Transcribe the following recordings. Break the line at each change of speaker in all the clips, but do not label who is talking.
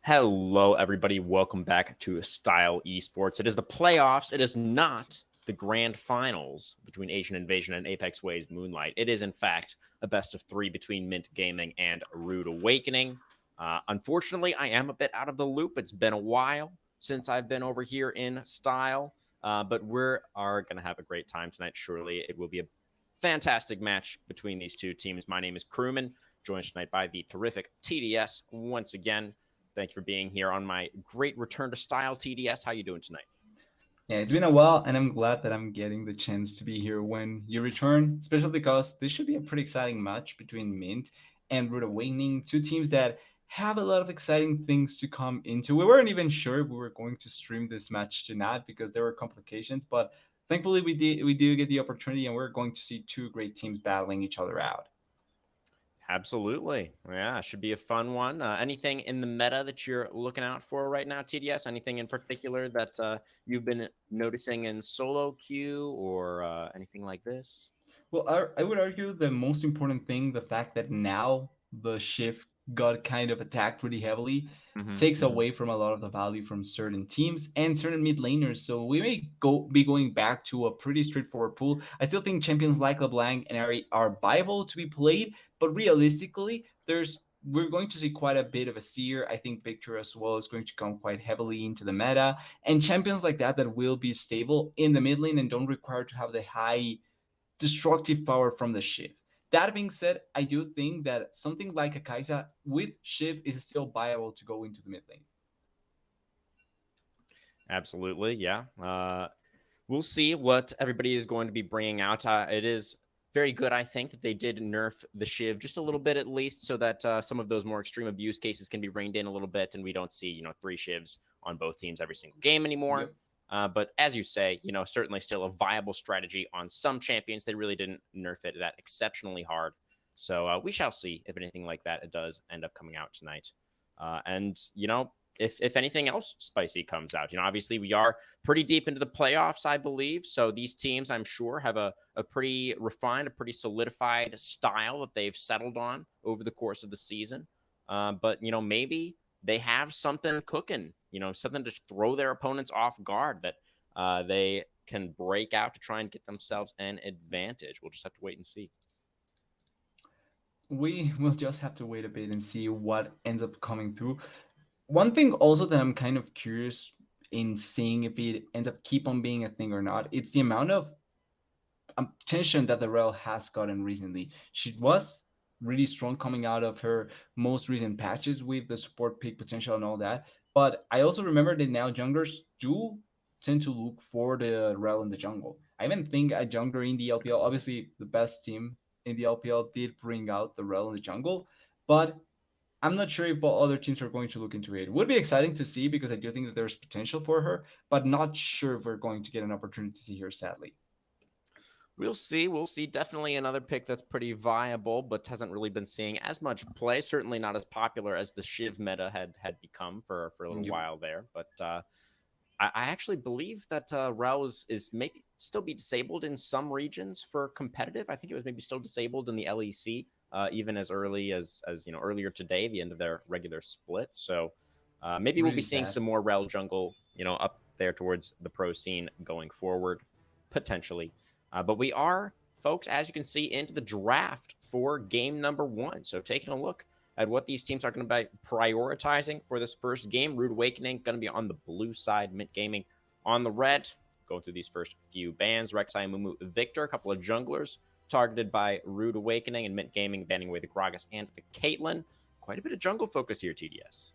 Hello, everybody. Welcome back to Style Esports. It is the playoffs. It is not the grand finals between Asian Invasion and Apex Ways Moonlight. It is, in fact, a best of three between Mint Gaming and Rude Awakening. Unfortunately, I am a bit out of the loop. It's been a while since I've been over here in Style, but we are going to have a great time tonight. Surely it will be a fantastic match between these two teams. My name is Crewman, joined tonight by the terrific TDS once again. Thank you for being here on my great return to style, TDS. How you doing tonight?
Yeah, it's been a while, and I'm glad that I'm getting the chance to be here when you return, especially because this should be a pretty exciting match between Mint and Rude Awakening, two teams that have a lot of exciting things to come into. We weren't even sure if we were going to stream this match tonight because there were complications, but thankfully we do get the opportunity, and we're going to see two great teams battling each other out.
Absolutely. Yeah, should be a fun one. Anything in the meta that you're looking out for right now, TDS? Anything in particular that you've been noticing in solo queue or anything like this?
Well, I would argue the most important thing, the fact that now the shift got kind of attacked really heavily, takes away from a lot of the value from certain teams and certain mid laners. So we may be going back to a pretty straightforward pool. I still think champions like LeBlanc and Ari are viable to be played, but realistically, we're going to see quite a bit of a steer. I think Picture as well is going to come quite heavily into the meta, and champions like that will be stable in the mid lane and don't require to have the high destructive power from the Shiv. That being said, I do think that something like a Kai'Sa with Shiv is still viable to go into the mid lane.
Absolutely, yeah. We'll see what everybody is going to be bringing out. It is very good, I think, that they did nerf the Shiv just a little bit at least, so that some of those more extreme abuse cases can be reined in a little bit, and we don't see three Shivs on both teams every single game anymore.
Yep.
But as you say, certainly still a viable strategy on some champions. They really didn't nerf it that exceptionally hard. So we shall see if anything like that it does end up coming out tonight. And if anything else spicy comes out, obviously we are pretty deep into the playoffs, I believe. So these teams, I'm sure, have a pretty refined, a pretty solidified style that they've settled on over the course of the season. But maybe they have something cooking, something to throw their opponents off guard that they can break out to try and get themselves an advantage. We'll just have to wait and see.
We will just have to wait a bit and see what ends up coming through. One thing also that I'm kind of curious in seeing if it ends up keep on being a thing or not, it's the amount of attention that the Rel has gotten recently. She was really strong coming out of her most recent patches with the support pick potential and all that. But I also remember that now junglers do tend to look for the Rel in the jungle. I even think a jungler in the LPL, obviously the best team in the LPL, did bring out the Rel in the jungle, but I'm not sure if all other teams are going to look into it. It would be exciting to see because I do think that there's potential for her, but not sure if we're going to get an opportunity to see her, sadly.
We'll see. We'll see. Definitely another pick that's pretty viable, but hasn't really been seeing as much play. Certainly not as popular as the Shiv meta had become for a little
Yep.
while there. But I actually believe that Rel is maybe still be disabled in some regions for competitive. I think it was maybe still disabled in the LEC, even as early as earlier today, the end of their regular split. So maybe we'll be
Really
seeing
sad.
some more Rel jungle, up there towards the pro scene going forward, potentially. But we are, folks, as you can see, into the draft for game number one. So taking a look at what these teams are going to be prioritizing for this first game. Rude Awakening going to be on the blue side, Mint Gaming on the red. Going through these first few bans, Rek'Sai, Mumu, Victor, a couple of junglers targeted by Rude Awakening, and Mint Gaming banning away the Gragas and the Caitlyn. Quite a bit of jungle focus here, TDS.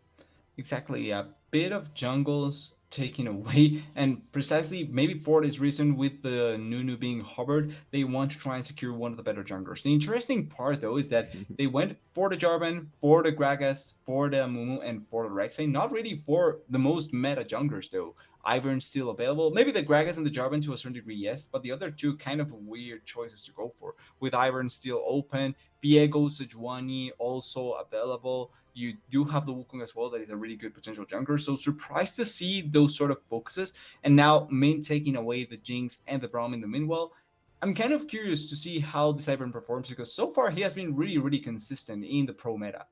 Exactly, a bit of jungles taken away, and precisely maybe for this reason, with the Nunu being Hubbard, they want to try and secure one of the better junglers. The interesting part, though, is that they went for the Jarvan, for the Gragas, for the Mumu, and for the Rek'Sai, not really for the most meta junglers, though. Ivern's still available. Maybe the Gragas and the Jarvan to a certain degree, yes, but the other two kind of weird choices to go for. With Ivern still open, Viego, Sejuani also available. You do have the Wukong as well, that is a really good potential jungler. So surprised to see those sort of focuses. And now Min taking away the Jinx and the Braum in the meanwhile. I'm kind of curious to see how this Ivern performs because so far he has been really, really consistent in the pro meta.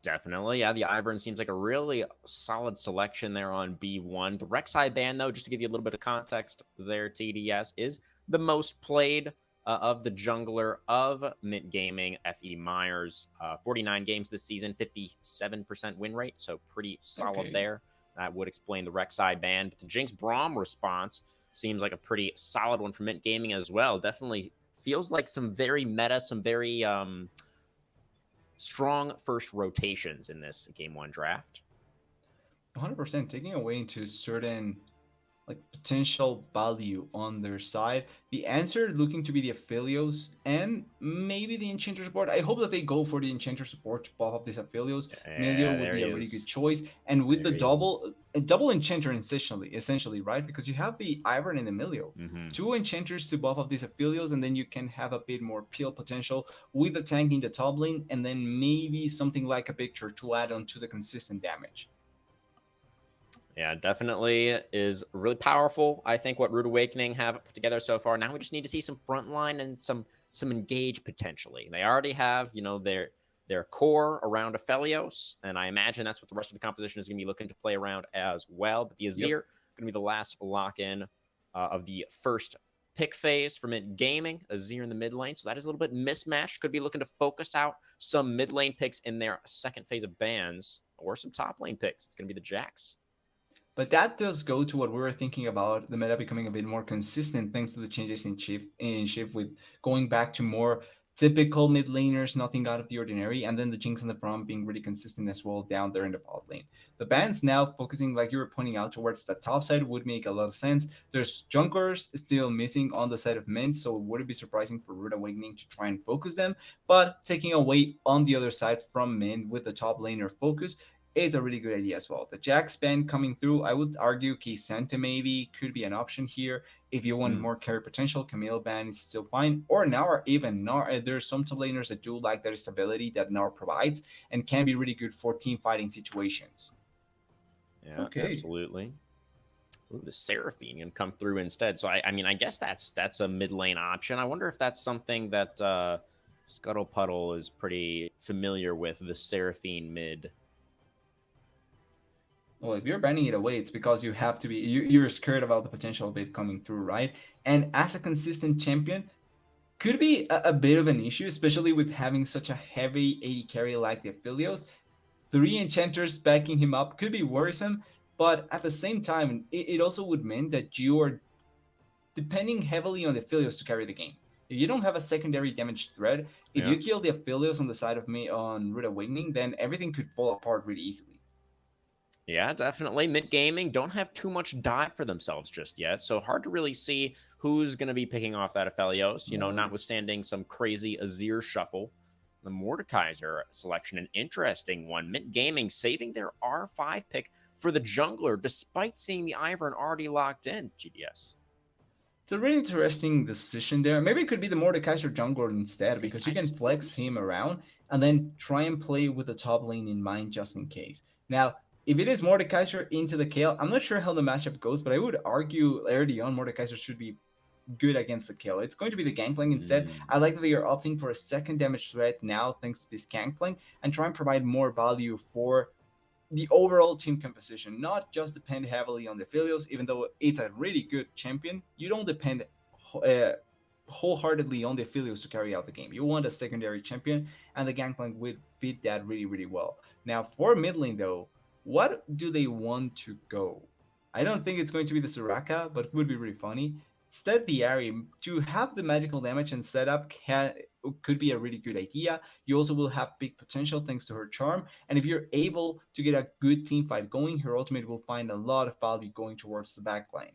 Definitely. Yeah, the Ivern seems like a really solid selection there on B1. The Rek'Sai ban, though, just to give you a little bit of context there, TDS, is the most played of the jungler of Mint Gaming, FE Myers. 49 games this season, 57% win rate, so pretty solid
Okay.
there. That would explain the Rek'Sai ban. But the Jinx Braum response seems like a pretty solid one for Mint Gaming as well. Definitely feels like some very meta, some very strong first rotations in this game one draft.
100% taking away into certain like potential value on their side. The answer looking to be the Aphelios and maybe the Enchanter support. I hope that they go for the Enchanter support to buff up these Aphelios. Melio
Yeah,
would
there
be
he
a really good
is.
choice. And with the
There he
double
is.
a double Enchanter essentially, right? Because you have the Ivern and the Melio.
Mm-hmm.
Two Enchanters to buff up these Aphelios, and then you can have a bit more peel potential with the tank in the top lane, and then maybe something like a picture to add on to the consistent damage.
Yeah, definitely is really powerful. I think what Root Awakening have put together so far. Now we just need to see some frontline and some engage potentially. They already have, their core around Aphelios, and I imagine that's what the rest of the composition is going to be looking to play around as well. But the
Yep.
Azir going to be the last lock-in of the first pick phase for Mint Gaming. Azir in the mid lane, so that is a little bit mismatched. Could be looking to focus out some mid lane picks in their second phase of bans, or some top lane picks. It's going to be the Jax.
But that does go to what we were thinking about the meta becoming a bit more consistent thanks to the changes in shift with going back to more typical mid laners, nothing out of the ordinary, and then the Jinx and the Braum being really consistent as well down there in the bot lane. The bans now focusing, like you were pointing out, towards the top side would make a lot of sense. There's Junkers still missing on the side of MYNT, so it wouldn't be surprising for Root Awakening to try and focus them, but taking away on the other side from MYNT with the top laner focus it's a really good idea as well. The Jack ban coming through, I would argue Key Santa maybe could be an option here. If you want
Mm.
more carry potential, Camille ban is still fine. Or Nara, even Nara, there's some top laners that do like that stability that Nara provides and can be really good for team fighting situations.
Yeah,
Okay.
absolutely. Ooh, the Seraphine can come through instead. So I mean, I guess that's a mid lane option. I wonder if that's something that Scuttle Puddle is pretty familiar with. The Seraphine mid.
Well, if you're banning it away, it's because you have to be you're scared about the potential of it coming through, right? And as a consistent champion, could be a bit of an issue, especially with having such a heavy AD carry like the Aphelios. Three enchanters backing him up could be worrisome, but at the same time, it also would mean that you are depending heavily on the Aphelios to carry the game. If you don't have a secondary damage threat, if
Yeah.
you kill the Aphelios on the side of me on Root Awakening, then everything could fall apart really easily.
Yeah, definitely. Mint Gaming don't have too much dive for themselves just yet, so hard to really see who's going to be picking off that Aphelios.
Oh.
Notwithstanding some crazy Azir shuffle. The Mordekaiser selection, an interesting one. Mint Gaming saving their R5 pick for the jungler, despite seeing the Ivern already locked in. GDS.
It's a really interesting decision there. Maybe it could be the Mordekaiser jungler instead,
It's,
because you
I
can flex
suppose.
him around and then try and play with the top lane in mind just in case. Now, if it is Mordekaiser into the Kale, I'm not sure how the matchup goes, but I would argue early on Mordekaiser should be good against the kill. It's going to be the Gangplank instead.
Mm.
I like that they are opting for a second damage threat now thanks to this Gangplank and try and provide more value for the overall team composition, not just depend heavily on the Aphelios, even though it's a really good champion. You don't depend uh, wholeheartedly on the Aphelios to carry out the game. You want a secondary champion, and the Gangplank would fit that really, really well. Now, for mid lane, though, what do they want to go? I don't think it's going to be the Soraka, but it would be really funny. Instead, the Ari, to have the magical damage and setup could be a really good idea. You also will have big potential thanks to her charm. And if you're able to get a good team fight going, her ultimate will find a lot of value going towards the backline.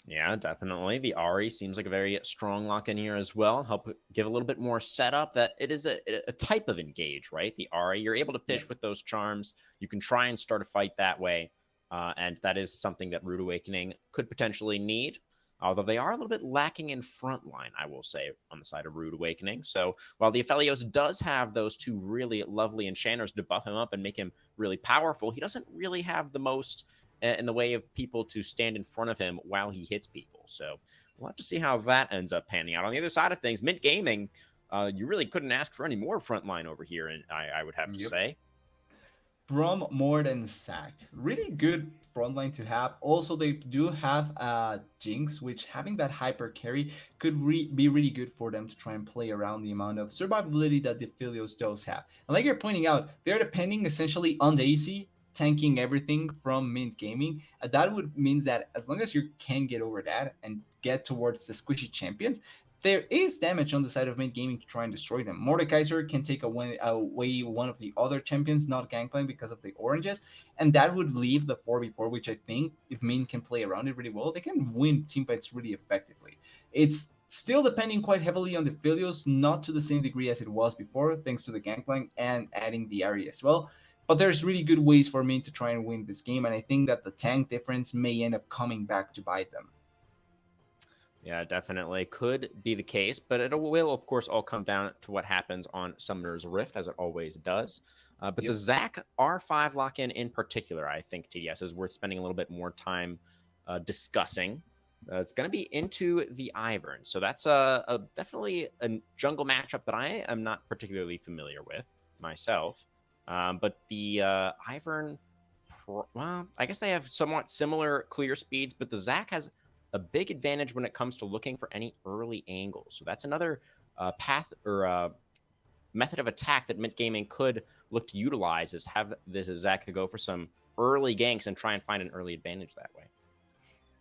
Yeah, definitely. The Ari seems like a very strong lock in here as well. Help give a little bit more setup that it is a type of engage, right? The Ari, you're able to
Yeah.
fish with those charms. You can try and start a fight that way. And that is something that Root Awakening could potentially need. Although they are a little bit lacking in frontline, I will say, on the side of Rude Awakening. So while the Aphelios does have those two really lovely enchanters to buff him up and make him really powerful, he doesn't really have the most in the way of people to stand in front of him while he hits people. So we'll have to see how that ends up panning out. On the other side of things, Mint Gaming, you really couldn't ask for any more frontline over here, and I would have to
Yep.
say.
Brom more than Sack. Really good front line to have. Also, they do have Jinx, which having that hyper carry could be really good for them to try and play around the amount of survivability that the Philios does have. And like you're pointing out, they're depending essentially on Daisy tanking everything from Mint Gaming. That would means that as long as you can get over that and get towards the squishy champions, there is damage on the side of Mint Gaming to try and destroy them. Mordekaiser can take away one of the other champions, not Gangplank, because of the oranges, and that would leave the 4v4, which I think, if Mint can play around it really well, they can win team fights really effectively. It's still depending quite heavily on the Filios, not to the same degree as it was before, thanks to the Gangplank and adding the Ari as well. But there's really good ways for Mint to try and win this game, and I think that the tank difference may end up coming back to bite them.
Yeah, definitely could be the case, but it will, of course, all come down to what happens on Summoner's Rift, as it always does. But the
Yep.
Zac R5 lock in particular, I think TDS is worth spending a little bit more time discussing. It's going to be into the Ivern, so that's definitely a jungle matchup that I am not particularly familiar with myself. But the Ivern, well, I guess they have somewhat similar clear speeds, but the Zac has a big advantage when it comes to looking for any early angles. So that's another path or method of attack that Mint Gaming could look to utilize, is have this Zac go for some early ganks and try and find an early advantage that way.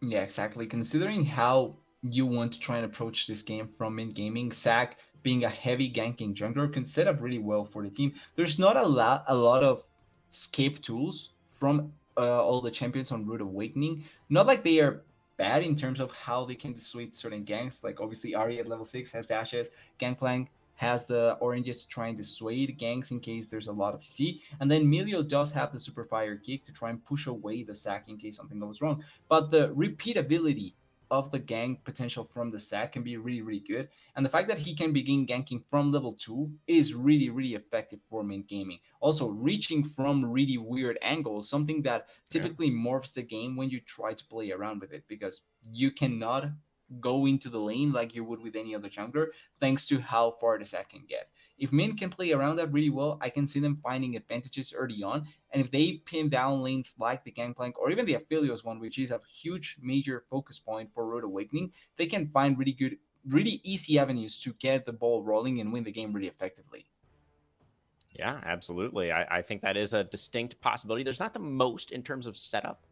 Yeah, exactly. Considering how you want to try and approach this game from Mint Gaming, Zac being a heavy ganking jungler can set up really well for the team. There's not a lot of escape tools from all the champions on Root Awakening. Not like they are bad in terms of how they can dissuade certain ganks. Like obviously Ari at level 6 has dashes, Gangplank has the oranges to try and dissuade ganks in case there's a lot of CC. And then Milio does have the super fire kick to try and push away the Zac in case something goes wrong. But the repeatability of the gank potential from the Zac can be really, really good. And the fact that he can begin ganking from level 2 is really, really effective for Mint Gaming. Also, reaching from really weird angles, something that
Yeah.
typically morphs the game when you try to play around with it, because you cannot go into the lane like you would with any other jungler, thanks to how far the Zac can get. If Mint can play around that really well, I can see them finding advantages early on. And if they pin down lanes like the Gangplank or even the Aphelios one, which is a huge major focus point for Road Awakening, they can find really good, really easy avenues to get the ball rolling and win the game really effectively.
Yeah, absolutely. I think that is a distinct possibility. There's not the most in terms of setup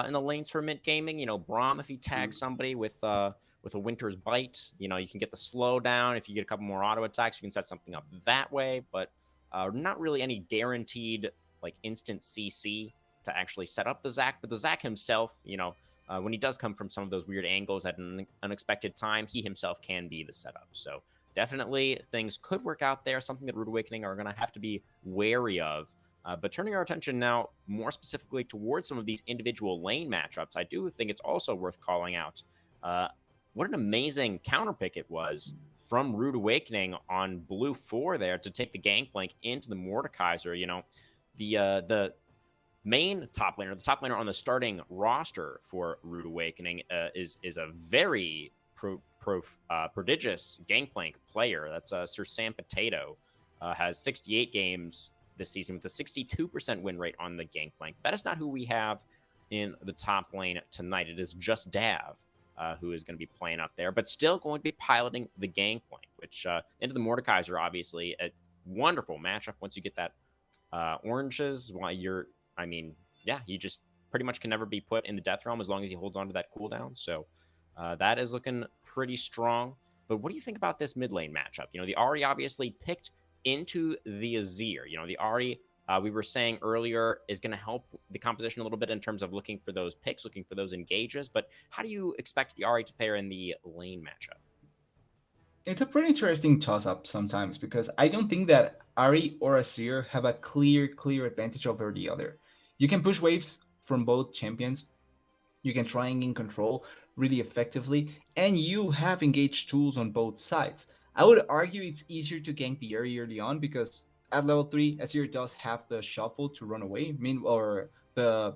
in the lanes for Mint Gaming. You know, Braum, if he tags somebody with a Winter's Bite, you know, you can get the slowdown. If you get a couple more auto attacks, you can set something up that way. But not really any guaranteed like instant CC to actually set up the Zac. But the Zac himself, you know, when he does come from some of those weird angles at an unexpected time, he himself can be the setup. So definitely things could work out there, something that Rude Awakening are going to have to be wary of. But turning our attention now more specifically towards some of these individual lane matchups, I do think it's also worth calling out what an amazing counter pick it was from Rude Awakening on Blue 4 there to take the Gangplank into the Mordekaiser. You know, the main top laner, the top laner on the starting roster for Rude Awakening is a very prodigious Gangplank player. That's Sir Sam Potato. Has 68 games this season with a 62% win rate on the Gangplank. That is not who we have in the top lane tonight. It is just Dav who is going to be playing up there, but still going to be piloting the Gangplank, which into the Mordekaiser, obviously, a wonderful matchup once you get that oranges. While I mean, yeah, he just pretty much can never be put in the death realm as long as he holds on to that cooldown. So that is looking pretty strong. But what do you think about this mid lane matchup? You know, the Ahri obviously picked into the Azir. You know, the Ahri, we were saying earlier, is going to help the composition a little bit in terms of looking for those picks, looking for those engages. But how do you expect the Ahri to fare in the lane matchup?
It's a pretty interesting toss up sometimes because I don't think that Ari or Azir have a clear advantage over the other. You can push waves from both champions, you can try and gain control really effectively, and you have engaged tools on both sides. I would argue it's easier to gank the area early on because at level 3, Azir does have the shuffle to run away, or the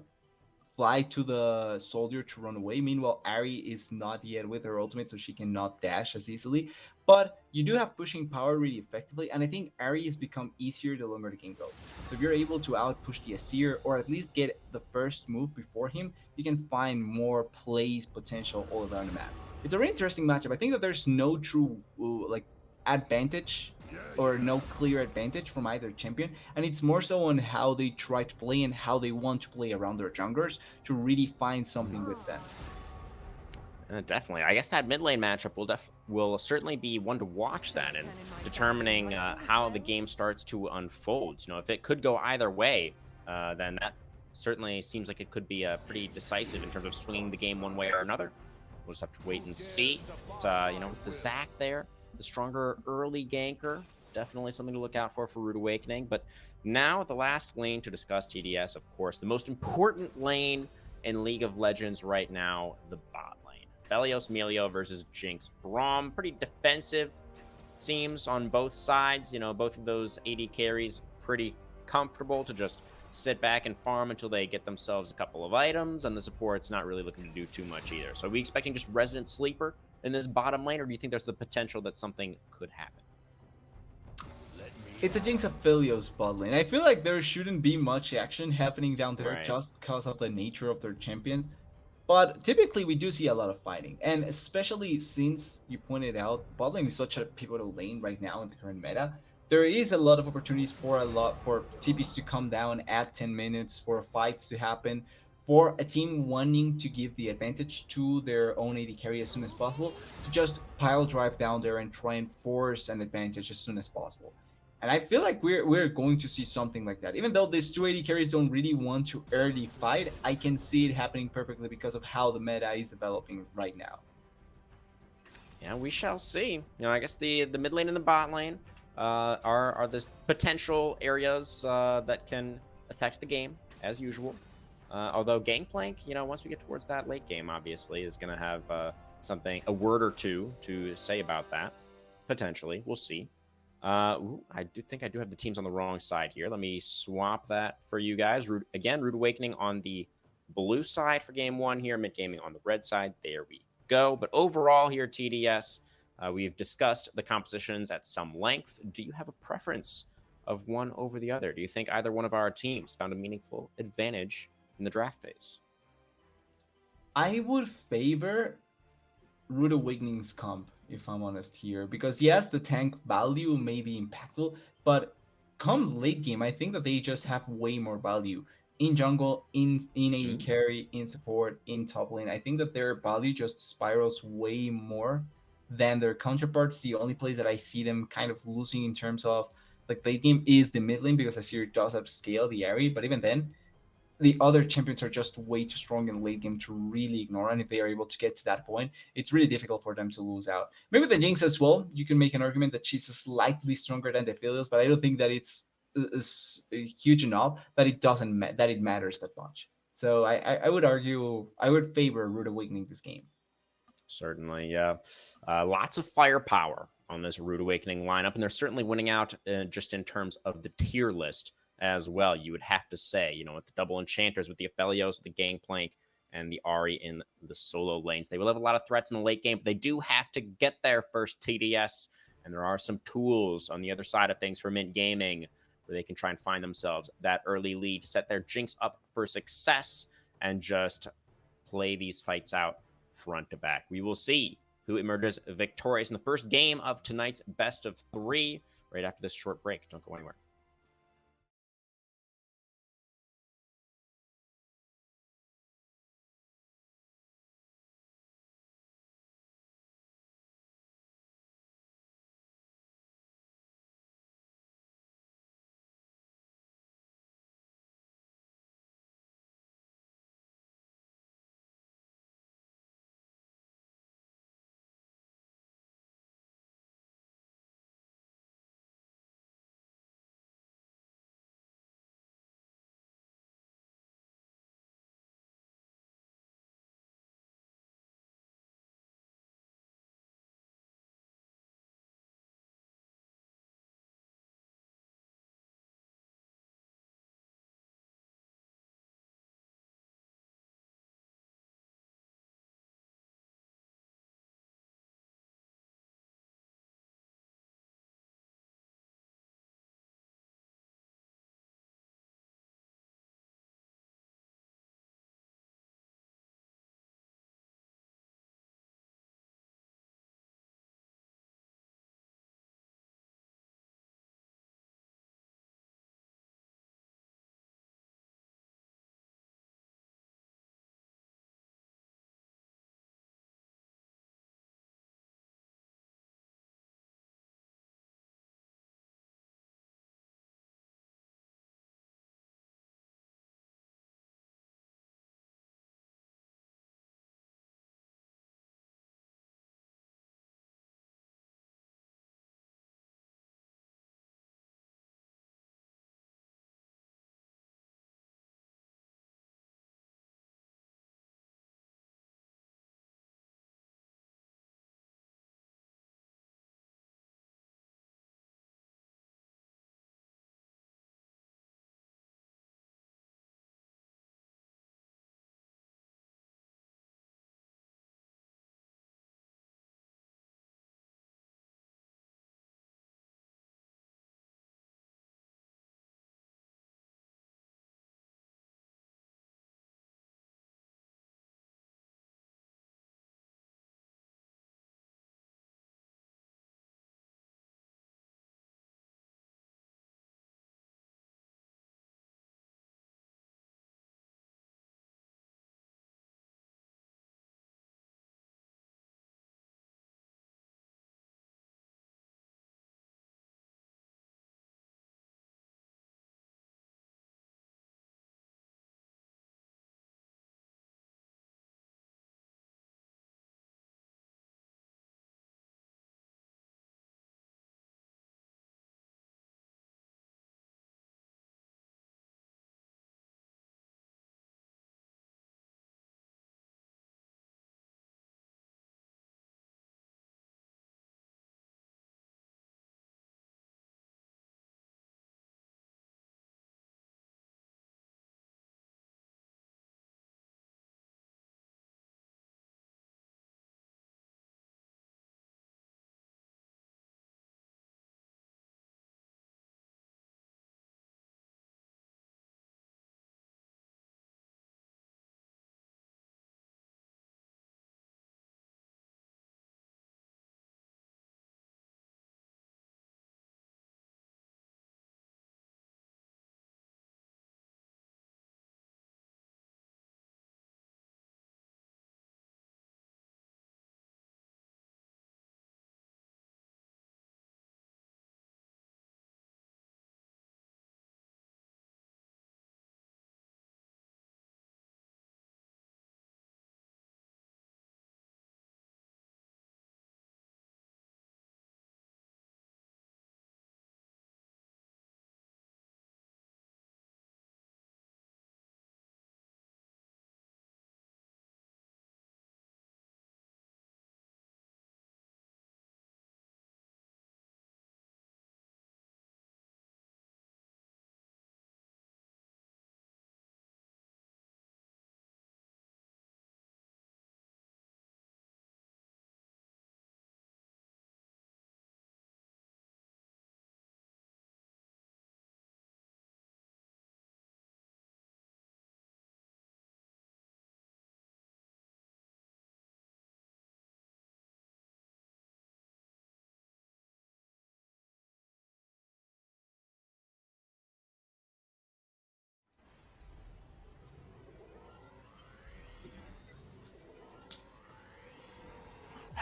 fly to the soldier to run away. Meanwhile, Ari is not yet with her ultimate, so she cannot dash as easily. But you do have pushing power really effectively, and I think Aries become easier the longer the game goes. So if you're able to outpush the Asir, or at least get the first move before him, you can find more plays potential all around the map. It's a really interesting matchup. I think that there's no true like advantage or no clear advantage from either champion, and it's more so on how they try to play and how they want to play around their junglers to really find something with them.
Definitely. I guess that mid lane matchup will certainly be one to watch then, and determining how the game starts to unfold. If it could go either way, then that certainly seems like it could be pretty decisive in terms of swinging the game one way or another. We'll just have to wait and see. But, with the Zac there, the stronger early ganker, definitely something to look out for Rude Awakening. But now the last lane to discuss TDS, of course, the most important lane in League of Legends right now, the bot lane. Felios Melio versus Jinx. Braum, pretty defensive, seems, on both sides. Both of those AD carries pretty comfortable to just sit back and farm until they get themselves a couple of items, and the support's not really looking to do too much either. So are we expecting just Resident Sleeper in this bottom lane, or do you think there's the potential that something could happen?
It's a Jinx Aphelios bot lane. I feel like there shouldn't be much action happening down there
Right.
just because of the nature of their champions. But typically, we do see a lot of fighting, and especially since you pointed out, bot lane is such a pivotal lane right now in the current meta. There is a lot of opportunities for TPs to come down at 10 minutes, for fights to happen, for a team wanting to give the advantage to their own AD carry as soon as possible, to just pile drive down there and try and force an advantage as soon as possible. And I feel like we're going to see something like that. Even though these two AD carries don't really want to early fight, I can see it happening perfectly because of how the meta is developing right now.
Yeah, we shall see. I guess the mid lane and the bot lane are the potential areas that can affect the game as usual. Although Gangplank, once we get towards that late game, obviously is going to have a word or two to say about that. Potentially, we'll see. I do think I do have the teams on the wrong side here. Let me swap that for you guys. Rude Awakening on the blue side for game one here, Mid Gaming on the red side. There we go. But overall here, TDS, we've discussed the compositions at some length. Do you have a preference of one over the other? Do you think either one of our teams found a meaningful advantage in the draft phase?
I would favor Rude Awakening's comp, if I'm honest here, because yes, the tank value may be impactful, but come late game, I think that they just have way more value in jungle, in AD
Mm.
carry, in support, in top lane. I think that their value just spirals way more than their counterparts. The only place that I see them kind of losing in terms of like late game is the mid lane because Asir does upscale the area, but even then, the other champions are just way too strong in late game to really ignore. And if they are able to get to that point, it's really difficult for them to lose out. Maybe the Jinx as well. You can make an argument that she's slightly stronger than the Philios, but I don't think that it's is huge enough that that it matters that much. So I would argue I would favor Rude Awakening this game.
Certainly, yeah. Lots of firepower on this Rude Awakening lineup, and they're certainly winning out just in terms of the tier list as well. You would have to say, with the double enchanters, with the Aphelios, with the Gangplank, and the Ahri in the solo lanes. They will have a lot of threats in the late game, but they do have to get there first TDS, and there are some tools on the other side of things for MYNT Gaming where they can try and find themselves that early lead, set their Jinx up for success, and just play these fights out front to back. We will see who emerges victorious in the first game of tonight's best of three right after this short break. Don't go anywhere.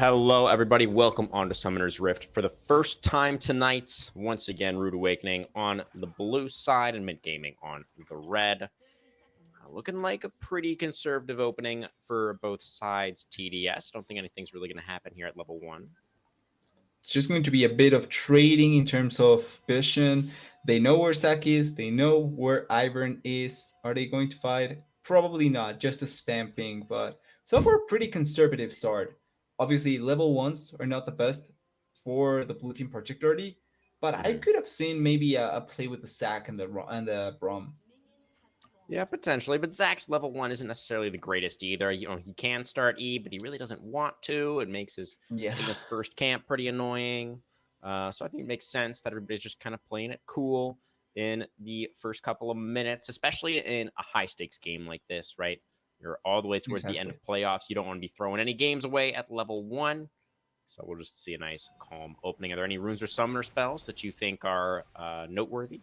Hello, everybody. Welcome on to Summoner's Rift for the first time tonight. Once again, Rude Awakening on the blue side and MYNT Gaming on the red. Looking like a pretty conservative opening for both sides. TDS. Don't think anything's really going to happen here at level 1.
It's just going to be a bit of trading in terms of vision. They know where Zac is. They know where Ivern is. Are they going to fight? Probably not. Just a spam ping, but so far pretty conservative start. Obviously, level ones are not the best for the blue team particularly, but I could have seen maybe a play with the Zac and the Brom.
Yeah, potentially. But Zac's level 1 isn't necessarily the greatest either. You know, he can start E, but he really doesn't want to. It makes his
Yeah.
getting his first camp pretty annoying. So I think it makes sense that everybody's just kind of playing it cool in the first couple of minutes, especially in a high stakes game like this, right? You're all the way towards the end of playoffs. You don't want to be throwing any games away at level 1. So we'll just see a nice, calm opening. Are there any runes or summoner spells that you think are noteworthy?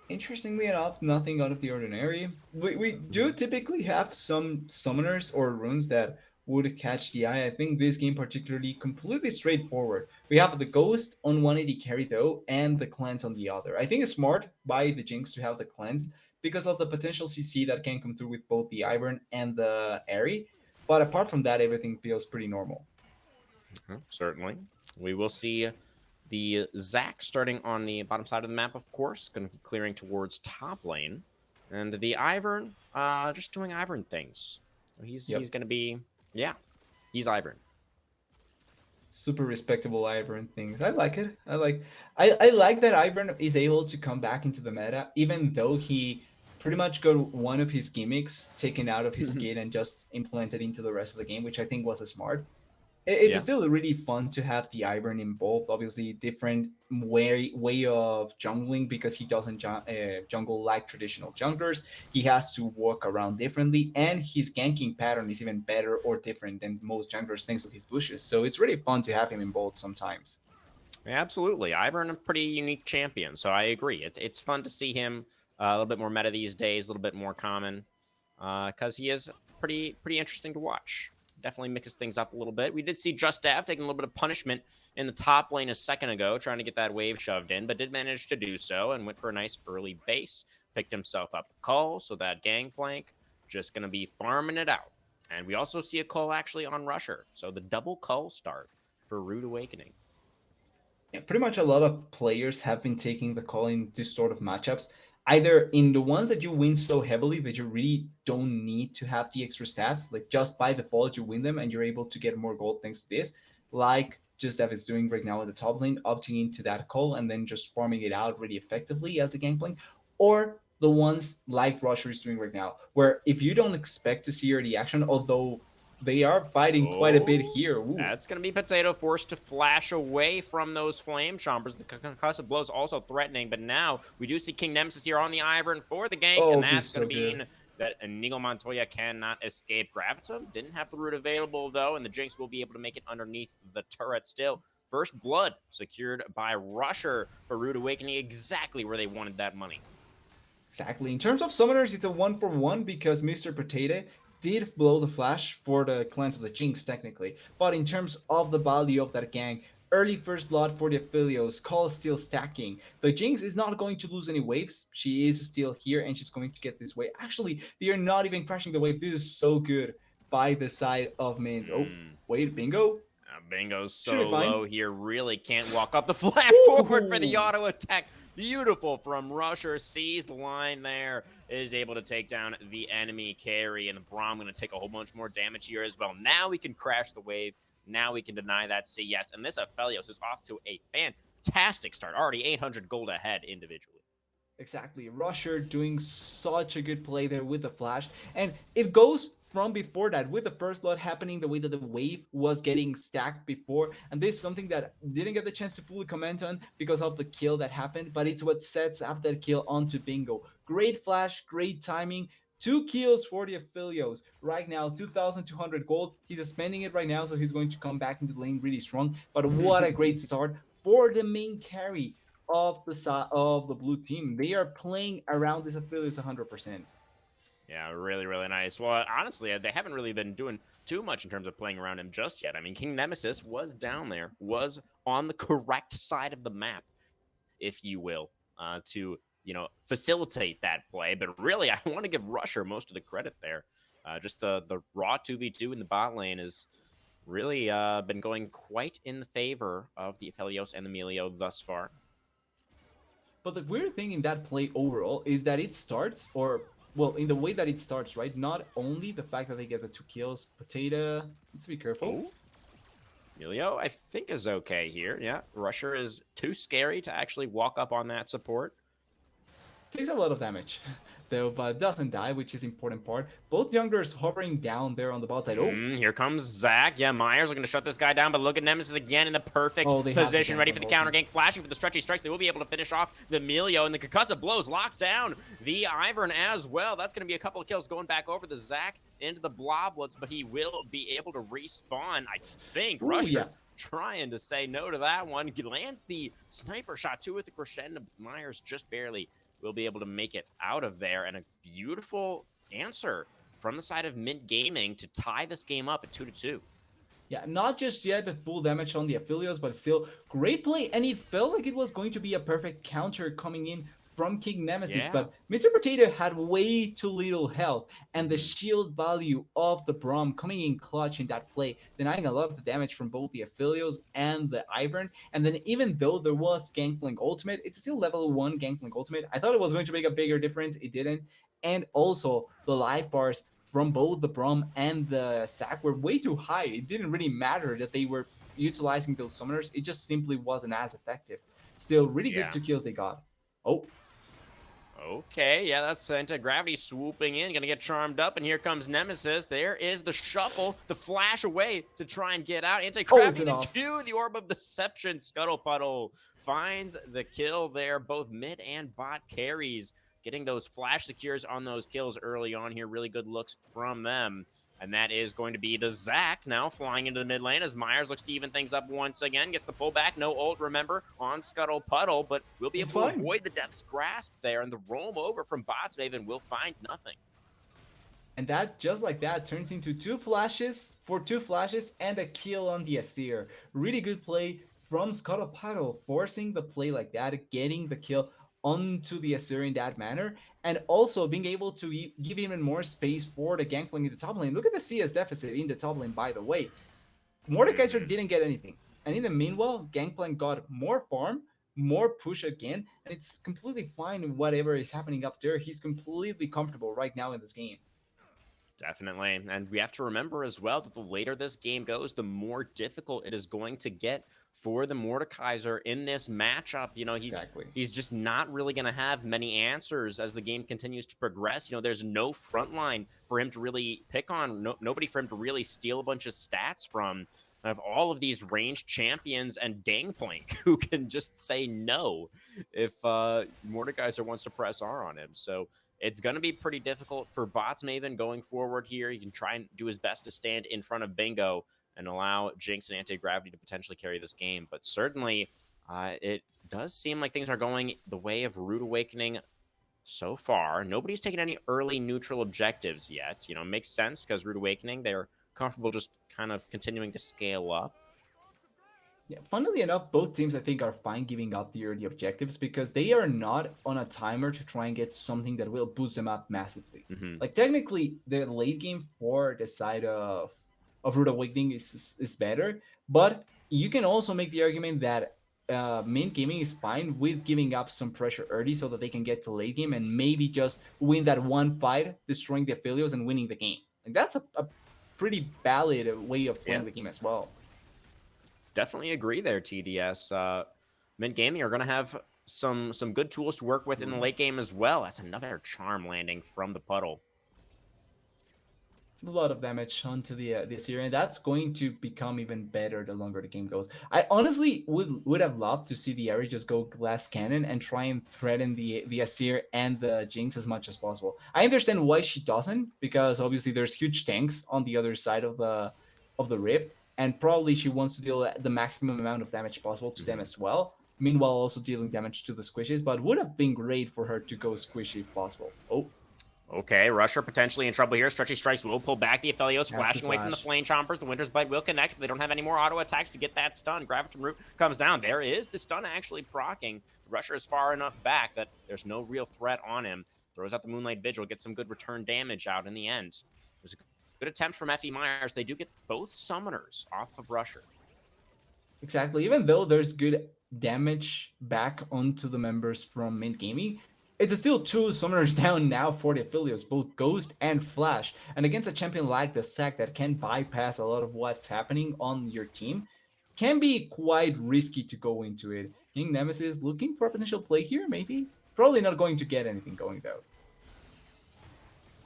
Interestingly enough, nothing out of the ordinary. We do typically have some summoners or runes that would catch the eye. I think this game particularly completely straightforward. We have the Ghost on 180 carry though, and the Cleanse on the other. I think it's smart by the Jinx to have the Cleanse because of the potential CC that can come through with both the Ivern and the Airy. But apart from that, everything feels pretty normal.
Certainly. We will see the Zac starting on the bottom side of the map, of course, going to be clearing towards top lane. And the Ivern, just doing Ivern things. So he's going to be, yeah, he's Ivern.
Super respectable Ivern things. I like it. I like that Ivern is able to come back into the meta, even though he pretty much got one of his gimmicks taken out of his kit and just implemented into the rest of the game, which I think was a smart. It's still really fun to have the Ivern in both. Obviously, different way of jungling because he doesn't jungle like traditional junglers. He has to walk around differently, and his ganking pattern is even better or different than most junglers thanks to his bushes. So it's really fun to have him in both sometimes.
Yeah, absolutely. Ivern, a pretty unique champion, so I agree. It's fun to see him a little bit more meta these days, a little bit more common, because he is pretty interesting to watch. Definitely mixes things up a little bit. We did see Just Dav taking a little bit of punishment in the top lane a second ago, trying to get that wave shoved in, but did manage to do so and went for a nice early base. Picked himself up a call, so that gangplank just going to be farming it out. And we also see a call actually on Rusher, so the double call start for Rude Awakening.
Yeah, pretty much a lot of players have been taking the call in this sort of matchups. Either in the ones that you win so heavily that you really don't need to have the extra stats, like just by default you win them and you're able to get more gold thanks to this, like just as it's doing right now in the top lane, opting into that call and then just farming it out really effectively as a gangplank, or the ones like Rusher is doing right now, where if you don't expect to see early action, although they are fighting quite a bit here. Ooh.
That's going to be Potato forced to flash away from those Flame Chompers. The concussive blow is also threatening, but now we do see King Nemesis here on the Ivern for the gank, and that's going to mean that Inigo Montoya cannot escape. Gravitum didn't have the root available, though, and the Jinx will be able to make it underneath the turret still. First blood secured by Rusher for Rude Awakening, exactly where they wanted that money.
Exactly. In terms of summoners, it's a 1-for-1 because Mr. Potato did blow the flash for the Cleanse of the Jinx, technically. But in terms of the value of that gang, early first blood for the Aphelios, call still stacking. The Jinx is not going to lose any waves. She is still here and she's going to get this wave. Actually, they are not even crashing the wave. This is so good by the side of MYNT. Oh, wait, bingo.
Bingo's so low here, really can't walk up the flash forward for the auto attack. Beautiful from Rusher, sees the line there, is able to take down the enemy carry, and the Braum going to take a whole bunch more damage here as well. Now we can crash the wave. Now we can deny that CS, and this Aphelios is off to a fantastic start. Already 800 gold ahead individually.
Exactly. Rusher doing such a good play there with the flash. And it goes from before that with the first blood happening the way that the wave was getting stacked before. And this is something that didn't get the chance to fully comment on because of the kill that happened, but it's what sets up that kill onto Bingo. Great flash, great timing. 2 kills for the Aphelios. Right now, 2,200 gold. He's spending it right now, so he's going to come back into the lane really strong. But what a great start for the main carry of the blue team. They are playing around this Aphelios 100%.
Yeah, really, really nice. Well, honestly, they haven't really been doing too much in terms of playing around him just yet. I mean, King Nemesis was down there, was on the correct side of the map, if you will, to facilitate that play. But really, I want to give Rusher most of the credit there. Just the raw 2v2 in the bot lane has really been going quite in the favor of the Aphelios and the Melio thus far.
But the weird thing in that play overall is that it starts, or well, in the way that it starts, right? Not only the fact that they get the 2 kills, Potato, let's be careful.
Oh, Melio, I think, is okay here. Yeah, Rusher is too scary to actually walk up on that support.
Takes a lot of damage, though, but doesn't die, which is the important part. Both junglers hovering down there on the bot side. Oh,
Here comes Zach. Yeah, Myers looking to shut this guy down, but look at Nemesis again in the perfect
oh, they have the
position, ready for the
gangplank
counter
ultimate.
gank, flashing for the stretchy strikes. They will be able to finish off the Melio, and the concussive blows lock down the Ivern as well. That's going to be a couple of kills going back over the Zach into the Bloblets, but he will be able to respawn, I think.
Ooh,
Rusher
yeah.
trying to say no to that one. Lands the sniper shot, too, with the crescendo. Myers just barely will be able to make it out of there, and a beautiful answer from the side of MYNT Gaming to tie this game up at 2-2.
Yeah, not just yet the full damage on the Aphelios, but still great play, and it felt like it was going to be a perfect counter coming in from King Nemesis,
Yeah.
but Mr. Potato had way too little health, and the shield value of the Braum coming in clutch in that play, denying a lot of the damage from both the Aphelios and the Ivern, and then even though there was Gangplank Ultimate, it's still level 1 Gangplank Ultimate. I thought it was going to make a bigger difference, it didn't, and also the life bars from both the Braum and the Sack were way too high. It didn't really matter that they were utilizing those summoners, it just simply wasn't as effective. Still, really good
Yeah.
2 kills they got. Oh,
Okay, yeah, that's anti-gravity swooping in, gonna get charmed up, and here comes Nemesis. There is the shuffle, the flash away to try and get out. Anti-gravity
it's an
to the Orb of Deception. Scuttlepuddle finds the kill there. Both mid and bot carries, getting those flash secures on those kills early on here. Really good looks from them. And that is going to be the Zac now flying into the mid lane as Myers looks to even things up once again. Gets the pullback. No ult, remember, on Scuttlepuddle, but we'll be able to avoid the Death's Grasp there. And the roam over from Botsmaven will find nothing.
And that, just like that, turns into 2 flashes for 2 flashes and a kill on the Asir. Really good play from Scuttlepuddle, forcing the play like that, getting the kill onto the Asir in that manner, and also being able to give even more space for the Gangplank in the top lane. Look at the CS deficit in the top lane, by the way. Mordekaiser didn't get anything. And in the meanwhile, Gangplank got more farm, more push again, and it's completely fine whatever is happening up there. He's completely comfortable right now in this game.
Definitely. And we have to remember as well that the later this game goes, the more difficult it is going to get for the Mordekaiser in this matchup. He's just not really going to have many answers as the game continues to progress. There's no front line for him to really pick on, nobody for him to really steal a bunch of stats from. Of all of these ranged champions and Gangplank who can just say no if Mordekaiser wants to press R on him. So it's going to be pretty difficult for Botsmaven going forward here. He can try and do his best to stand in front of Bingo and allow Jinx and Anti-Gravity to potentially carry this game. But certainly, it does seem like things are going the way of Rude Awakening so far. Nobody's taken any early neutral objectives yet. Makes sense because Rude Awakening, they're comfortable just kind of continuing to scale up.
Yeah, funnily enough, both teams I think are fine giving up the early objectives because they are not on a timer to try and get something that will boost them up massively. Like technically, the late game for the side of Rude Awakening is better, but you can also make the argument that MYNT Gaming is fine with giving up some pressure early so that they can get to late game and maybe just win that one fight, destroying the Aphelios and winning the game. Like that's a pretty valid way of playing the game as well.
Definitely agree there, TDS. MYNT Gaming are going to have some good tools to work with in the late game as well. That's another charm landing from the puddle.
A lot of damage onto the Asir, and that's going to become even better the longer the game goes. I honestly would have loved to see the Ahri just go glass cannon and try and threaten the Asir and the Jinx as much as possible. I understand why she doesn't, because obviously there's huge tanks on the other side of the rift, and probably she wants to deal the maximum amount of damage possible to them as well. Meanwhile, also dealing damage to the squishes, but would have been great for her to go squishy if possible. Oh.
Okay, Rusher potentially in trouble here. Stretchy Strikes will pull back. The Aphelios flashing away from the
flash.
Flame Chompers. The Winter's Bite will connect, but they don't have any more auto attacks to get that stun. Graviton Root comes down. There is the stun actually proccing. Rusher is far enough back that there's no real threat on him. Throws out the Moonlight Vigil, gets some good return damage out in the end. It was a good attempt from Effie Myers. They do get both summoners off of Rusher.
Exactly. Even though there's good damage back onto the members from MYNT Gaming, it's still two summoners down now for the affiliates, both Ghost and Flash. And against a champion like the Sack that can bypass a lot of what's happening on your team, can be quite risky to go into it. King Nemesis looking for a potential play here, maybe? Probably not going to get anything going though.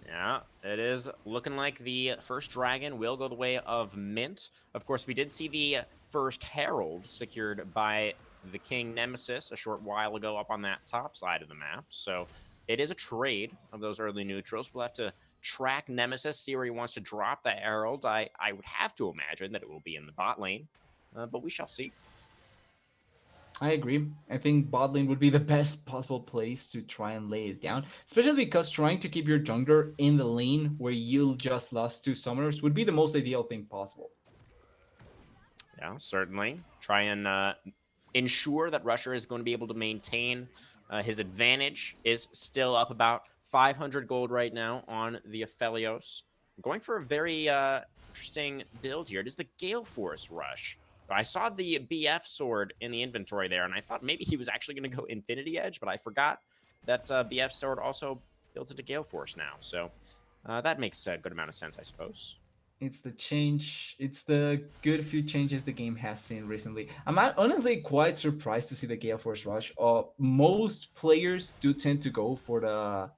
Yeah, it is looking like the first dragon will go the way of MYNT. Of course, we did see the first herald secured by the King Nemesis a short while ago up on that top side of the map. So it is a trade of those early neutrals. We'll have to track Nemesis, see where he wants to drop the herald. I would have to imagine that it will be in the bot lane, but we shall see.
I agree. I think bot lane would be the best possible place to try and lay it down, especially because trying to keep your jungler in the lane where you just lost two summoners would be the most ideal thing possible.
Yeah, certainly. Try and ensure that Rusher is going to be able to maintain his advantage. Is still up about 500 gold right now on the Aphelios. Going for a very interesting build here. It is the Gale Force Rush. I saw the BF sword in the inventory there, and I thought maybe he was actually going to go Infinity Edge, but I forgot that BF sword also builds into Gale Force now. So that makes a good amount of sense, I suppose.
It's the change. It's the good few changes the game has seen recently. I'm honestly quite surprised to see the Gale Force Rush. Most players do tend to go for the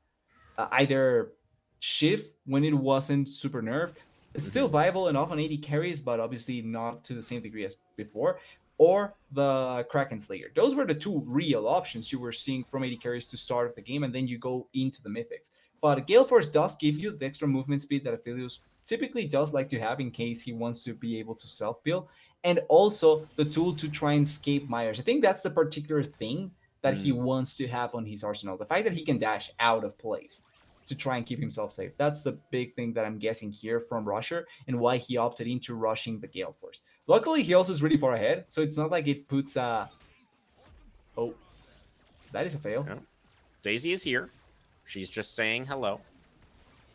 either shift when it wasn't super nerfed. It's still viable enough on 80 carries, but obviously not to the same degree as before. Or the Kraken Slayer. Those were the two real options you were seeing from 80 carries to start of the game, and then you go into the Mythics. But Gale Force does give you the extra movement speed that Aphelios typically does like to have in case he wants to be able to self-build, and also the tool to try and escape Myers. I think that's the particular thing that he wants to have on his arsenal. The fact that he can dash out of place to try and keep himself safe. That's the big thing that I'm guessing here from Rusher and why he opted into rushing the Gale Force. Luckily, he also is really far ahead, so it's not like it puts a... Oh, that is a fail.
Yeah. Daisy is here. She's just saying hello.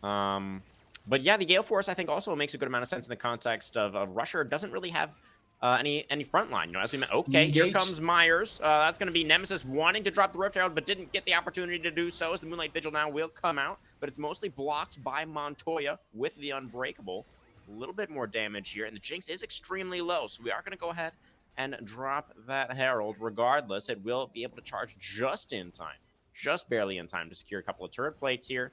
But yeah, the Gale Force, I think, also makes a good amount of sense in the context of Rusher doesn't really have any front line. You know, as we met, okay, here comes Myers. That's going to be Nemesis wanting to drop the Rift Herald, but didn't get the opportunity to do so, as the Moonlight Vigil now will come out, but it's mostly blocked by Montoya with the Unbreakable. A little bit more damage here, and the Jinx is extremely low, so we are going to go ahead and drop that Herald. Regardless, it will be able to charge just in time, just barely in time to secure a couple of turret plates here.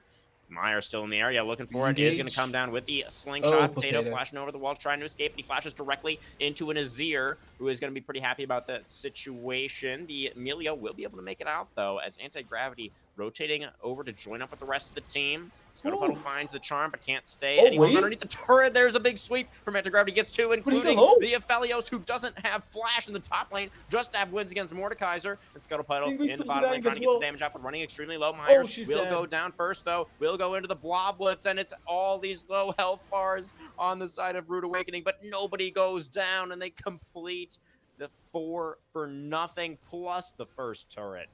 Myers still in the area looking for it. Is going to come down with the slingshot. Potato flashing over the wall, trying to escape. He flashes directly into an Azir, who is going to be pretty happy about that situation. The Amelia will be able to make it out, though, as Anti-Gravity rotating over to join up with the rest of the team. Scuttle finds the charm, but can't stay any longer underneath the turret. There's a big sweep from Anti-Gravity. Gets two, including the Aphelios, who doesn't have flash in the top lane, just have wins against Mordekaiser. And Scuttle in the bottom lane, trying to get some damage out, but running extremely low. Myers will go down first, though. Will go into the Bloblets, and it's all these low health bars on the side of Rude Awakening, but nobody goes down, and they complete the 4 for nothing plus the first turret.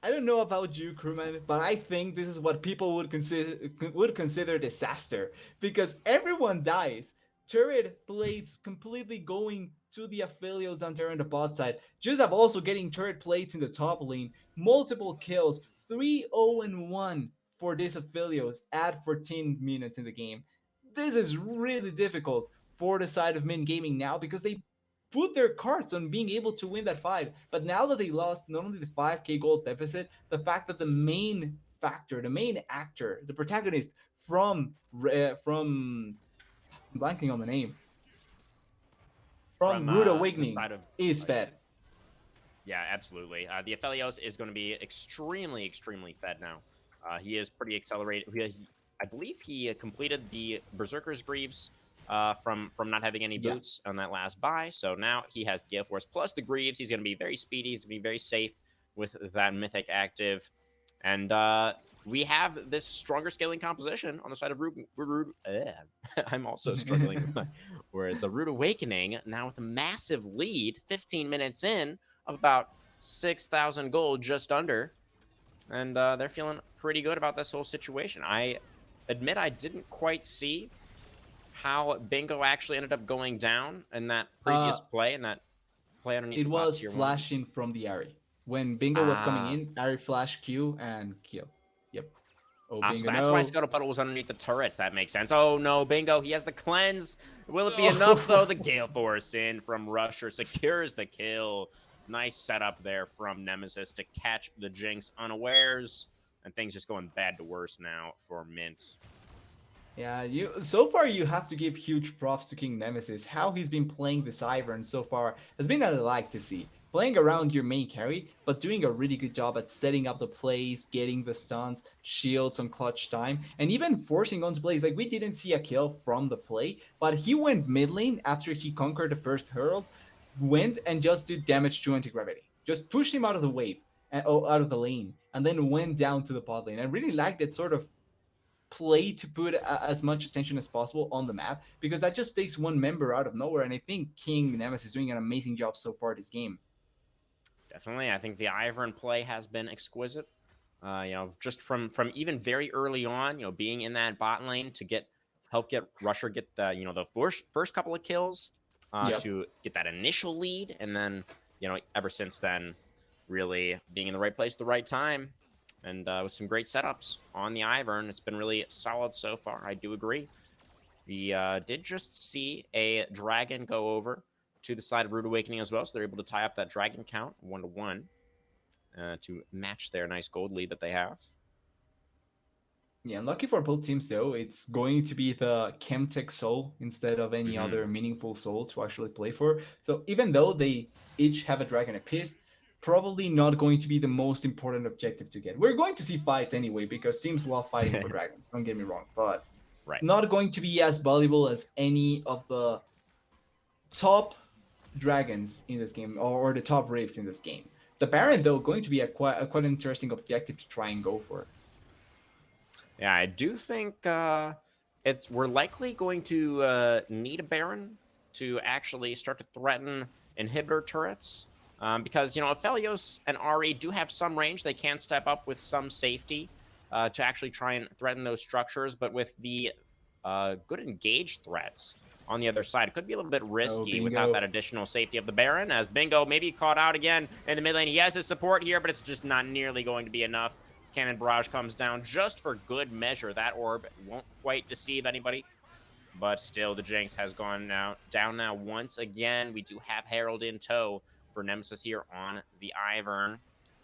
I don't know about you, crewman, but I think this is what people would consider disaster, because everyone dies. Turret plates completely going to the Aphelios on the bot side. Juzab also getting turret plates in the top lane. Multiple kills. 3-0-1 for this Aphelios at 14 minutes in the game. This is really difficult for the side of MYNT Gaming now, because they put their cards on being able to win that fight. But now that they lost not only the 5k gold deficit, the fact that the main factor, the main actor, the protagonist from I'm blanking on the name, from Rude Awakening is fed.
Yeah, absolutely. The Aphelios is going to be extremely, extremely fed now. He is pretty accelerated. I believe he completed the Berserker's Greaves from not having any boots on that last buy. So now he has the Gale Force plus the Greaves. He's going to be very speedy. He's going to be very safe with that Mythic active. And we have this stronger scaling composition on the side of I'm also struggling with my words. A Rude Awakening now with a massive lead, 15 minutes in, of about 6,000 gold, just under. And they're feeling pretty good about this whole situation. I admit I didn't quite see how Bingo actually ended up going down in that previous play, and that play underneath
It
the bot
was
tier 1.
flashing from the Ari. When Bingo was coming
Ah.
in, Ari flash Q and kill. Yep. Oh,
So
Bingo,
that's why
no.
Scuttle Puddle was underneath the turret. That makes sense. Oh, no, Bingo. He has the cleanse. Will it be enough, though? The Gale Force in from Rusher secures the kill. Nice setup there from Nemesis to catch the Jinx unawares. And things just going bad to worse now for MYNT.
Yeah, so far you have to give huge props to King Nemesis. How he's been playing this Ivern so far has been what I like to see. Playing around your main carry, but doing a really good job at setting up the plays, getting the stuns, shields on clutch time, and even forcing onto plays. Like we didn't see a kill from the play, but he went mid lane after he conquered the first herald, went and just did damage to anti-gravity. Just pushed him out of the wave, out of the lane, and then went down to the bot lane. I really like that sort of play to put as much attention as possible on the map because that just takes one member out of nowhere. And I think King Nemesis is doing an amazing job so far this game.
Definitely. I think the Ivern play has been exquisite. Just from even very early on, being in that bot lane to help get Rusher get the first couple of kills
Yep.
to get that initial lead, and then ever since then, really being in the right place at the right time, and with some great setups on the Ivern, it's been really solid so far. I do agree. We did just see a dragon go over to the side of Rude Awakening as well, so they're able to tie up that dragon count 1-1 to match their nice gold lead that they have.
Yeah, and lucky for both teams though, it's going to be the Chemtech soul instead of any other meaningful soul to actually play for. So even though they each have a dragon apiece, probably not going to be the most important objective to get. We're going to see fights anyway because teams love fighting for dragons. Don't get me wrong, but
right.
Not going to be as valuable as any of the top dragons in this game or the top rapes in this game. The Baron, though, going to be a quite interesting objective to try and go for.
Yeah, I do think we're likely going to need a Baron to actually start to threaten inhibitor turrets. Because, Aphelios and Ari do have some range. They can step up with some safety to actually try and threaten those structures. But with the good engaged threats on the other side, it could be a little bit risky without that additional safety of the Baron. As Bingo maybe caught out again in the mid lane. He has his support here, but it's just not nearly going to be enough. As Cannon Barrage comes down just for good measure. That orb won't quite deceive anybody. But still, the Jinx has gone down now once again. We do have Herald in tow for Nemesis here on the Ivern.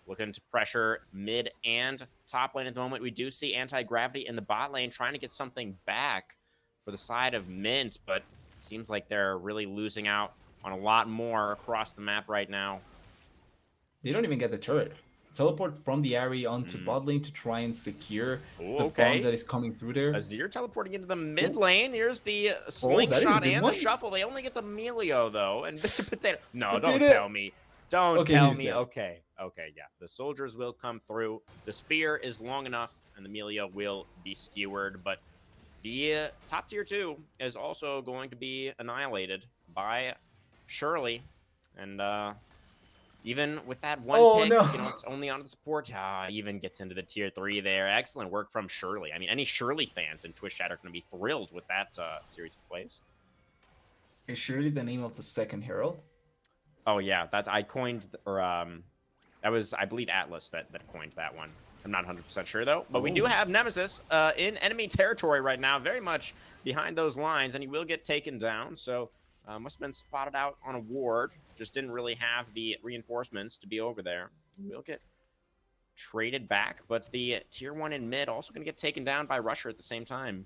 Looking to pressure mid and top lane at the moment. We do see Anti-Gravity in the bot lane trying to get something back for the side of MYNT, but it seems like they're really losing out on a lot more across the map right now.
They don't even get the turret. Teleport from the area onto bot lane to try and secure the bomb that is coming through there.
Azir teleporting into the mid lane. Here's the slingshot and the shuffle. They only get the Melio, though. And Mr. Potato. No, don't tell me. Don't tell me. Okay, yeah. The soldiers will come through. The spear is long enough, and the Melio will be skewered. But the top tier 2 is also going to be annihilated by Shirley. And, even with that one pick, it's only on the support. Even gets into the tier 3 there. Excellent work from Shirley. I mean, any Shirley fans in Twitch chat are going to be thrilled with that series of plays.
Is Shirley the name of the second herald?
Oh yeah, I coined, or that was, I believe, Atlas that coined that one. I'm not 100% sure though. But we do have Nemesis in enemy territory right now, very much behind those lines, and he will get taken down. So. Must have been spotted out on a ward. Just didn't really have the reinforcements to be over there. We'll get traded back, but the tier 1 in mid also going to get taken down by Rusher at the same time.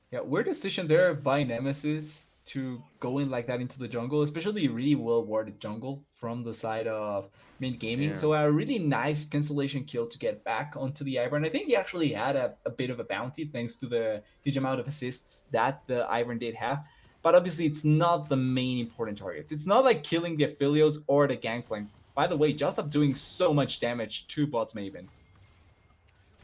Yeah, weird decision there by Nemesis to go in like that into the jungle, especially really well-warded jungle from the side of MYNT Gaming. Yeah. So a really nice cancellation kill to get back onto the Ivern. I think he actually had a bit of a bounty thanks to the huge amount of assists that the Ivern did have. But obviously, it's not the main important target. It's not like killing the Aphelios or the Gangplank. By the way, just up doing so much damage to bots Maven.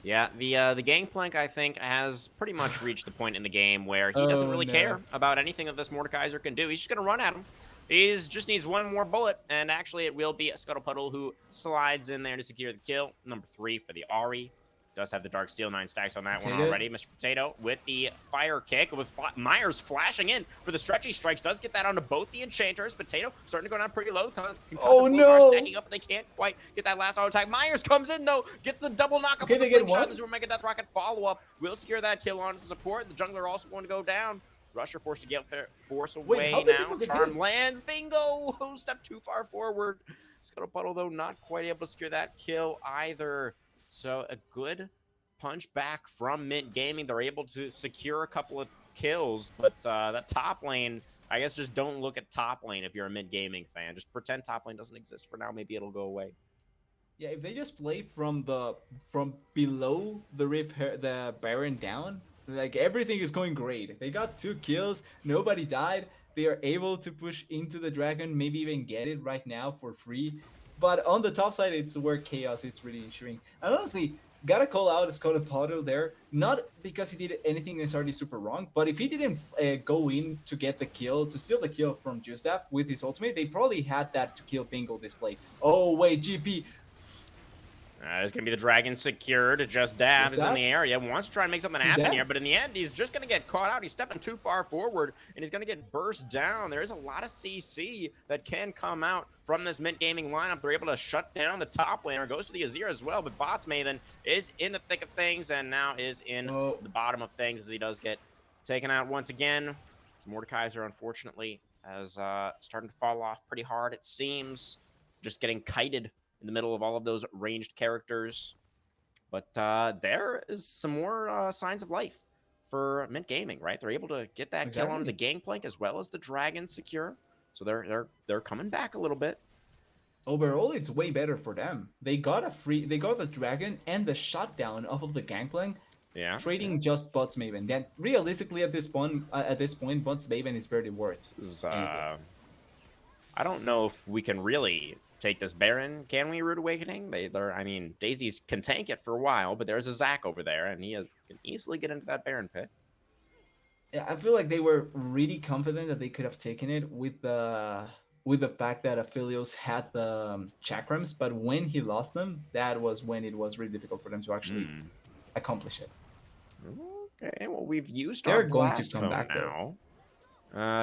Yeah, the Gangplank, I think, has pretty much reached the point in the game where he doesn't
Oh
really
no.
care about anything that this Mordekaiser can do. He's just going to run at him. He just needs one more bullet, and actually it will be a Scuttlepuddle who slides in there to secure the kill. Number 3 for the Ari. Does have the Dark Seal, 9 stacks on that one
Potato.
already. Mr. Potato with the fire kick, with Myers flashing in for the stretchy strikes. Does get that onto both the Enchanters. Potato starting to go down pretty low. Concussive
Oh
blows are
no.
stacking up, but they can't quite get that last auto attack. Myers comes in, though, gets the double knock up
Okay,
with the
they get
slingshot.
one.
This will make a Death Rocket follow-up. Will secure that kill on the support. The jungler also going to go down. Rusher forced to get force
Wait,
away
how did
now.
people get
Charm
hit?
lands. Bingo! Step too far forward. Scuttlepuddle, though, not quite able to secure that kill either. So a good punch back from Mint Gaming. They're able to secure a couple of kills, but that top lane, I guess just don't look at top lane if you're a Mint Gaming fan. Just pretend top lane doesn't exist for now. Maybe it'll go away.
Yeah, if they just play from below the Baron down, like everything is going great. They got 2 kills, nobody died. They are able to push into the dragon, maybe even get it right now for free. But on the top side, it's where chaos it's really ensuing. And honestly, gotta call out Scott Potter there, not because he did anything necessarily super wrong, but if he didn't go in to get the kill, to steal the kill from Justaf with his ultimate, they probably had that to kill Bingo display. Oh wait, GP.
There's going to be the dragon secured. Just Dab is in the area. Wants to try and make something
He's
happen
dead.
here, but in the end, he's just going to get caught out. He's stepping too far forward, and he's going to get burst down. There is a lot of CC that can come out from this Mint Gaming lineup. They're able to shut down the top laner. Goes to the Azir as well, but Bots Maven is in the thick of things and now is in the bottom of things as he does get taken out once again. So Mordekaiser, unfortunately, has starting to fall off pretty hard, it seems. Just getting kited in the middle of all of those ranged characters. But there is some more signs of life for Mint Gaming, right? They're able to get that kill onto the Gangplank as well as the Dragon secure. So they're coming back a little bit.
Overall, it's way better for them. They got the dragon and the shutdown off of the Gangplank.
Yeah.
Trading just Bots Maven. Then realistically, at this point, Bots Maven is barely worth.
I don't know if we can really take this Baron. Can we, Rude Awakening? I mean, Daisy's can tank it for a while, but there's a Zac over there, and can easily get into that Baron pit.
Yeah, I feel like they were really confident that they could have taken it with the fact that Aphelios had the chakrams, but when he lost them, that was when it was really difficult for them to actually accomplish it.
Okay, well, we've used
They're
our
going to
Blast
come
Cone
back
now.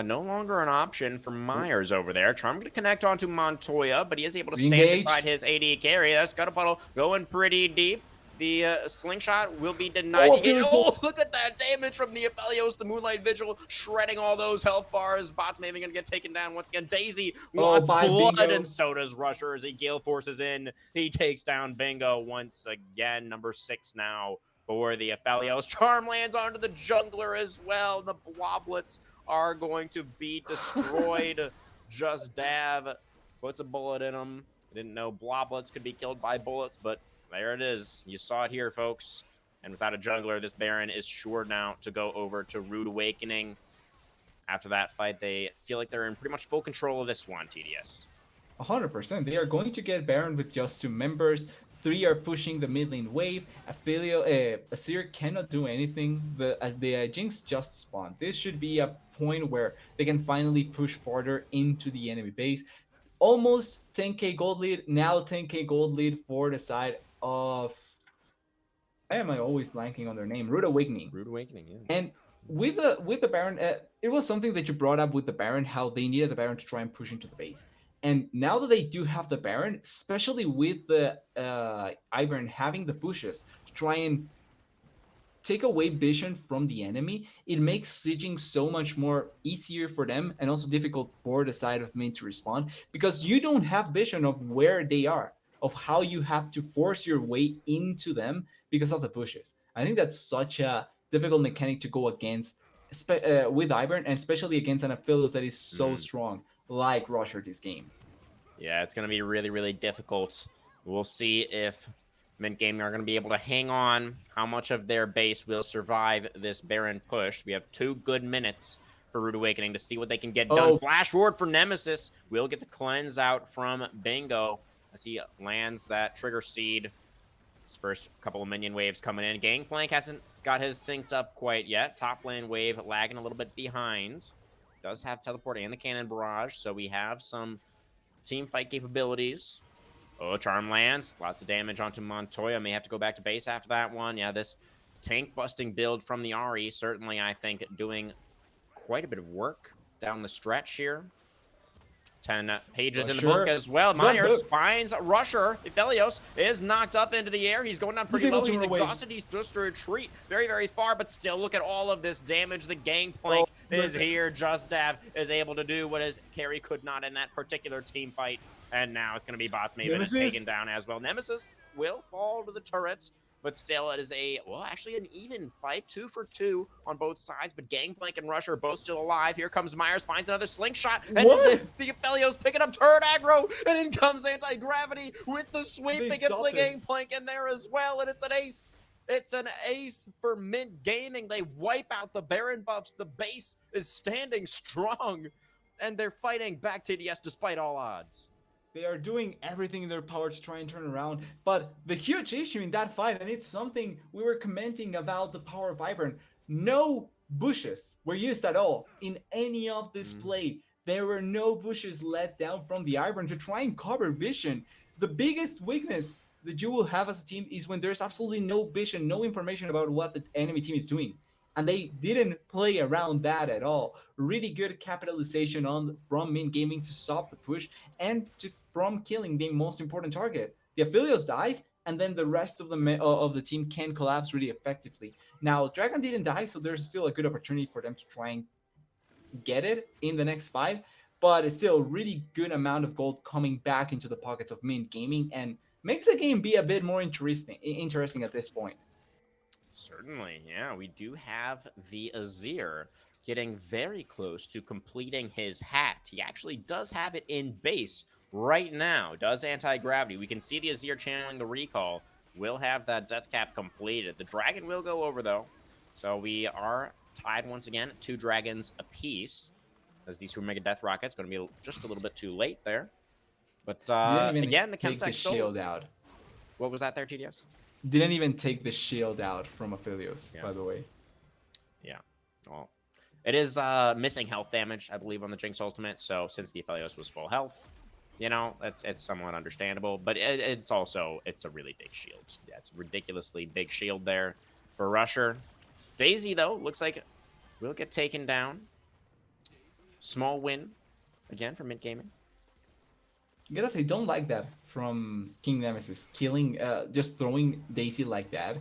No longer an option for Myers over there. Charm going to connect onto Montoya, but he is able to stand beside his AD carry. That's Scuttlepuddle going pretty deep. The slingshot will be denied. Oh, look at that damage from the Aphelios, the Moonlight Vigil, shredding all those health bars. Bots maybe going to get taken down once again. Daisy wants blood,
Bingo.
and so does Rusher as he Gale forces in. He takes down Bingo once again, number 6 now for the Aphelios. Charm lands onto the jungler as well. The Bloblets are going to be destroyed. Just Dab puts a bullet in them. Didn't know Bloblets could be killed by bullets, but there it is. You saw it here, folks. And without a jungler, this Baron is sure now to go over to Rude Awakening. After that fight, they feel like they're in pretty much full control of this one, TDS.
100%. They are going to get Baron with just 2 members. 3 are pushing the mid lane wave. Azir cannot do anything. The Jinx just spawned. This should be a point where they can finally push farther into the enemy base. Almost 10k gold lead. Now 10k gold lead for the side of... Why am I always blanking on their name? Rude Awakening.
Rude Awakening, yeah.
And with the Baron, it was something that you brought up with the Baron, how they needed the Baron to try and push into the base. And now that they do have the Baron, especially with the Ivern having the pushes to try and take away vision from the enemy, it makes sieging so much more easier for them and also difficult for the side of MYNT to respond because you don't have vision of where they are, of how you have to force your way into them because of the pushes. I think that's such a difficult mechanic to go against with Ivern, and especially against an Aphelios that is so strong like Rusher this game.
Yeah, it's going to be really, really difficult. We'll see if Mint Gaming are going to be able to hang on. How much of their base will survive this Baron push? We have 2 good minutes for Rude Awakening to see what they can get done. Flash forward for Nemesis. We'll get the cleanse out from Bingo as he lands that Trigger Seed. His first couple of minion waves coming in. Gangplank hasn't got his synced up quite yet. Top lane wave lagging a little bit behind. Does have teleport and the cannon barrage, so we have some team fight capabilities. Oh, Charm lands. Lots of damage onto Montoya. May have to go back to base after that one. Yeah, this tank busting build from the Ahri certainly, I think, doing quite a bit of work down the stretch here. 10 pages in the book as well. Myers finds Rusher. Aphelios is knocked up into the air. He's going down pretty low. He's exhausted. He's supposed to retreat very, very far, but still look at all of this damage. The Gangplank is here. Just Dav is able to do what his carry could not in that particular team fight. And now it's going to be Bots Maven is taken down as well. Nemesis will fall to the turret. But still, it is actually an even fight, 2 for 2 on both sides. But Gangplank and Rusher are both still alive. Here comes Myers, finds another slingshot. And the Aphelios picking up turret aggro. And in comes Anti-Gravity with the sweep against the Gangplank in there as well. And it's an ace. It's an ace for MYNT Gaming. They wipe out the Baron buffs. The base is standing strong. And they're fighting back TDS despite all odds.
They are doing everything in their power to try and turn around. But the huge issue in that fight, and it's something we were commenting about the power of Ivern, no bushes were used at all in any of this play. There were no bushes let down from the Ivern to try and cover vision. The biggest weakness that you will have as a team is when there's absolutely no vision, no information about what the enemy team is doing. And they didn't play around that at all. Really good capitalization from MYNT Gaming to stop the push and from killing the most important target. The Aphelios dies, and then the rest of the team can collapse really effectively. Now, Dragon didn't die, so there's still a good opportunity for them to try and get it in the next fight. But it's still a really good amount of gold coming back into the pockets of MYNT Gaming and makes the game be a bit more interesting at this point.
Certainly, yeah. We do have the Azir getting very close to completing his hat. He actually does have it in base right now. Does anti-gravity. We can see the Azir channeling the recall. Will have that death cap completed. The dragon will go over, though. So we are tied once again at 2 dragons apiece. As these 2 Mega Death Rockets going to be just a little bit too late there. But again, the Chemtech
shield out.
What was that there, TDS?
Didn't even take the shield out from Aphelios, by the way.
Yeah. Well, it is missing health damage, I believe, on the Jinx ultimate. So since the Aphelios was full health, you know, it's somewhat understandable. But it's a really big shield. Yeah, it's a ridiculously big shield there for Rusher. Daisy, though, looks like will get taken down. Small win, again, for MYNT Gaming.
I gotta say, don't like that from King Nemesis. Killing, just throwing Daisy like that.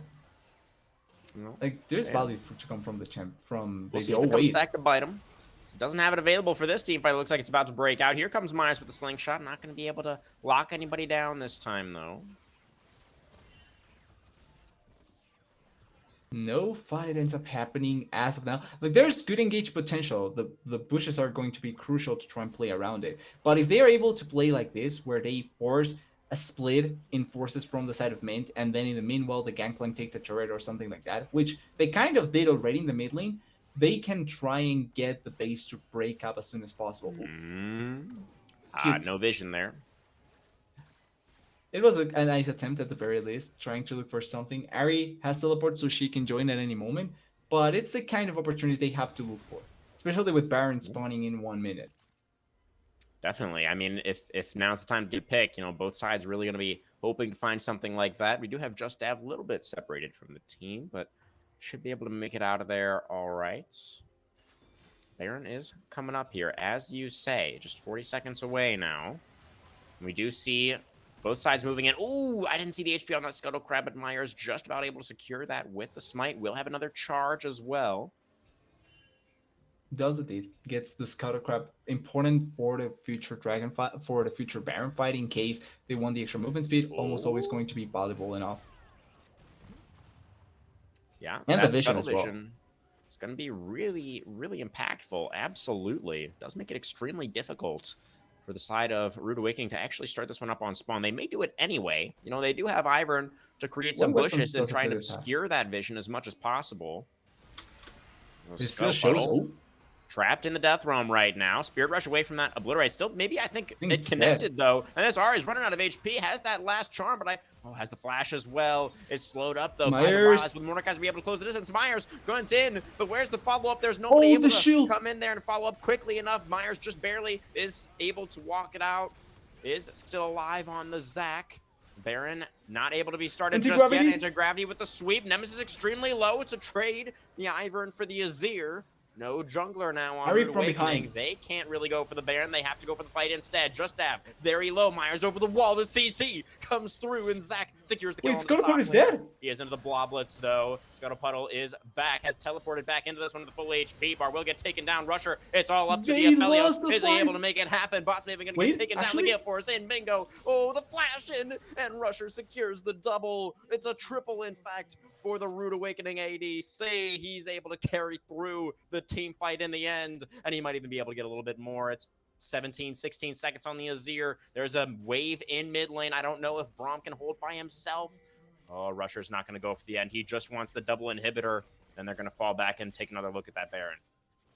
No, like, there's value to come from the champ.
We'll see if it comes back to bite him. So doesn't have it available for this team fight. It looks like it's about to break out. Here comes Myers with the slingshot. Not going to be able to lock anybody down this time, though.
No fight ends up happening as of now. Like, there's good engage potential. The bushes are going to be crucial to try and play around it. But if they are able to play like this, where they force a split in forces from the side of MYNT, and then in the meanwhile the Gangplank takes a turret or something like that, which they kind of did already in the mid lane, they can try and get the base to break up as soon as possible.
No vision there.
It was a nice attempt at the very least, trying to look for something. Ahri has teleport, so she can join at any moment, but it's the kind of opportunities they have to look for, especially with Baron spawning in 1 minute.
Definitely. I mean, if now's the time to get picked, you know, both sides really going to be hoping to find something like that. We do have Just Dav a little bit separated from the team, but should be able to make it out of there all right. Baron is coming up here, as you say, just 40 seconds away now. We do see both sides moving in. Ooh, I didn't see the HP on that Scuttle Crab, but Myers just about able to secure that with the smite. Will have another charge as well.
Does indeed. Gets the Scuttle Crab, important for the future Dragon fight, for the future Baron fight in case they want the extra movement speed. Almost always going to be valuable enough.
Yeah,
and the vision as well.
It's going to be really, really impactful. Absolutely. It does make it extremely difficult for the side of Rude Awakening to actually start this one up on spawn. They may do it anyway. You know, they do have Ivern to create some bushes and try to obscure that vision as much as possible.
It still shows.
trapped in the death realm right now. Spirit Rush away from that obliterate. Still, maybe I think it
it's
connected
dead.
though. And this Ari's running out of HP. Has that last charm, but has the flash as well. Is slowed up though by the
Myers.
Rise with Mordekaiser be able to close the distance. Myers going in, but where's the follow up? There's nobody
Oh,
able
the
to
shield.
come in there and follow up quickly enough. Myers just barely is able to walk it out. Is still alive on the Zac. Baron not able to be started just yet. Anti-gravity with the sweep. Nemesis extremely low. It's a trade. The Ivern for the Azir. No jungler now on Rude Awakening. They can't really go for the Baron. They have to go for the fight instead. Just Dab. Very low. Myers over the wall. The CC comes through, and Zac secures the kill.
Wait, Scuttlepuddle is dead.
He is into the Bloblets, though. Scuttlepuddle is back. Has teleported back into this one with the full HP bar. Will get taken down. Rusher. It's all up to the Aphelios. Is he able to make it happen? Bots maybe going to get taken down. The Gale Force in. Bingo. Oh, the flash in. And Rusher secures the double. It's a triple, in fact, for the Rude Awakening ADC. He's able to carry through the team fight in the end, and he might even be able to get a little bit more. It's 17, 16 seconds on the Azir. There's a wave in mid lane. I don't know if Braum can hold by himself. Oh, Rusher's not going to go for the end. He just wants the double inhibitor. Then they're going to fall back and take another look at that Baron.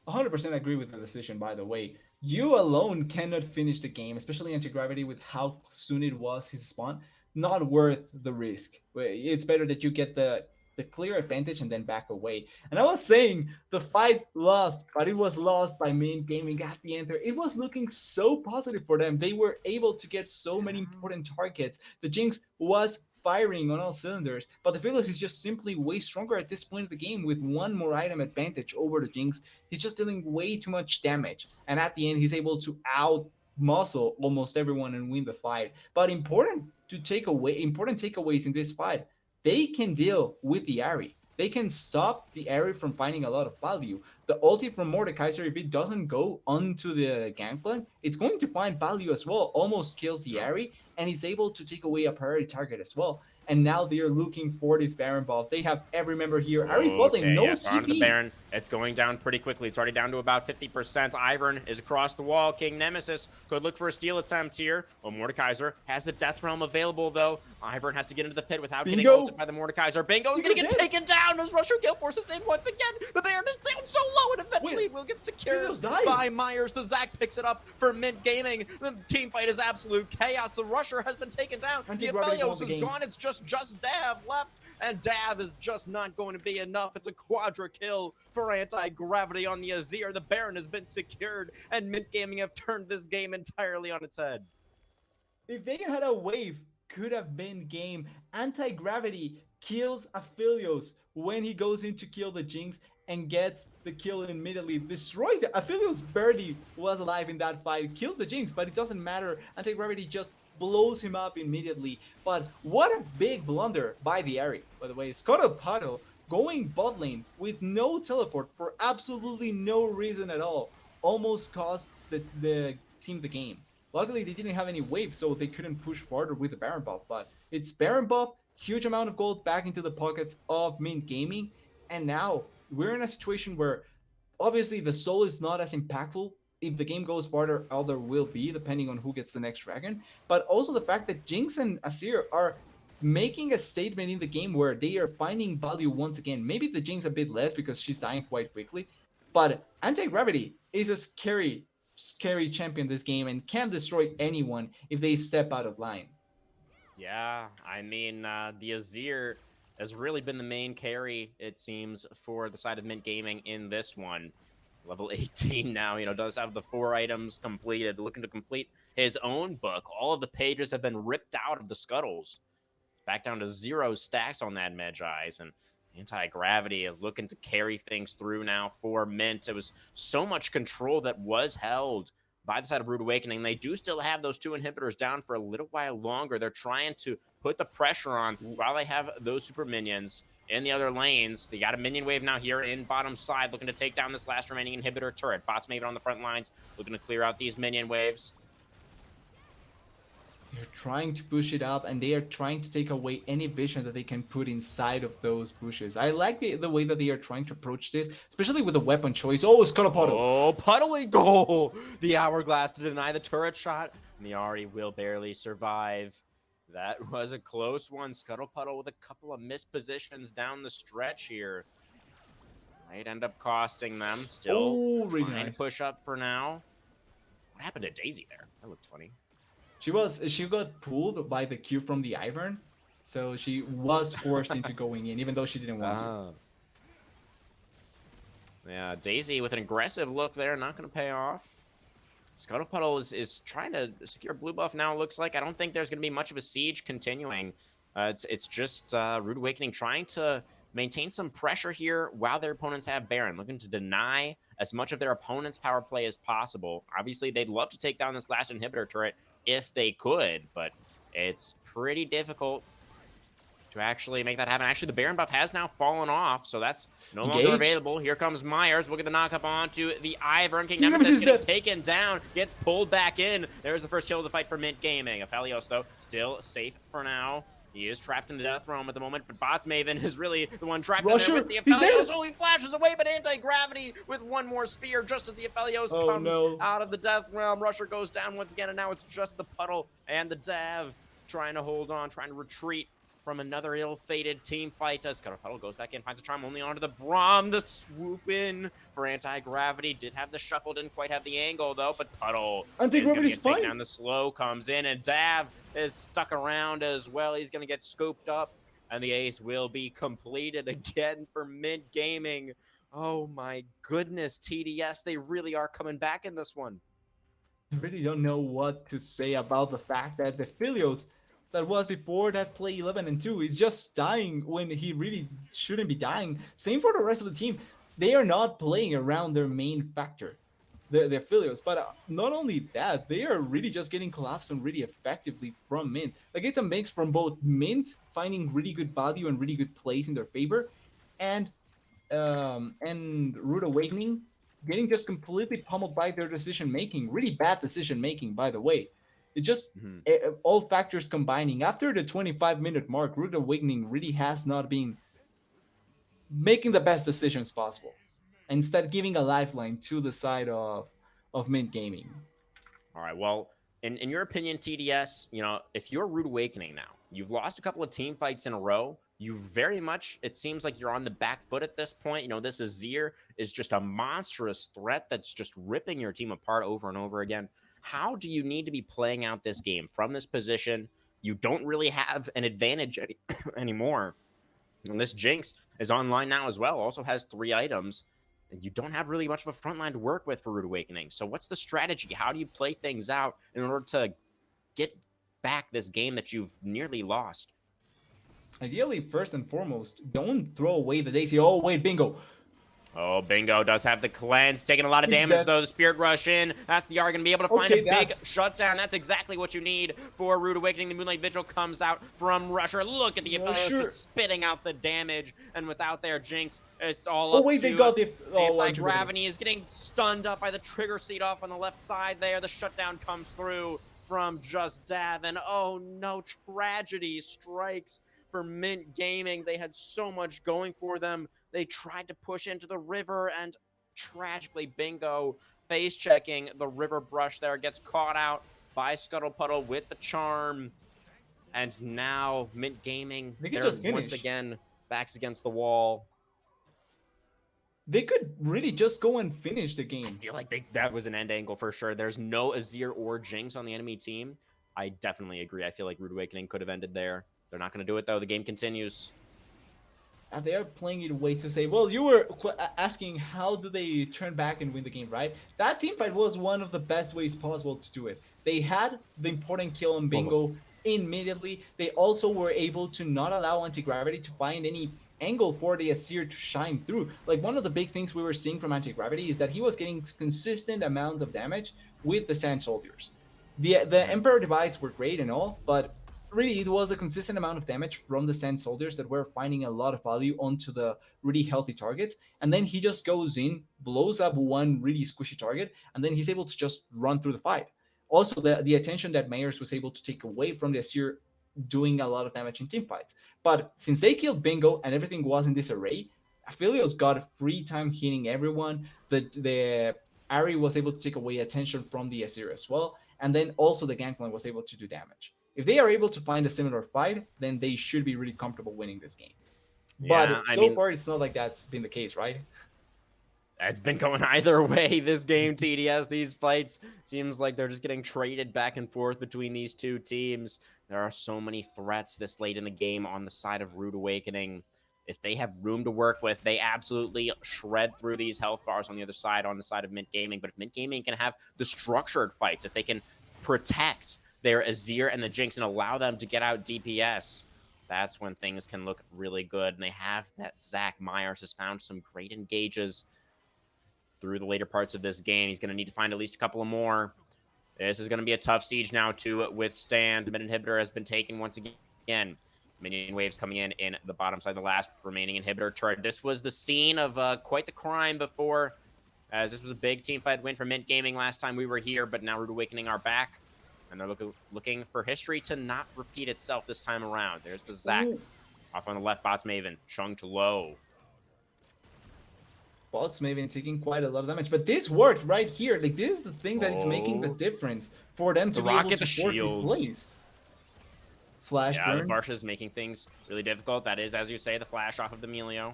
100% agree with the decision, by the way. You alone cannot finish the game, especially anti-gravity with how soon it was his spawn. Not worth the risk. It's better that you get the clear advantage and then back away. And I was saying the fight lost, but it was lost by MYNT Gaming at the end there. It was looking so positive for them. They were able to get so many important targets. The Jinx was firing on all cylinders, but the Phyllis is just simply way stronger at this point of the game with one more item advantage over the Jinx. He's just dealing way too much damage, and at the end he's able to out muscle almost everyone and win the fight. But important takeaways in this fight, they can deal with the Ahri. They can stop the Ahri from finding a lot of value. The ulti from Mordekaiser, if it doesn't go onto the gangplank, it's going to find value as well. Almost kills the Ahri, and it's able to take away a priority target as well. And now they're looking for this Baron buff. They have every member here. Ahri's bot lane, no TP.
On the Baron. It's going down pretty quickly. It's already down to about 50%. Ivern is across the wall. King Nemesis could look for a steal attempt here. Oh, Mordekaiser has the Death Realm available, though. Ivern has to get into the pit without getting ulted by the Mordekaiser. Bingo is going to get taken down as Rusher Gale Force is in once again. The Baron is down so low, and eventually it will get secured by Myers. The Zac picks it up for MYNT Gaming. The team fight is absolute chaos. The Rusher has been taken down. The Aphelios is gone. It's just Dav left. And Dav is just not going to be enough. It's a quadra kill for anti-gravity on the Azir. The Baron has been secured, and MYNT Gaming have turned this game entirely on its head.
If they had a wave, could have been game. Anti-gravity kills Aphelios when he goes in to kill the Jinx and gets the kill immediately. Destroys it. Aphelios barely was alive in that fight. Kills the Jinx, but it doesn't matter. Anti-gravity just blows him up immediately. But what a big blunder by the Ahri. By the way, Scuttlepuddle going bot lane with no teleport for absolutely no reason at all almost costs the team the game. Luckily, they didn't have any waves, so they couldn't push farther with the Baron buff. But it's Baron buff, huge amount of gold back into the pockets of MYNT Gaming. And now we're in a situation where obviously the soul is not as impactful. If the game goes farther, Elder will be, depending on who gets the next dragon. But also the fact that Jinx and Azir are making a statement in the game where they are finding value once again. Maybe the Jinx a bit less because she's dying quite quickly. But Anti-Gravity is a scary champion this game and can destroy anyone if they step out of line.
Yeah, I mean, the Azir has really been the main carry, it seems, for the side of MYNT Gaming in this one. Level 18 now, does have the 4 items completed, looking to complete his own book. All of the pages have been ripped out of the scuttles. Back down to 0 stacks on that Medjai's, and Anti-Gravity looking to carry things through now for MYNT. It was so much control that was held by the side of Rude Awakening. They do still have those 2 inhibitors down for a little while longer. They're trying to put the pressure on while they have those super minions in the other lanes. They got a minion wave now here in bottom side, looking to take down this last remaining inhibitor turret. Bots maybe on the front lines, looking to clear out these minion waves.
They're trying to push it up, and they are trying to take away any vision that they can put inside of those bushes. I like the way that they are trying to approach this, especially with the weapon choice. Oh, Scuttlepuddle.
Oh, Puddly goal! The Hourglass to deny the turret shot. Miari will barely survive. That was a close one. Scuttlepuddle with a couple of missed positions down the stretch here. Might end up costing them. Still
Oh, really
trying to
nice.
push up for now. What happened to Daisy there? That looked funny.
She got pulled by the Q from the Ivern, so she was forced into going in, even though she didn't want to.
Ah. Yeah, Daisy with an aggressive look there, not going to pay off. Scuttlepuddle is trying to secure blue buff now, it looks like. I don't think there's going to be much of a siege continuing. It's just Rude Awakening trying to maintain some pressure here while their opponents have Baron, looking to deny as much of their opponent's power play as possible. Obviously, they'd love to take down this last inhibitor turret if they could, but it's pretty difficult to actually make that happen. Actually, the Baron buff has now fallen off, so that's no longer
Engage.
available. Here comes Myers. Look at the knockup onto the Ivern. King
Nemesis
Nemesis getting
dead.
taken down, gets pulled back in. There's the first kill of the fight for MYNT Gaming. Aphelios, though, still safe for now. He is trapped in the death realm at the moment, but Bots Maven is really the one trapped in there with the Aphelios. Oh, he flashes away, but anti-gravity with one more spear just as the Aphelios comes out of the death realm. Rusher goes down once again, and now it's just the Puddle and the Dav trying to hold on, trying to retreat from another ill-fated team fight as Puddle goes back in, finds a charm only onto the Braum. The swoop in for anti-gravity. Did have the shuffle, didn't quite have the angle though, but Puddle is going to get taken down. The slow comes in, and Dav is stuck around as well. He's going to get scooped up, and the ace will be completed again for MYNT Gaming. Oh my goodness, TDS, they really are coming back in this one.
I really don't know what to say about the fact that the Aphelios that was before that play 11 and 2 is just dying when he really shouldn't be dying. Same for the rest of the team. They are not playing around their main factor, the Aphelios. But not only that, they are really just getting collapsed on really effectively from MYNT. Like, it's a mix from both MYNT finding really good value and really good plays in their favor, and Rude Awakening getting just completely pummeled by their decision making. Really bad decision making, by the way. It just all factors combining. After the 25-minute mark, Rude Awakening really has not been making the best decisions possible. Instead, giving a lifeline to the side of MYNT Gaming.
All right, well, in your opinion, TDS, if you're Rude Awakening now, you've lost a couple of team fights in a row. You very much, it seems like you're on the back foot at this point. This Azir is just a monstrous threat that's just ripping your team apart over and over again. How do you need to be playing out this game from this position? You don't really have an advantage anymore. And this Jinx is online now as well, also has 3 items. You don't have really much of a front line to work with for Rude Awakening. So what's the strategy? How do you play things out in order to get back this game that you've nearly lost?
Ideally, first and foremost, don't throw away the Daisy. Oh, wait, bingo.
Oh, Bingo does have the cleanse. Taking a lot of damage, though. The Spirit Rush in. That's the R going to be able to find a big shutdown. That's exactly what you need for Rude Awakening. The Moonlight Vigil comes out from Rusher. Look at the Aphelios just spitting out the damage. And without their Jinx, it's all up to
they got the
anti-gravity is getting stunned up by the trigger seat off on the left side there. The shutdown comes through from just Dav. And oh no, tragedy strikes for MYNT Gaming. They had so much going for them. They tried to push into the river, and tragically, Bingo face checking the river brush there, gets caught out by Scuttlepuddle with the charm. And now MYNT Gaming, they're once again backs against the wall.
They could really just go and finish the game.
I feel like that was an end angle for sure. There's no Azir or Jinx on the enemy team. I definitely agree. I feel like Rude Awakening could have ended there. They're not going to do it, though. The game continues.
And they are playing it away to say, well, you were asking how do they turn back and win the game, right? That team fight was one of the best ways possible to do it. They had the important kill on Bingo immediately. They also were able to not allow Anti-Gravity to find any angle for the Azir to shine through. Like, one of the big things we were seeing from Anti-Gravity is that he was getting consistent amounts of damage with the Sand Soldiers. The Emperor Divides were great and all, but really, it was a consistent amount of damage from the Sand Soldiers that were finding a lot of value onto the really healthy targets. And then he just goes in, blows up one really squishy target, and then he's able to just run through the fight. Also, the attention that Myers was able to take away from the Azir doing a lot of damage in team fights. But since they killed Bingo and everything was in disarray, Aphelios got free time hitting everyone. The Ari was able to take away attention from the Azir as well. And then also the Gangplank was able to do damage. If they are able to find a similar fight, then they should be really comfortable winning this game. Yeah, but so far, it's not like that's been the case, right?
It's been going either way this game, TDS. These fights seems like they're just getting traded back and forth between these two teams. There are so many threats this late in the game on the side of Rude Awakening. If they have room to work with, they absolutely shred through these health bars on the other side, on the side of MYNT Gaming. But if MYNT Gaming can have the structured fights, if they can protect their Azir and the Jinx and allow them to get out DPS, that's when things can look really good. And they have that Zach Myers has found some great engages through the later parts of this game. He's going to need to find at least a couple of more. This is going to be a tough siege now to withstand. The mid inhibitor has been taken once again. Minion waves coming in the bottom side of the last remaining inhibitor turret. This was the scene of quite the crime before, as this was a big team fight win for MYNT Gaming last time we were here, but now Rude Awakening are back, and they're looking for history to not repeat itself this time around. There's the Zac off on the left, bots Maven, chunked low.
Bots Maven taking quite a lot of damage, but this worked right here. Like, this is the thing that it's making the difference for them to be able to force these plays. Flash burn.
The Barsha is making things really difficult. That is, as you say, the flash off of the Melio.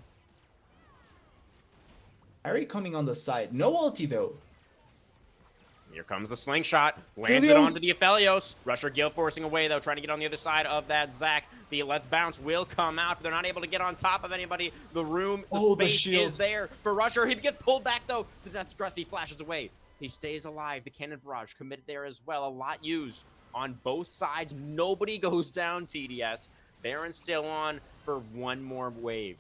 Harry coming on the side. No ulti, though.
Here comes the slingshot. Lands it onto the Aphelios. Rusher Gil forcing away, though, trying to get on the other side of that Zac. The Let's Bounce will come out, but they're not able to get on top of anybody. The room, the space is there for Rusher. He gets pulled back, though. The Death Breath, he flashes away. He stays alive. The Cannon Barrage committed there as well. A lot used on both sides. Nobody goes down, TDS. Baron's still on for one more wave.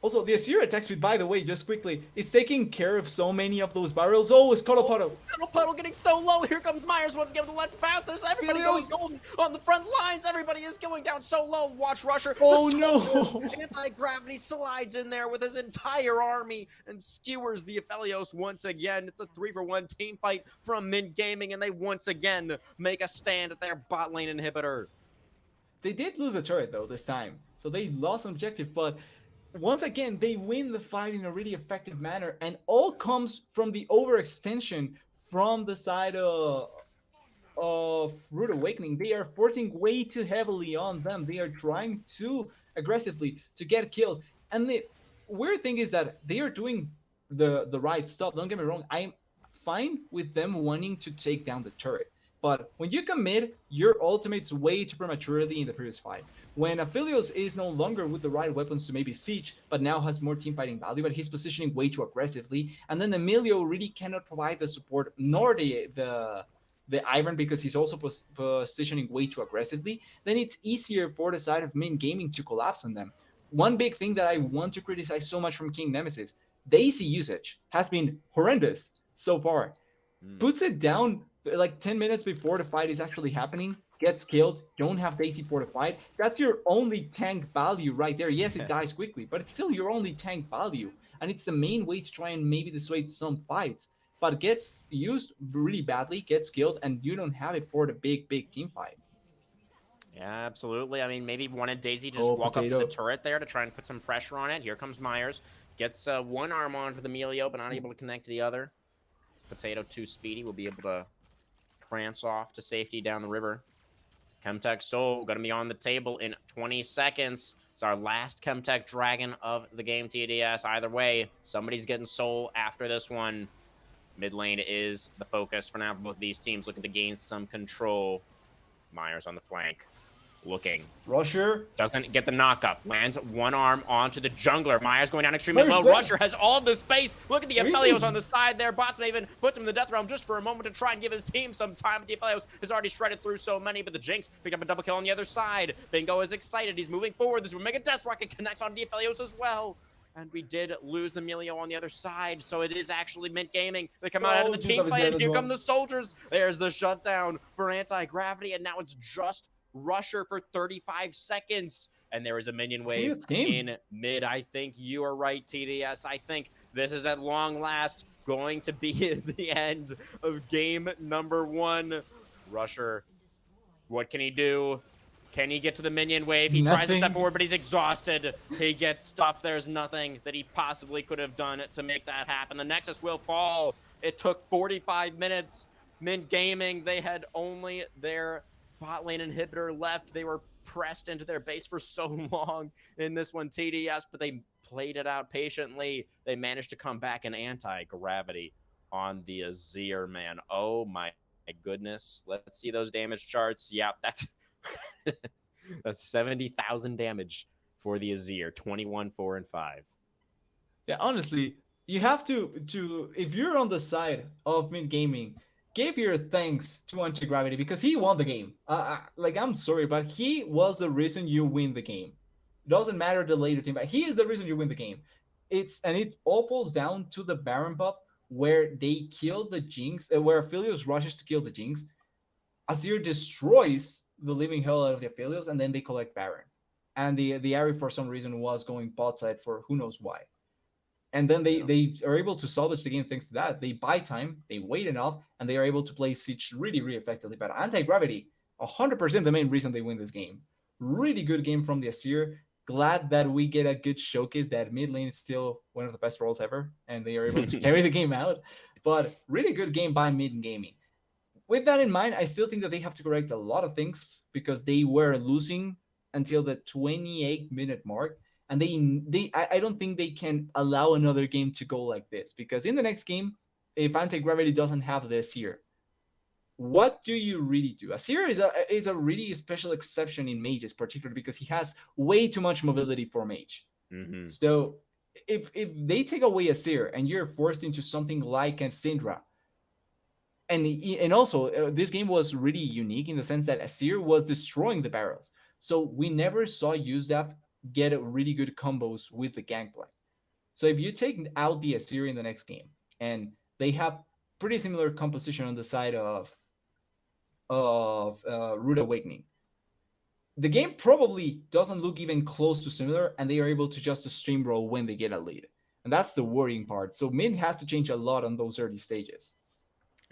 Also, the Azir attack speed, by the way, just quickly, is taking care of so many of those barrels. Oh, it's Cuddle Puddle.
Cuddle Puddle getting so low. Here comes Myers once again with the Let's Bounce. There's everybody going golden on the front lines. Everybody is going down so low. Watch Rusher.
Oh, no.
Anti-gravity slides in there with his entire army and skewers the Aphelios once again. It's a 3-for-1 team fight from MYNT Gaming, and they once again make a stand at their bot lane inhibitor.
They did lose a turret, though, this time. So they lost an objective, but once again, they win the fight in a really effective manner, and all comes from the overextension from the side of Rude Awakening. They are forcing way too heavily on them. They are trying too aggressively to get kills. And the weird thing is that they are doing the right stuff. Don't get me wrong. I'm fine with them wanting to take down the turret. But when you commit your ultimates way too prematurely in the previous fight, when Aphelios is no longer with the right weapons to maybe siege, but now has more team fighting value, but he's positioning way too aggressively, and then Emilio really cannot provide the support nor the Iron because he's also positioning way too aggressively, then it's easier for the side of MYNT Gaming to collapse on them. One big thing that I want to criticize so much from King Nemesis, Daisy usage has been horrendous so far. Puts it down like 10 minutes before the fight is actually happening, gets killed, don't have Daisy for the fight. That's your only tank value right there. Yes, it dies quickly, but it's still your only tank value. And it's the main way to try and maybe dissuade some fights. But gets used really badly, gets killed, and you don't have it for the big team fight.
Yeah, absolutely. I mean, maybe wanted Daisy to just walk up to the turret there to try and put some pressure on it. Here comes Myers. Gets one arm onto the Melio, but not able to connect to the other. This Potato too speedy. Will be able to prance off to safety down the river. Chemtech Soul going to be on the table in 20 seconds. It's our last Chemtech Dragon of the game, TDS. Either way, somebody's getting Soul after this one. Mid lane is the focus for now for both of these teams, looking to gain some control. Myers on the flank. Looking.
Rusher
doesn't get the knockup. Lands one arm onto the jungler. Myers going down extremely low. Rusher has all the space. Look at the Aphelios on the side there. Bots Maven puts him in the death realm just for a moment to try and give his team some time. The Aphelios has already shredded through so many, but the Jinx picked up a double kill on the other side. Bingo is excited. He's moving forward. This Mega Death Rocket connects on the Aphelios as well. And we did lose the Melio on the other side, so it is actually MYNT Gaming. They come out of the team fight, and here come the soldiers. There's the shutdown for anti-gravity, and now it's just Rusher for 35 seconds. And there is a minion wave in mid. I think you are right, TDS. I think this is at long last going to be the end of game number 1. Rusher, what can he do? Can he get to the minion wave? He tries to step forward, but he's exhausted. He gets stuffed. There's nothing that he possibly could have done to make that happen. The Nexus will fall. It took 45 minutes. MYNT Gaming, they had only their bot lane inhibitor left. They were pressed into their base for so long in this one, TDS, but they played it out patiently. They managed to come back in anti-gravity on the Azir, man. Oh my goodness. Let's see those damage charts. Yeah, that's that's 70,000 damage for the Azir, 21, 4, and 5.
Yeah, honestly, you have to if you're on the side of Mint Gaming, give your thanks to Anti Gravity because he won the game. Like I'm sorry, but he was the reason you win the game. Doesn't matter the later team, but he is the reason you win the game. It all falls down to the Baron buff where they kill the Jinx, where Aphelios rushes to kill the Jinx. Azir destroys the living hell out of the Aphelios, and then they collect Baron. And the Ari for some reason was going bot side for who knows why, and then
Yeah.
they are able to salvage the game thanks to that. They buy time, they wait enough, and they are able to play Siege really, really effectively. But anti-gravity, 100% the main reason they win this game. Really good game from the Asir. Glad that we get a good showcase that mid lane is still one of the best roles ever, and they are able to carry the game out. But really good game by Mid Gaming. With that in mind, I still think that they have to correct a lot of things because they were losing until the 28-minute mark, and I don't think they can allow another game to go like this because in the next game, if Anti Gravity doesn't have this here, what do you really do? Asir is a really special exception in mages, particularly because he has way too much mobility for mage.
Mm-hmm.
So if they take away Asir and you're forced into something like a Syndra, and also this game was really unique in the sense that Asir was destroying the barrels. So we never saw Yuzdaf get really good combos with the Gangplank. So if you take out the Asir in the next game, and they have pretty similar composition on the side of Rude Awakening, the game probably doesn't look even close to similar, and they are able to just streamroll when they get a lead. And that's the worrying part. So Min has to change a lot on those early stages.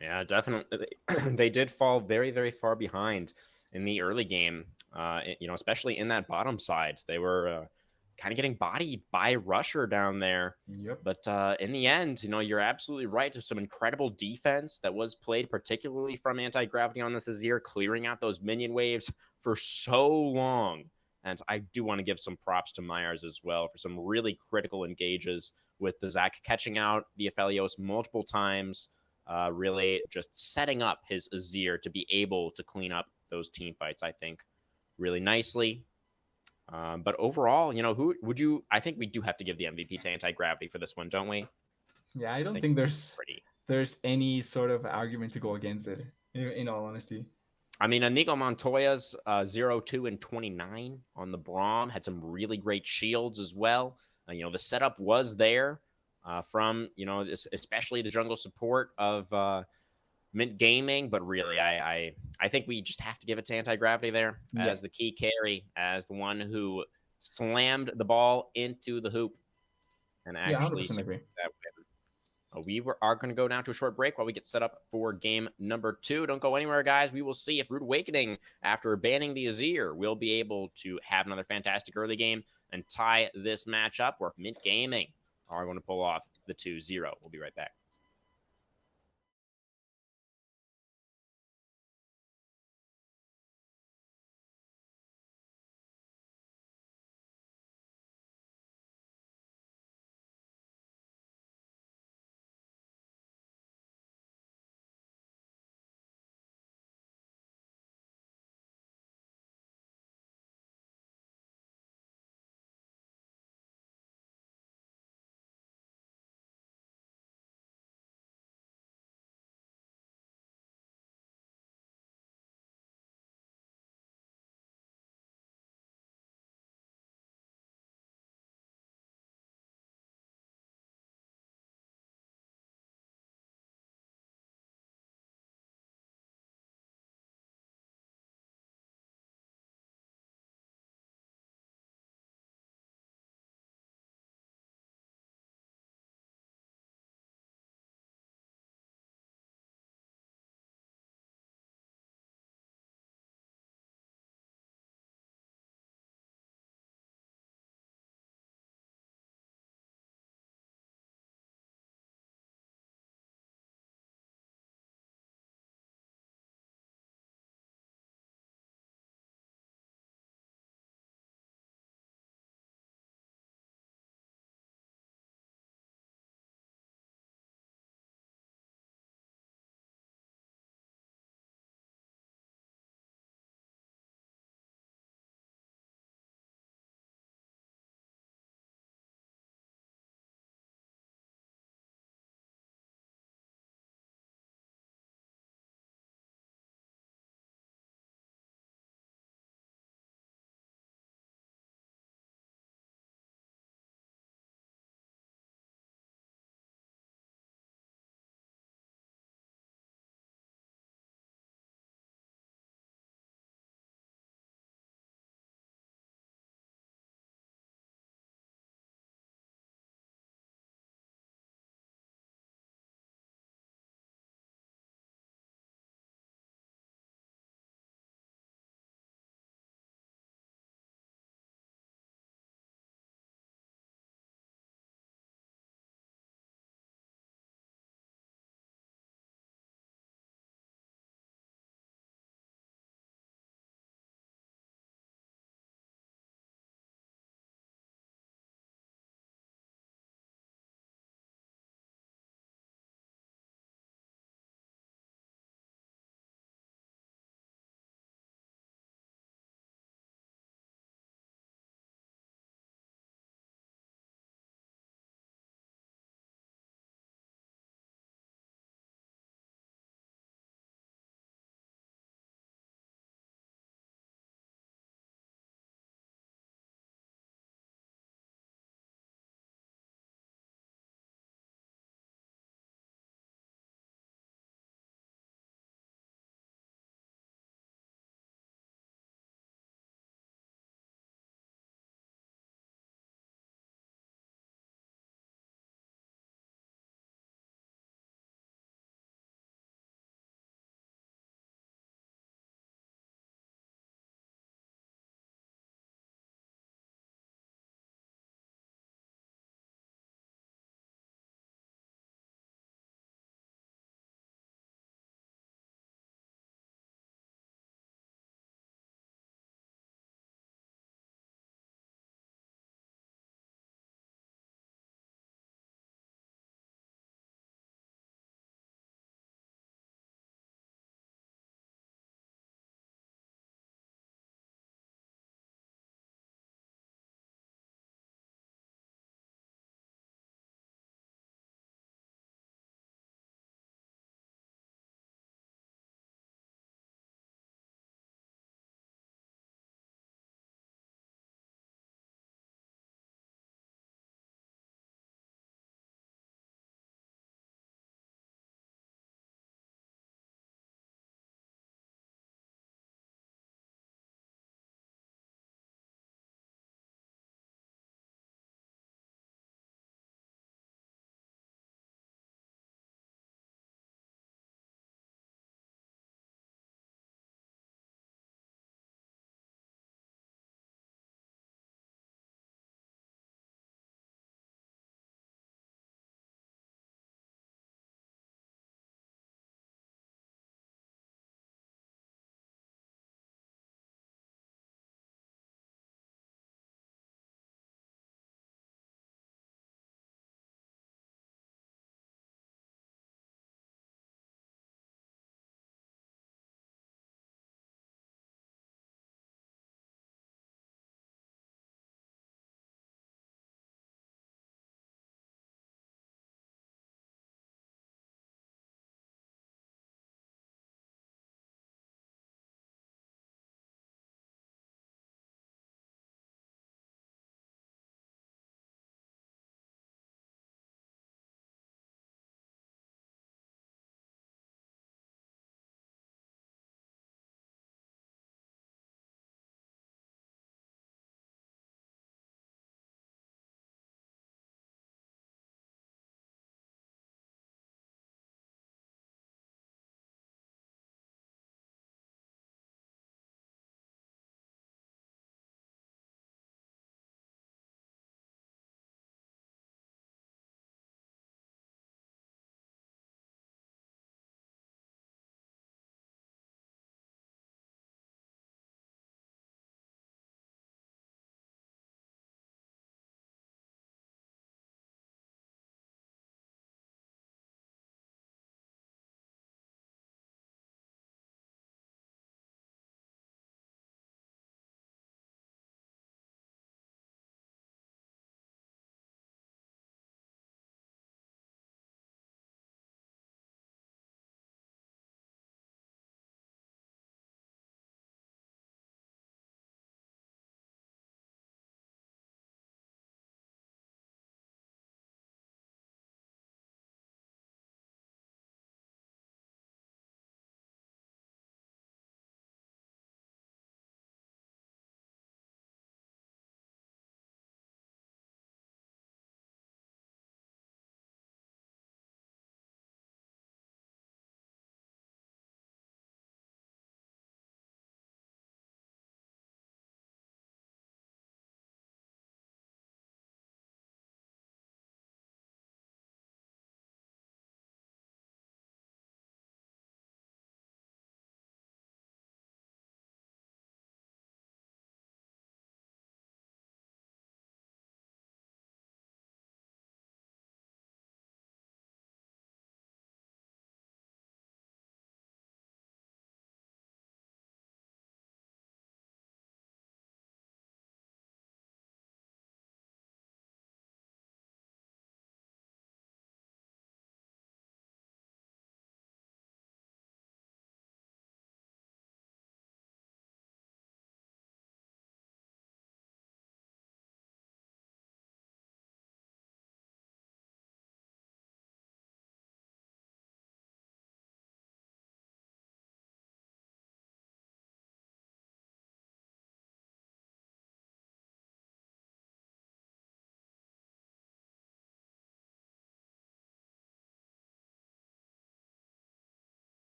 Yeah, definitely. They did fall very, very far behind in the early game. Especially in that bottom side, they were kind of getting bodied by Rusher down there.
Yep.
But in the end, you're absolutely right. There's some incredible defense that was played, particularly from anti-gravity on this Azir, clearing out those minion waves for so long. And I do want to give some props to Myers as well for some really critical engages with the Zac catching out the Aphelios multiple times, really just setting up his Azir to be able to clean up those team fights, I think, really nicely. But overall, who would you? I think we do have to give the MVP to Anti-Gravity for this one, don't we?
Yeah, I
I
don't
think
think
it's
there's
pretty.
there's any sort of argument to go against it. In all honesty.
I mean, Inigo Montoya's 0, 2, and 29 on the Braum had some really great shields as well. The setup was there from, especially the jungle support of Mint Gaming, but really, I think we just have to give it to Anti Gravity there
Yeah.
as the key carry, as the one who slammed the ball into the hoop and
Yeah,
actually
100%
secured
agree.
that win. Are going to go down to a short break while we get set up for game number 2. Don't go anywhere, guys. We will see if Rude Awakening, after banning the Azir, will be able to have another fantastic early game and tie this match up, or if Mint Gaming are going to pull off the 2-0. We'll be right back.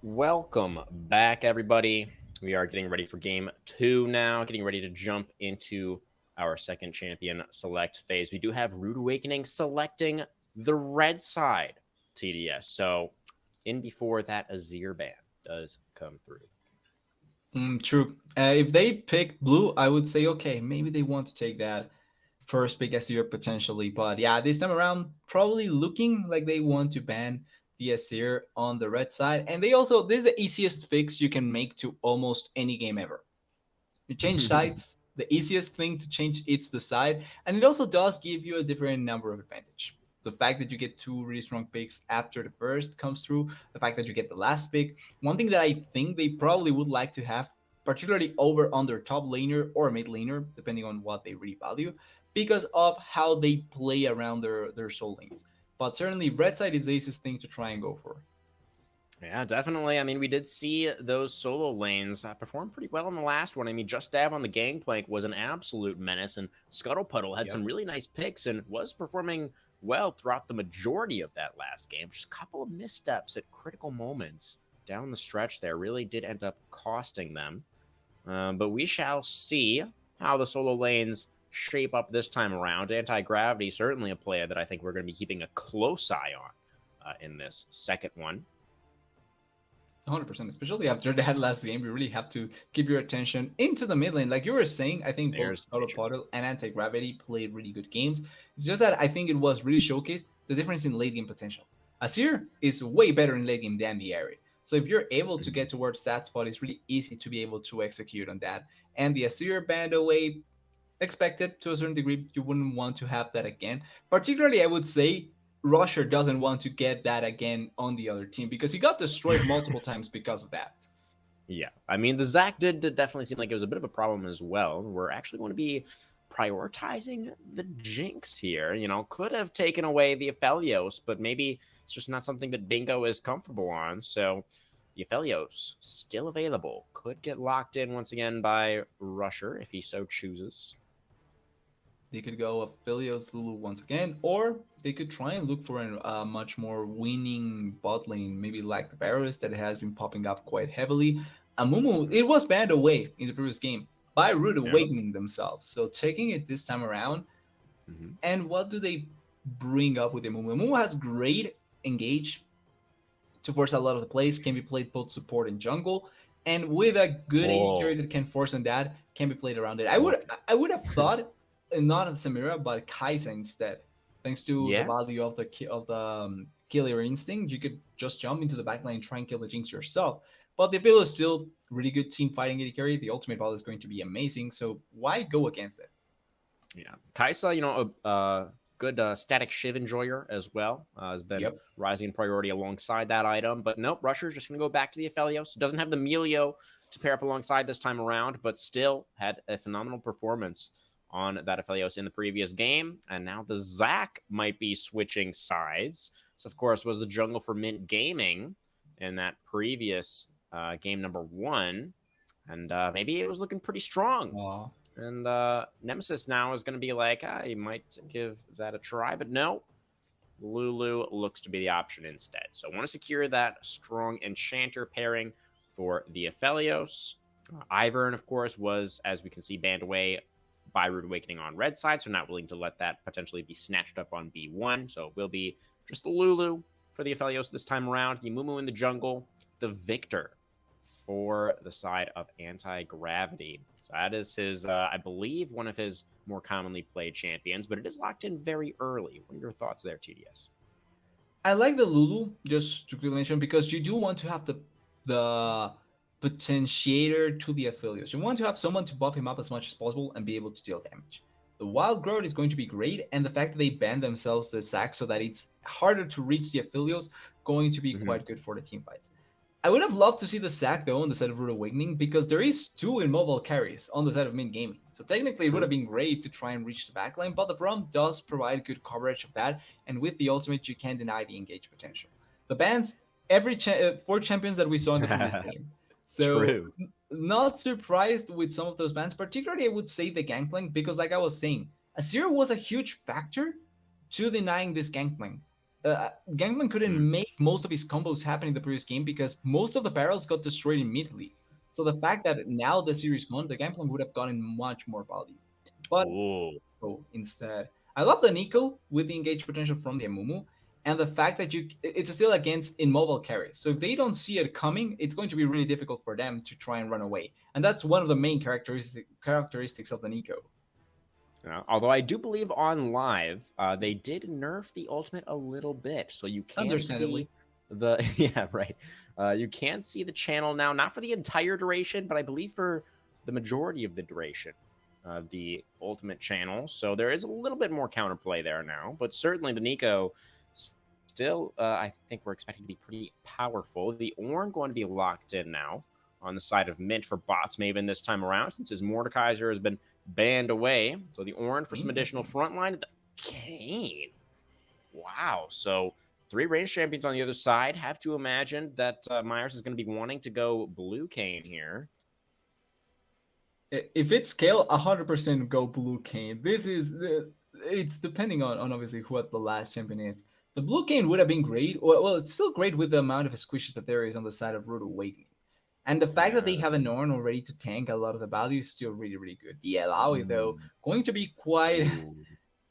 Welcome back, everybody. We are getting ready for game 2 now, getting ready to jump into our second champion select phase. We do have Rude Awakening selecting the red side TDS. So, in before that Azir ban does come through.
True. If they picked blue, I would say, okay, maybe they want to take that first pick Asir potentially. But yeah, this time around, probably looking like they want to ban the Asir on the red side. And they also, this is the easiest fix you can make to almost any game ever. You change sides, the easiest thing to change it's the side, and it also does give you a different number of advantage. The fact that you get two really strong picks after the first comes through, the fact that you get the last pick. One thing that I think they probably would like to have, particularly over on their top laner or mid laner, depending on what they really value, because of how they play around their soul lanes. But certainly, red side is the easiest thing to try and go for.
Yeah, definitely. I mean, we did see those solo lanes perform pretty well in the last one. I mean, Just Dab on the Gangplank was an absolute menace, and Scuttlepuddle had some
Yep.
really nice picks and was performing well throughout the majority of that last game. Just a couple of missteps at critical moments down the stretch there really did end up costing them. But we shall see how the solo lanes shape up this time around. Anti-Gravity, certainly a player that I think we're going to be keeping a close eye on in this second one.
100%, especially after that last game, you really have to keep your attention into the mid lane. Like you were saying, I think both
There's the future.
Scuttlepuddle and Anti-Gravity played really good games. It's just that I think it was really showcased the difference in late game potential. Asir is way better in late game than the Airy. So if you're able to get towards that spot, it's really easy to be able to execute on that. And the Asir band away, expected to a certain degree. You wouldn't want to have that again. Particularly, I would say Rusher doesn't want to get that again on the other team because he got destroyed multiple times because of that.
Yeah, I mean, the Zach did definitely seem like it was a bit of a problem as well. We're actually going to be prioritizing the Jinx here. You know, could have taken away the Aphelios, but maybe it's just not something that Bingo is comfortable on. So the Aphelios still available. Could get locked in once again by Rusher if he so chooses.
They could go Aphelios Lulu once again, or they could try and look for a much more winning bot lane, maybe like the Varus that has been popping up quite heavily. Amumu, it was banned away in the previous game by Rude
Yep.
Awakening themselves. So taking it this time around,
Mm-hmm.
and what do they bring up with Amumu? Amumu has great engage to force a lot of the plays, can be played both support and jungle, and with a good AD carry
Oh,
that can force on that, can be played around it. I would
okay.
I would have thought not Samira but Kai'Sa instead, thanks to the
Yeah.
value of the killer instinct. You could just jump into the backline and try and kill the Jinx yourself. But the Villa is still really good team fighting AD carry. The ultimate ball is going to be amazing, so why go against it?
Yeah, Kaisa, a good static shiv enjoyer as well, has been
Yep.
rising in priority alongside that item. But nope, Rusher's just going to go back to the Aphelios. Doesn't have the Melio to pair up alongside this time around, but still had a phenomenal performance on that Aphelios in the previous game. And now the Zac might be switching sides. So, of course, was the jungle for MYNT Gaming in that previous game number 1. And maybe it was looking pretty strong.
Aw.
And Nemesis now is going to be like, I might give that a try, but no, Lulu looks to be the option instead. So I want to secure that strong Enchanter pairing for the Aphelios. Ivern, of course, was, as we can see, banned away by Rude Awakening on red side, so not willing to let that potentially be snatched up on B1. So it will be just the Lulu for the Aphelios this time around. The Mumu in the jungle, the Victor for the side of Anti-Gravity. So that is his, I believe, one of his more commonly played champions, but it is locked in very early. What are your thoughts there, TDS?
I like the Lulu, just to quickly mention, because you do want to have the potentiator to the affiliates. You want to have someone to buff him up as much as possible and be able to deal damage. The wild growth is going to be great, and the fact that they ban themselves the sack so that it's harder to reach the affiliates going to be
Mm-hmm.
quite good for the team fights. I would have loved to see the sack though on the side of Rude Awakening because there is two immobile carries on the side of MYNT Gaming. So technically it would have
True.
been great to try and reach the backline, but the Braum does provide good coverage of that, and with the ultimate you can't deny the engage potential. The bans four champions that we saw in the previous game. So
True.
not surprised with some of those bans, particularly I would say the Gangplank because like I was saying, Asir was a huge factor to denying this Gangplank Gangplank couldn't
Mhm.
make most of his combos happen in the previous game because most of the barrels got destroyed immediately. So the fact that now the series won, the Gangplank would have gotten much more value. But
Ooh.
instead, I love the Nico with the engage potential from the Amumu, and the fact that it's still against immobile carries. So if they don't see it coming, it's going to be really difficult for them to try and run away. And that's one of the main characteristics of the Nico.
Although I do believe on live, they did nerf the ultimate a little bit, so you can see
Understandably.
the yeah, right. You can see the channel now, not for the entire duration, but I believe for the majority of the duration of the ultimate channel. So there is a little bit more counterplay there now, but certainly the Nico still, I think we're expecting to be pretty powerful. The Ornn going to be locked in now on the side of MYNT for bots Maven this time around, since his Mordekaiser has been banned away. So the Ornn for some additional
Interesting.
frontline. The Kayn. Wow. So 3 range champions on the other side. Have to imagine that Myers is going to be wanting to go blue Kayn here.
If it's scale, 100% go blue Kayn. It's depending on obviously what the last champion is. The blue Kayn would have been great. Well, it's still great with the amount of squishes that there is on the side of Rude Awakening. And the fact that they
Yeah.
have an Ornn already to tank a lot of the value is still really, really good. The Alawi, though,
Mm.
going to be quite
Ooh.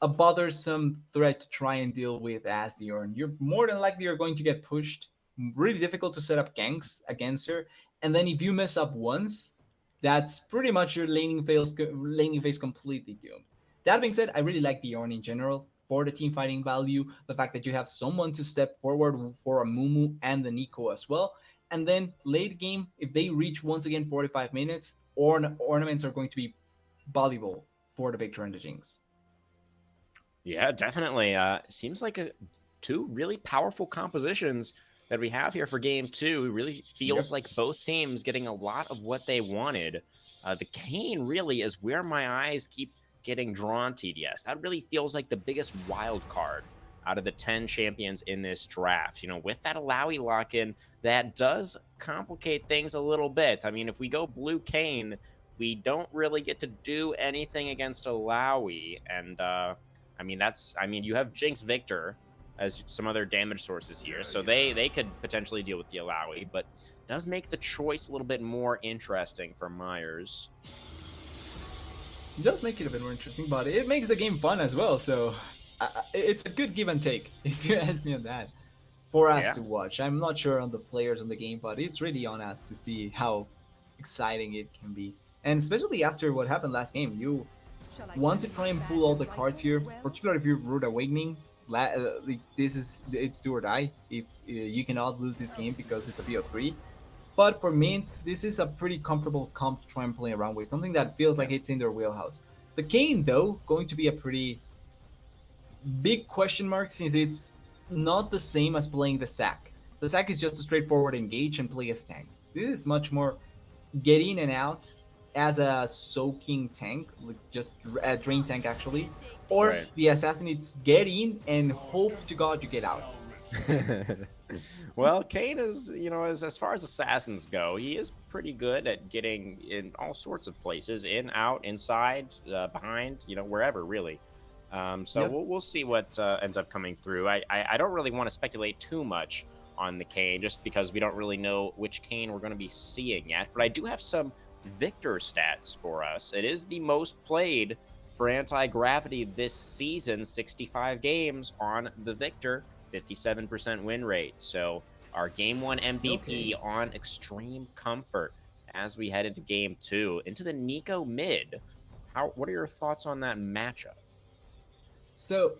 a bothersome threat to try and deal with as the Ornn. You're more than likely you're going to get pushed. Really difficult to set up ganks against her. And then if you mess up once, that's pretty much your laning phase completely doomed. That being said, I really like the Ornn in general for the team fighting value. The fact that you have someone to step forward for a Mumu and the Nico as well. And then late game, if they reach once again 45 minutes, ornaments are going to be valuable for the Victor and the Jinx.
Yeah, definitely. Seems like two really powerful compositions that we have here for game two. It really feels
Yep.
like both teams getting a lot of what they wanted. The Kayn really is where my eyes keep getting drawn, TDS. That really feels like the biggest wild card out of the 10 champions in this draft. You know, with that Alawi lock-in, that does complicate things a little bit. I mean, if we go blue Kayn, we don't really get to do anything against Alawi, and I mean, you have Jinx Victor as some other damage sources here, so they could potentially deal with the Alawi, but does make the choice a little bit more interesting for Myers.
It does make it a bit more interesting, but it makes the game fun as well. So it's a good give and take, if you ask me on that, for us
Yeah.
to watch. I'm not sure on the players on the game, but it's really on us to see how exciting it can be. And especially after what happened last game, you want to try and pull all the cards here, particularly if you're Rude Awakening. This is it's do or die. If you cannot lose this game because it's a BO3, but for Mint, this is a pretty comfortable comp to try and play around with, something that feels like
Yeah.
it's in their wheelhouse. The Kane, though, going to be a pretty big question mark since it's not the same as playing the Sack. The Sack is just a straightforward engage and play as tank. This is much more get in and out as a soaking tank, like just a drain tank actually, or
Right.
the assassin it's get in and hope to God you get out.
Well, Kane is, you know, as far as assassins go, he is pretty good at getting in all sorts of places, in, out, inside, behind, you know, wherever really. So
Yep.
we'll see what ends up coming through. I don't really want to speculate too much on the Kane, just because we don't really know which Kane we're going to be seeing yet. But I do have some Victor stats for us. It is the most played for anti-gravity this season, 65 games on the Victor, 57% win rate. So our game one MVP
Okay.
on extreme comfort as we head into game two, into the Nico mid. What are your thoughts on that matchup?
So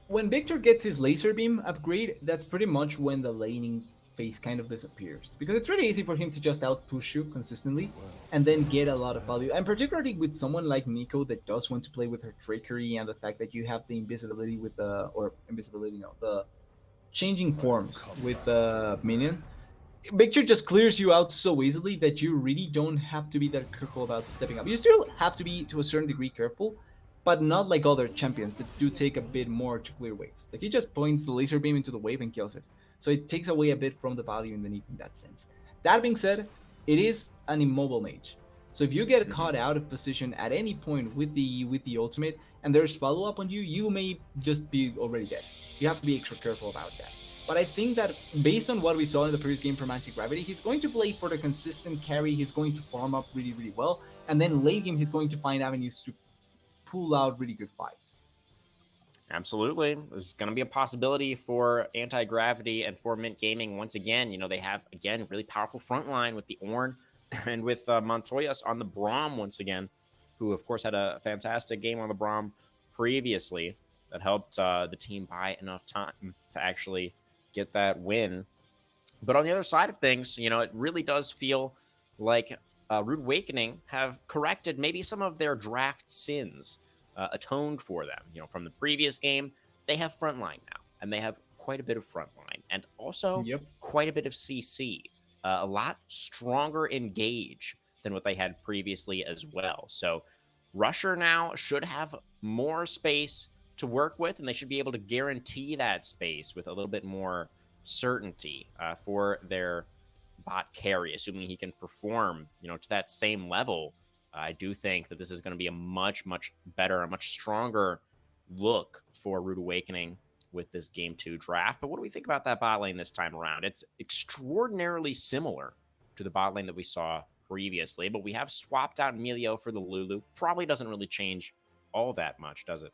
when Victor gets his laser beam upgrade, that's pretty much when the laning phase kind of disappears. Because it's really easy for him to just outpush you consistently and then get a lot of value. And particularly with someone like Nico that does want to play with her trickery and the fact that you have the invisibility with the or invisibility no, the changing forms with the minions. Victor just clears you out so easily that you really don't have to be that careful about stepping up. You still have to be to a certain degree careful, but not like other champions that do take a bit more to clear waves. Like he just points the laser beam into the wave and kills it. So it takes away a bit from the value in the Nick in that sense. That being said, it is an immobile mage. So if you get
Hmm.
caught out of position at any point with the ultimate and there's follow up on you, you may just be already dead. You have to be extra careful about that. But I think that based on what we saw in the previous game from Anti-Gravity, he's going to play for the consistent carry. He's going to farm up really, really well. And then late game, he's going to find avenues to pull out really good fights.
Absolutely. There's going to be a possibility for Anti Gravity and for Mint Gaming once again. They have, again, really powerful front line with the Ornn and with Montoyas on the Braum once again, who, of course, had a fantastic game on the Braum previously that helped the team buy enough time to actually get that win. But on the other side of things, it really does feel like Rude Awakening have corrected maybe some of their draft sins, atoned for them. From the previous game, they have frontline now, and they have quite a bit of frontline, and also
Yep.
quite a bit of CC. A lot stronger engage than what they had previously as well. So Rusher now should have more space to work with, and they should be able to guarantee that space with a little bit more certainty for their bot carry, assuming he can perform, to that same level. I do think that this is going to be a much, much better, a much stronger look for Rude Awakening with this game 2 draft. But what do we think about that bot lane this time around? It's extraordinarily similar to the bot lane that we saw previously, but we have swapped out Emilio for the Lulu. Probably doesn't really change all that much, does it?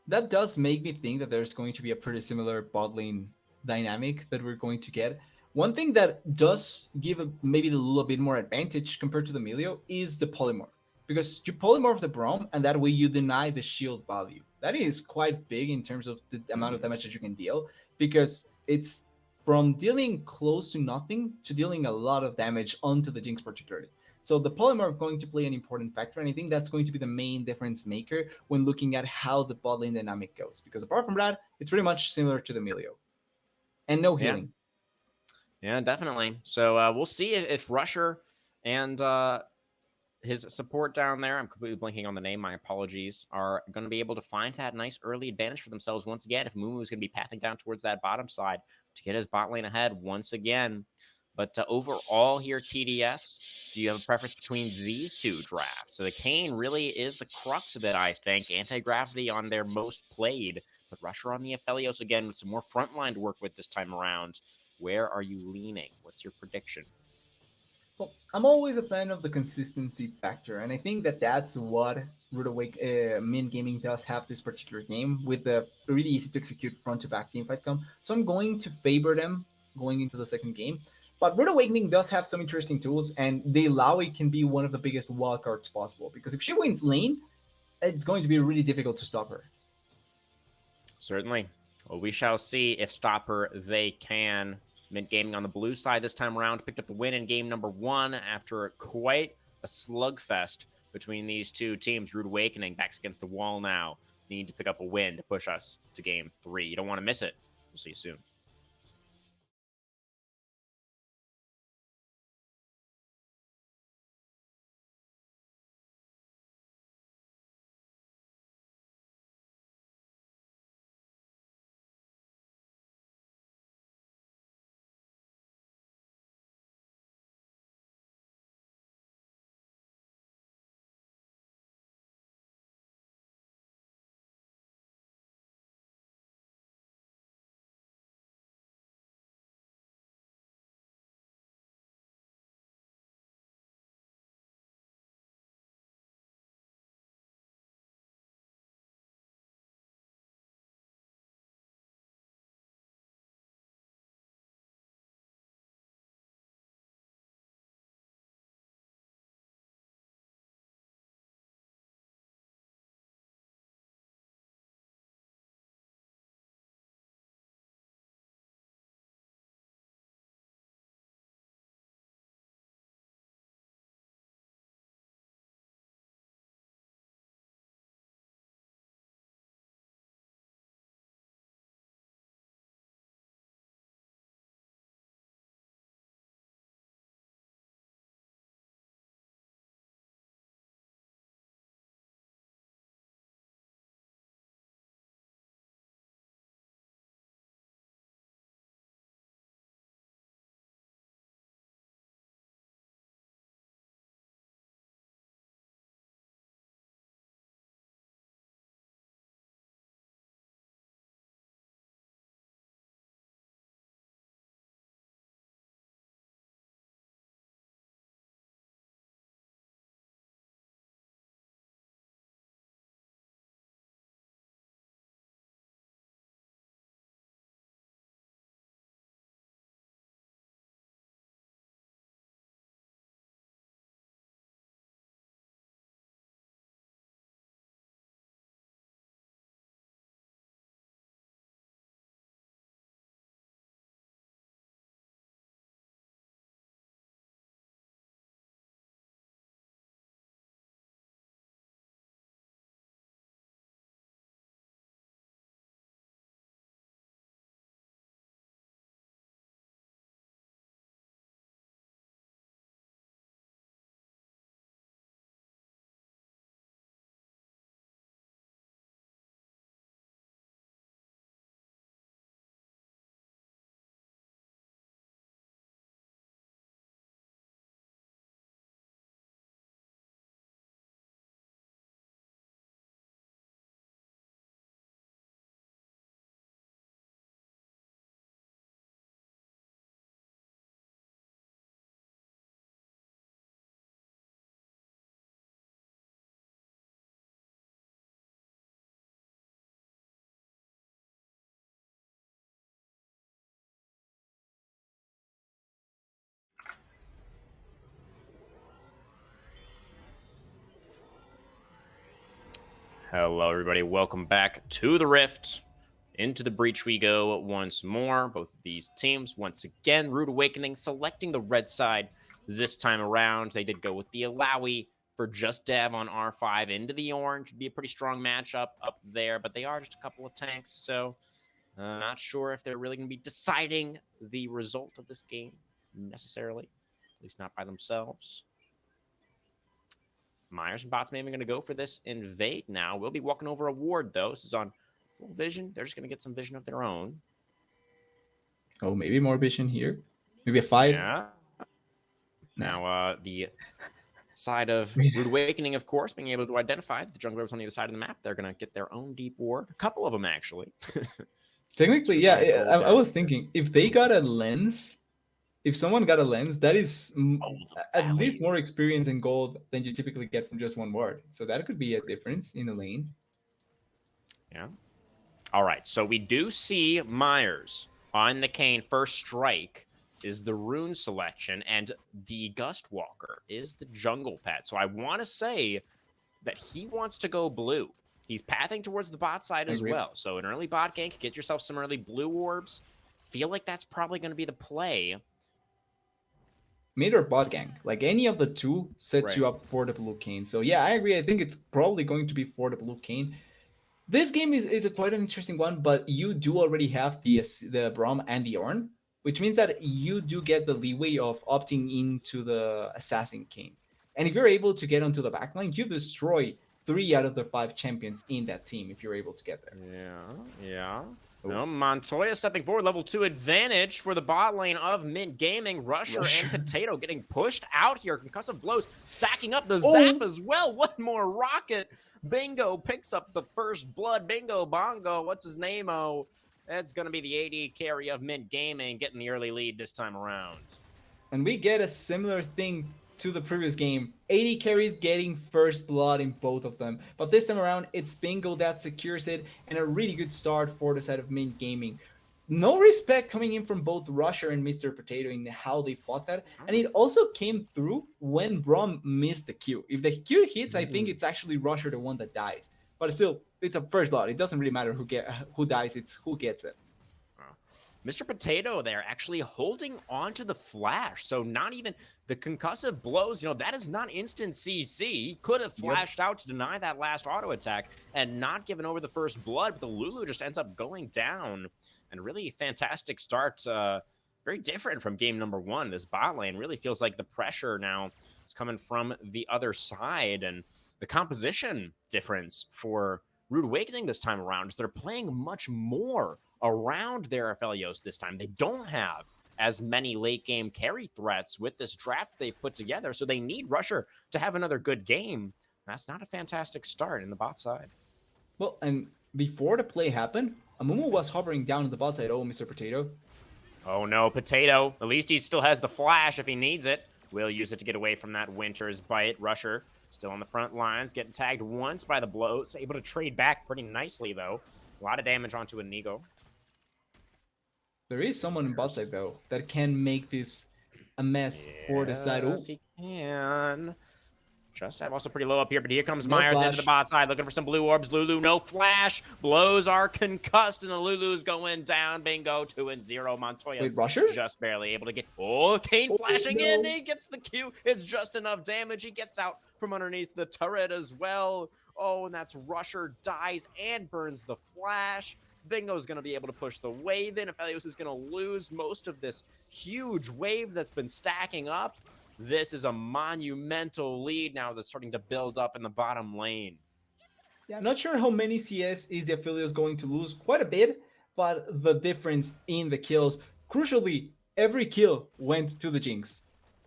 That does make me think that there's going to be a pretty similar bot lane dynamic that we're going to get. One thing that does give maybe a little bit more advantage compared to the Melio is the polymorph. Because you polymorph the Braum, and that way you deny the shield value. That is quite big in terms of the amount of
Mm-hmm.
damage that you can deal, because it's from dealing close to nothing to dealing a lot of damage onto the Jinx particularly. So the polymorph going to play an important factor, and I think that's going to be the main difference maker when looking at how the bot lane dynamic goes. Because apart from that, it's pretty much similar to the Melio, and no
Yeah,
healing.
yeah, definitely. So we'll see if Rusher and his support down there, I'm completely blanking on the name, my apologies, are going to be able to find that nice early advantage for themselves once again. If Mumu is going to be pathing down towards that bottom side to get his bot lane ahead once again. But overall here, TDS, do you have a preference between these two drafts? So the Kane really is the crux of it, I think. Anti-Gravity on their most played, but Rusher on the Aphelios again with some more frontline to work with this time around. Where are you leaning? What's your prediction?
Well, I'm always a fan of the consistency factor, and I think that that's what Rude Awake Mint Gaming does have this particular game with a really easy to execute front to back teamfight come. So I'm going to favor them going into the second game. But Rude Awakening does have some interesting tools, and the Laoi can be one of the biggest wildcards possible because if she wins lane, it's going to be really difficult to stop her.
Certainly. Well, we shall see if stopper they can. Mint Gaming on the blue side this time around picked up the win in game number 1 after quite a slugfest between these two teams. Rude Awakening backs against the wall now. Need to pick up a win to push us to game 3. You don't want to miss it. We'll see you soon. Hello, everybody. Welcome back to the Rift. Into the breach we go once more. Both of these teams, once again, Rude Awakening selecting the red side this time around. They did go with the Alawi for just Dev on R5 into the orange. Would be a pretty strong matchup up there, but they are just a couple of tanks, so not sure if they're really going to be deciding the result of this game necessarily, at least not by themselves. Myers and Bots maybe going to go for this invade now. We'll be walking over a ward, though. This is on full vision. They're just going to get some vision of their own.
Oh, maybe more vision here. Maybe a 5.
Yeah. Now, the side of Rude Awakening, of course, being able to identify the junglers on the other side of the map. They're going to get their own deep ward. A couple of them, actually.
Technically, yeah. I was thinking, if they got a lens, if someone got a lens, that is at least more experience in gold than you typically get from just one ward. So that could be a difference in the lane.
Yeah. All right. So we do see Myers on the Kayn. First strike is the rune selection, and the Gust Walker is the jungle pet. So I want to say that he wants to go blue. He's pathing towards the bot side as well. So an early bot gank, get yourself some early blue orbs. Feel like that's probably going to be the play.
Mid or bot gank, like any of the two sets you up for the blue Kayn. So yeah, I agree. I think it's probably going to be for the blue Kayn. This game is quite an interesting one, but you do already have the Braum and the Ornn, which means that you do get the leeway of opting into the Assassin Kayn. And if you're able to get onto the backline, you destroy 3 out of the 5 champions in that team if you're able to get there.
Yeah. No, Montoya stepping forward, level 2 advantage for the bot lane of MYNT Gaming. Rusher and Potato getting pushed out here. Concussive blows stacking up the zap as well. One more rocket. Bingo picks up the first blood. Bingo Bongo, what's his name? Oh, that's going to be the AD carry of MYNT Gaming getting the early lead this time around.
And we get a similar thing to the previous game. 80 carries getting first blood in both of them. But this time around, it's Bingo that secures it, and a really good start for the side of MYNT Gaming. No respect coming in from both Rusher and Mr. Potato in how they fought that. And it also came through when Braum missed the Q. If the Q hits, I think it's actually Rusher the one that dies. But still, it's a first blood. It doesn't really matter who dies, it's who gets it.
Mr. Potato there actually holding on to the flash. So not even the concussive blows, that is not instant CC. He could have flashed out to deny that last auto attack and not given over the first blood, but the Lulu just ends up going down. And really fantastic start. Very different from game number 1. This bot lane really feels like the pressure now is coming from the other side. And the composition difference for Rude Awakening this time around is they're playing much more around their Aphelios this time. They don't have as many late game carry threats with this draft they've put together, so they need Rusher to have another good game. That's not a fantastic start in the bot side.
Well, and before the play happened, Amumu was hovering down on the bot side. Oh, Mr. Potato.
Oh no, Potato. At least he still has the flash if he needs it. Will use it to get away from that Winter's bite. Rusher still on the front lines, getting tagged once by the blows. Able to trade back pretty nicely, though. A lot of damage onto Inigo.
There is someone in bot side, though, that can make this a mess for the side.
Yes, he can. Just have also pretty low up here, but here comes Myers into the bot side, looking for some blue orbs. Lulu, no flash. Blows are concussed, and the Lulu's going down. Bingo, 2-0. Montoya's just barely able to get... Oh, Kayn flashing in. He gets the Q. It's just enough damage. He gets out from underneath the turret as well. Oh, and that's Rusher dies and burns the flash. Bingo's going to be able to push the wave in. Aphelios is going to lose most of this huge wave that's been stacking up. This is a monumental lead now that's starting to build up in the bottom lane.
Yeah, I'm not sure how many CS is the Aphelios going to lose. Quite a bit, but the difference in the kills. Crucially, every kill went to the Jinx.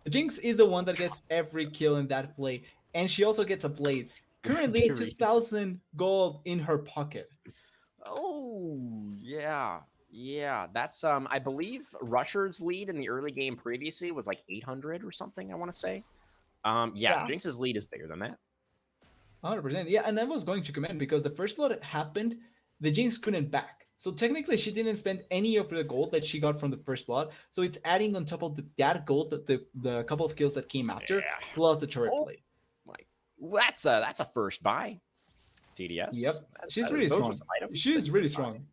The Jinx is the one that gets every kill in that play, and she also gets a blade. Currently, 2,000 gold in her pocket.
Oh, yeah. Yeah, that's, I believe Rusher's lead in the early game previously was like 800 or something, I want to say. Yeah, Jinx's lead is bigger than that.
100%. Yeah, and I was going to comment because the first blood happened, the Jinx couldn't back. So technically, she didn't spend any of the gold that she got from the first blood. So it's adding on top of that gold, the couple of kills that came after, plus the turret blade.
That's a first buy. TDS.
Yep, she's really
Those are
strong.
some items
She
that
is
you
really
can find
strong.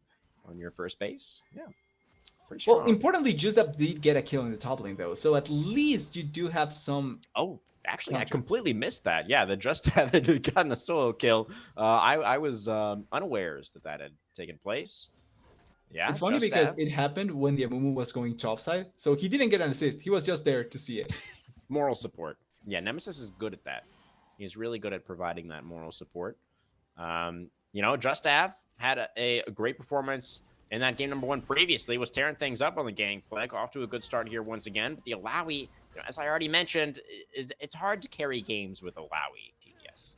on your first base. Yeah, pretty
Well,
strong.
importantly, Just Up did get a kill in the top lane though, so at least you do have some.
Oh, actually, I
counter.
completely missed that. Yeah, the Just Have had gotten a solo kill. I was unawares that had taken place. Yeah,
It's funny
Just
because
Have.
it happened when the Amumu was going topside, so he didn't get an assist. He was just there to see it.
Moral support. Yeah, Nemesis is good at that. He's really good at providing that moral support. Just Av had a great performance in that game number 1 previously, was tearing things up on the gangplank, off to a good start here once again. But the Alawi, as I already mentioned, it's hard to carry games with Alawi TDS.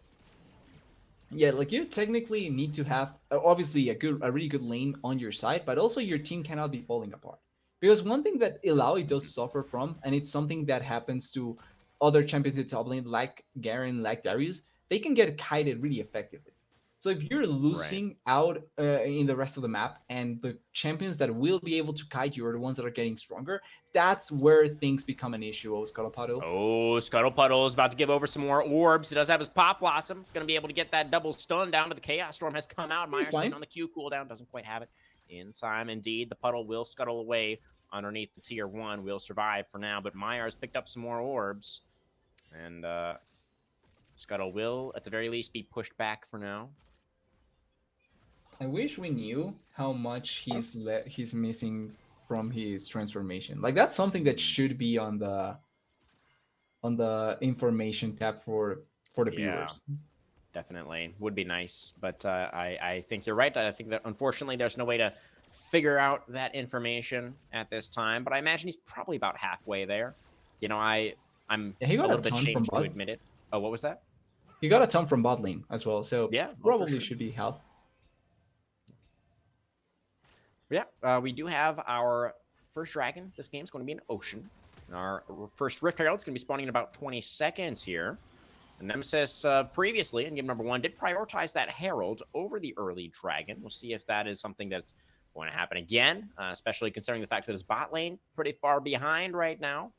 Yeah, like you technically need to have obviously a really good lane on your side, but also your team cannot be falling apart. Because one thing that Ilaoi does suffer from, and it's something that happens to other champions in top lane like Garen, like Darius, they can get kited really effectively. So if you're
Right.
losing out in the rest of the map, and the champions that will be able to kite you are the ones that are getting stronger, that's where things become an issue, Oscalapado.
Oh, Scuttle Puddle is about to give over some more orbs. He does have his Pop Blossom. Going to be able to get that double stun down, but the Chaos Storm has come out.
He's
Myers waiting
fine.
on the Q cooldown. Doesn't quite have it in time. Indeed, the Puddle will scuttle away underneath the tier 1. Will survive for now, but Myers picked up some more orbs. And Scuttle will, at the very least, be pushed back for now.
I wish we knew how much he's missing from his transformation. Like that's something that should be on the information tab for the
Yeah,
viewers.
definitely. Would be nice. But I think you're right. I think that, unfortunately, there's no way to figure out that information at this time. But I imagine he's probably about halfway there. I'm
Yeah, he
a
got a
little bit
ton from
ashamed to
bot.
admit it. Oh, what was that?
He got a ton from bot lane as well, so
Yeah, oh, for
probably
sure.
should be health.
Yeah, we do have our first dragon. This game's going to be an ocean. Our first Rift Herald's going to be spawning in about 20 seconds here. And Nemesis previously in game number 1 did prioritize that Herald over the early dragon. We'll see if that is something that's going to happen again, especially considering the fact that his bot lane pretty far behind right now.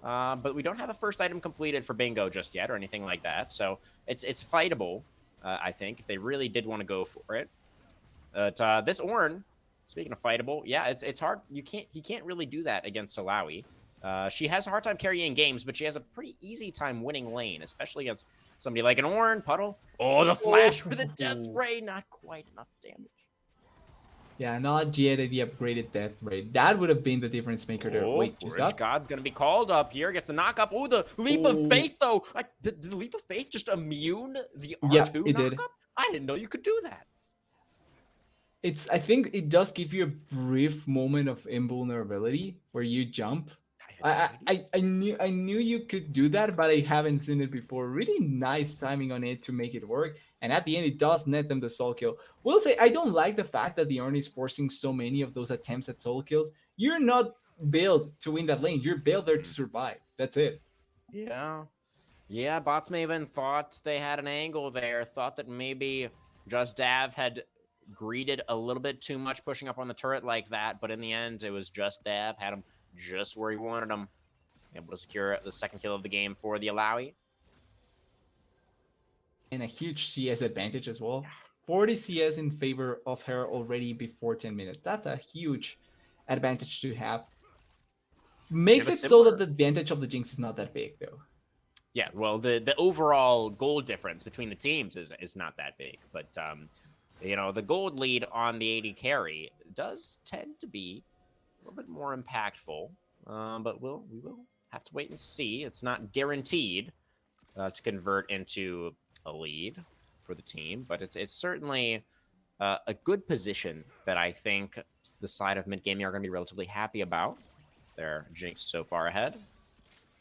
But we don't have a first item completed for Bingo just yet or anything like that. So it's fightable, I think, if they really did want to go for it. But this Ornn, speaking of fightable, yeah, it's hard. He can't really do that against Alawi. She has a hard time carrying games, but she has a pretty easy time winning lane, especially against somebody like an Ornn. Puddle. Oh, the flash for the death ray. Not quite enough damage.
Yeah, not yet the upgraded death rate. That would have been the difference maker there.
Oh,
Wait, just
Forage
up?
God's going to be called up here. Gets the knock up. Oh, the Leap of Faith, though. Did the Leap of Faith just immune the
Yeah,
R2
it
knock
did.
up? I didn't know you could do that.
I think it does give you a brief moment of invulnerability where you jump. I knew you could do that, but I haven't seen it before. Really nice timing on it to make it work. And at the end, it does net them the soul kill. Will say I don't like the fact that the Arn is forcing so many of those attempts at soul kills. You're not built to win that lane. You're built there to survive. That's it.
Yeah. Yeah, bots may even thought they had an angle there, thought that maybe Just Dav had greeted a little bit too much pushing up on the turret like that, but in the end, it was Just Dav, had him just where he wanted him. Able to secure the second kill of the game for the Alawi.
And a huge CS advantage as well. 40 CS in favor of her already before 10 minutes. That's a huge advantage to have. Makes it so that the advantage of the Jinx is not that big, though.
Yeah, well, the overall gold difference between the teams is not that big, but the gold lead on the AD carry does tend to be a little bit more impactful. But we will have to wait and see. It's not guaranteed to convert into a lead for the team, but it's certainly a good position that I think the side of Mint Gaming are going to be relatively happy about. Their Jinx so far ahead.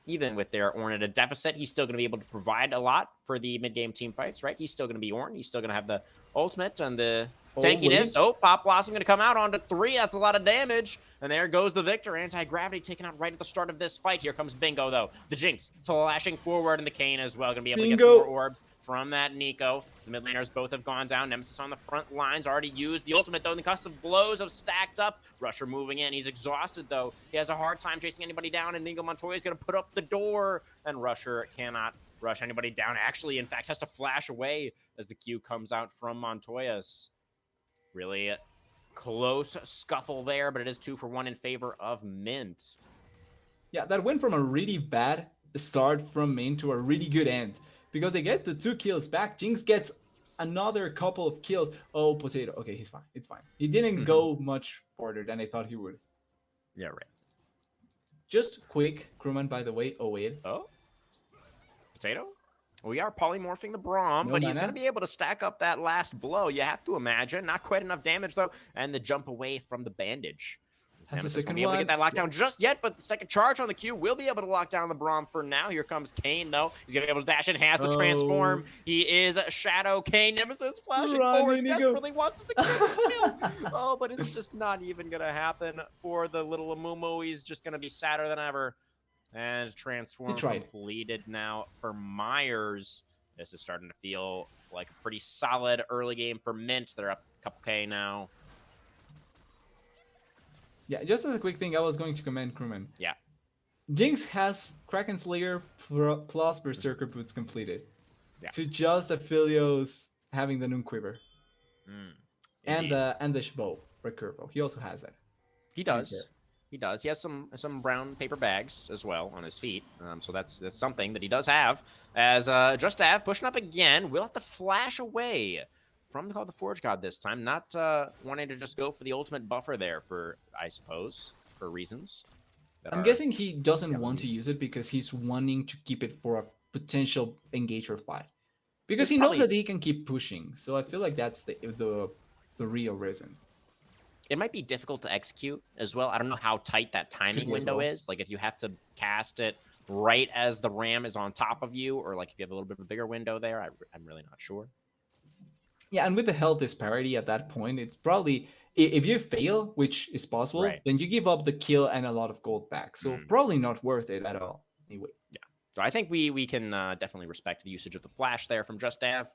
Even with their Ornn at a deficit, he's still going to be able to provide a lot for the mid-game team fights, right? He's still going to be Ornn. He's still going to have the ultimate and the tankiness. Oh, Pop Blossom going to come out onto 3. That's a lot of damage. And there goes the Victor. Anti-gravity taken out right at the start of this fight. Here comes Bingo, though. The Jinx flashing forward, and the Kayn as well. Going to be able to get some more orbs from that Nico. The mid laners both have gone down. Nemesis on the front lines already used the ultimate, though. And the concussive blows have stacked up. Rusher moving in. He's exhausted, though. He has a hard time chasing anybody down, and Nico Montoya is going to put up the door. And Rusher cannot rush anybody down. Actually, in fact, has to flash away as the Q comes out from Montoya's. Really close scuffle there, but it is 2-for-1 in favor of MYNT.
Yeah, that went from a really bad start from MYNT to a really good end. Because they get the 2 kills back. Jinx gets another couple of kills. Oh, Potato. Okay, he's fine. It's fine. He didn't go much further than I thought he would.
Yeah, right.
Just quick, crewman, by the way. Oh, wait.
Oh? Potato? We are polymorphing the Braum,
No
but he's
mana.
going to be able to stack up that last blow. You have to imagine. Not quite enough damage, though. And the jump away from the bandage. Nemesis won't be able to get that lockdown just yet, but the second charge on the Q will be able to lock down the Braum for now. Here comes Kayn, though. He's going to be able to dash in, has the transform. He is Shadow Kayn. Nemesis flashing forward, desperately wants to secure this kill. Oh, but it's just not even going to happen for the little Amumu. He's just going to be sadder than ever. And transform completed now for Myers. This is starting to feel like a pretty solid early game for MYNT. They're up a couple K now.
Yeah, just as a quick thing, I was going to commend crewman.
Yeah.
Jinx has Kraken Slayer plus Berserker Boots completed. Yeah. To just Aphelios having the Noon Quiver. And the bow, Recurvo. He also has that.
He does. He does. He has some brown paper bags as well on his feet. So that's something that he does have. As Justav pushing up again, will have to flash away from the Forge God this time. Not wanting to just go for the ultimate buffer there for, I suppose, for reasons.
I'm guessing he doesn't want to use it because he's wanting to keep it for a potential engager fight. Because he knows that he can keep pushing. So I feel like that's the real reason.
It might be difficult to execute as well. I don't know how tight that timing window is. Like if you have to cast it right as the ram is on top of you, or like if you have a little bit of a bigger window there, I'm really not sure.
Yeah, and with the health disparity at that point, it's probably, if you fail, which is possible, then you give up the kill and a lot of gold back. So probably not worth it at all. Anyway.
Yeah. So I think we can definitely respect the usage of the flash there from Justav.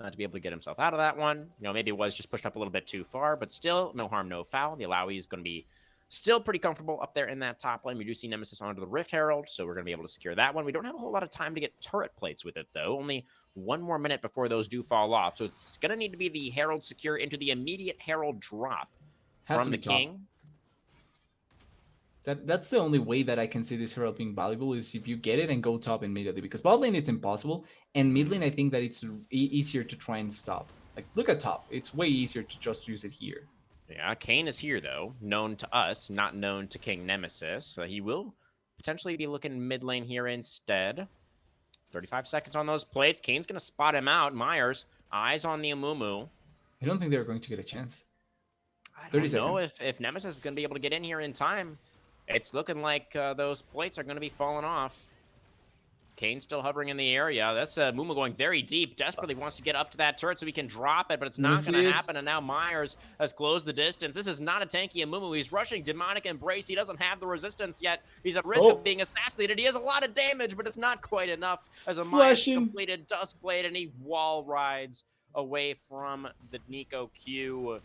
To be able to get himself out of that one. You know, maybe it was just pushed up a little bit too far, but still, no harm, no foul. The Alawi is going to be still pretty comfortable up there in that top lane. We do see Nemesis onto the Rift Herald, so we're going to be able to secure that one. We don't have a whole lot of time to get turret plates with it, though. Only 1 more minute before those do fall off. So it's going to need to be the Herald secure into the immediate Herald drop from the King.
That's the only way that I can see this Herald being valuable is if you get it and go top immediately. Because bot lane, it's impossible. And mid lane, I think that it's easier to try and stop. Like, look at top. It's way easier to just use it here.
Yeah, Kayn is here, though. Known to us, not known to King Nemesis. But he will potentially be looking mid lane here instead. 35 seconds on those plates. Kayn's going to spot him out. Myers, eyes on the Amumu.
I don't think they're going to get a chance.
I don't know if Nemesis is going to be able to get in here in time. It's looking like those plates are going to be falling off. Kayn still hovering in the area. That's Mumu going very deep. Desperately wants to get up to that turret so he can drop it, but it's not going to happen. And now Myers has closed the distance. This is not a tanky Mumu. He's rushing Demonic Embrace. He doesn't have the resistance yet. He's at risk of being assassinated. He has a lot of damage, but it's not quite enough as a Myers completed Duskblade, and he wall rides away from the Nico Q.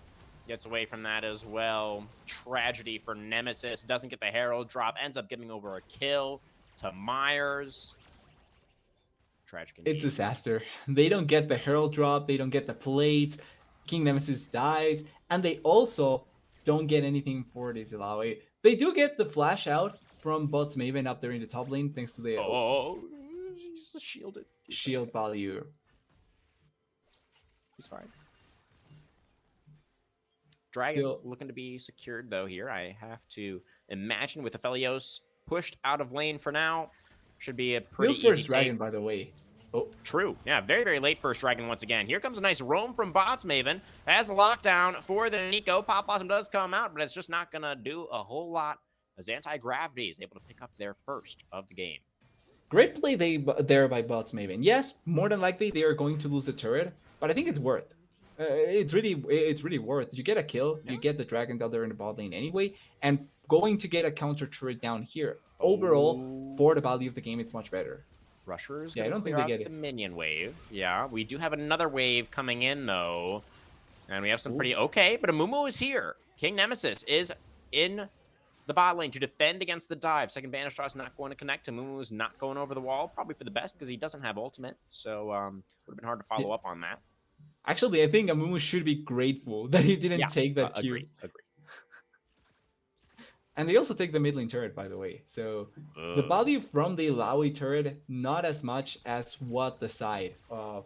Gets away from that as well. Tragedy for Nemesis. Doesn't get the Herald drop. Ends up giving over a kill to Myers. Tragic indeed.
It's disaster. They don't get the Herald drop. They don't get the plates. King Nemesis dies. And they also don't get anything for this Ilaoi. They do get the flash out from bots Maven up there in the top lane thanks to the
he's shielded.
Shield value.
He's fine. Dragon looking to be secured, though, here. I have to imagine with Aphelios pushed out of lane for now. Should be a pretty easy
first Dragon, by the way.
Oh, true. Yeah, very, very late first Dragon once again. Here comes a nice roam from bots Maven. Has the lockdown for the Nico. Pop Blossom does come out, but it's just not going to do a whole lot as Anti-Gravity is able to pick up their first of the game.
Great play there by bots Maven. Yes, more than likely they are going to lose the turret, but I think it's worth. It's really worth. You get a kill, you get the Dragon down there in the bot lane anyway, and going to get a counter turret down here. Overall, for the value of the game, it's much better.
Rushers, I don't think they get the minion wave. Yeah, we do have another wave coming in though, and we have some pretty but Amumu is here. King Nemesis is in the bot lane to defend against the dive. Second banish toss not going to connect. Amumu's not going over the wall, probably for the best because he doesn't have ultimate. So would have been hard to follow up on that.
Actually, I think Amumu should be grateful that he didn't take that Q.
Agree.
And they also take the mid lane turret, by the way. So the value from the Illaoi turret, not as much as what the side of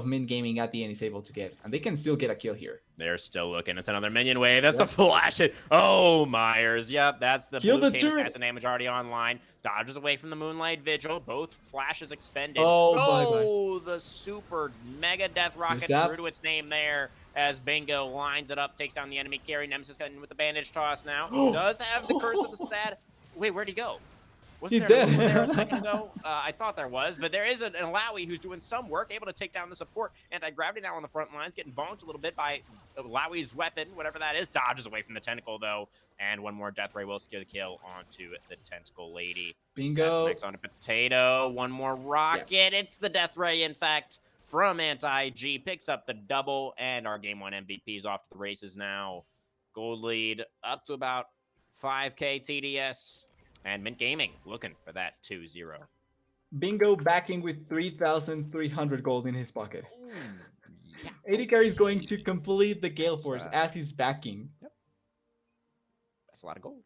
MYNT Gaming at the end is able to get. And they can still get a kill here.
They're still looking. It's another minion wave. That's the flash. Oh, Myers. Yep, that's the
Kill
blue
the
cane
turret.
assassin damage already online. Dodges away from the Moonlight Vigil. Both flashes expended.
Oh,
the super mega death rocket,
that?
true to its name there, as Bingo lines it up, takes down the enemy carry. Nemesis got in with the bandage toss now. Does have the curse of the sad. Wait, where'd he go? Wasn't there a second ago? I thought there was, but there is an Illaoi who's doing some work, able to take down the support. Anti-gravity now on the front lines, getting bonked a little bit by Illaoi's weapon, whatever that is. Dodges away from the tentacle, though, and one more death ray will secure the kill onto the tentacle lady.
Bingo.
Next on a potato. One more rocket. Yeah. It's the death ray, in fact, from Anti-G. Picks up the double, and our Game 1 MVP is off to the races now. Gold lead up to about 5K TDS. And MYNT Gaming looking for that 2-0.
Bingo backing with 3,300 gold in his pocket.
Yeah.
AD carry is going to complete the Gale Force as he's backing.
Yep. That's a lot of gold.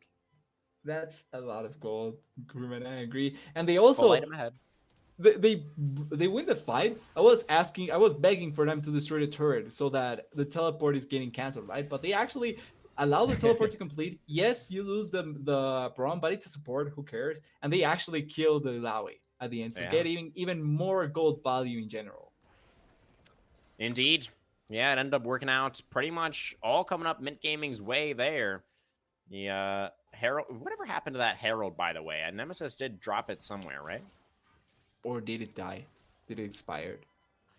That's a lot of gold, Crewman, I agree. And they also...
Full item ahead.
They win the fight. I was begging for them to destroy the turret so that the teleport is getting canceled, right? But they actually... allow the teleport to complete. Yes, you lose the Braum, but it's a support. Who cares? And they actually kill the Illaoi at the end, so getting even more gold value in general.
Indeed. Yeah, it ended up working out pretty much all coming up MYNT Gaming's way there. The Herald... Whatever happened to that Herald, by the way? Nemesis did drop it somewhere, right?
Or did it die? Did it expire?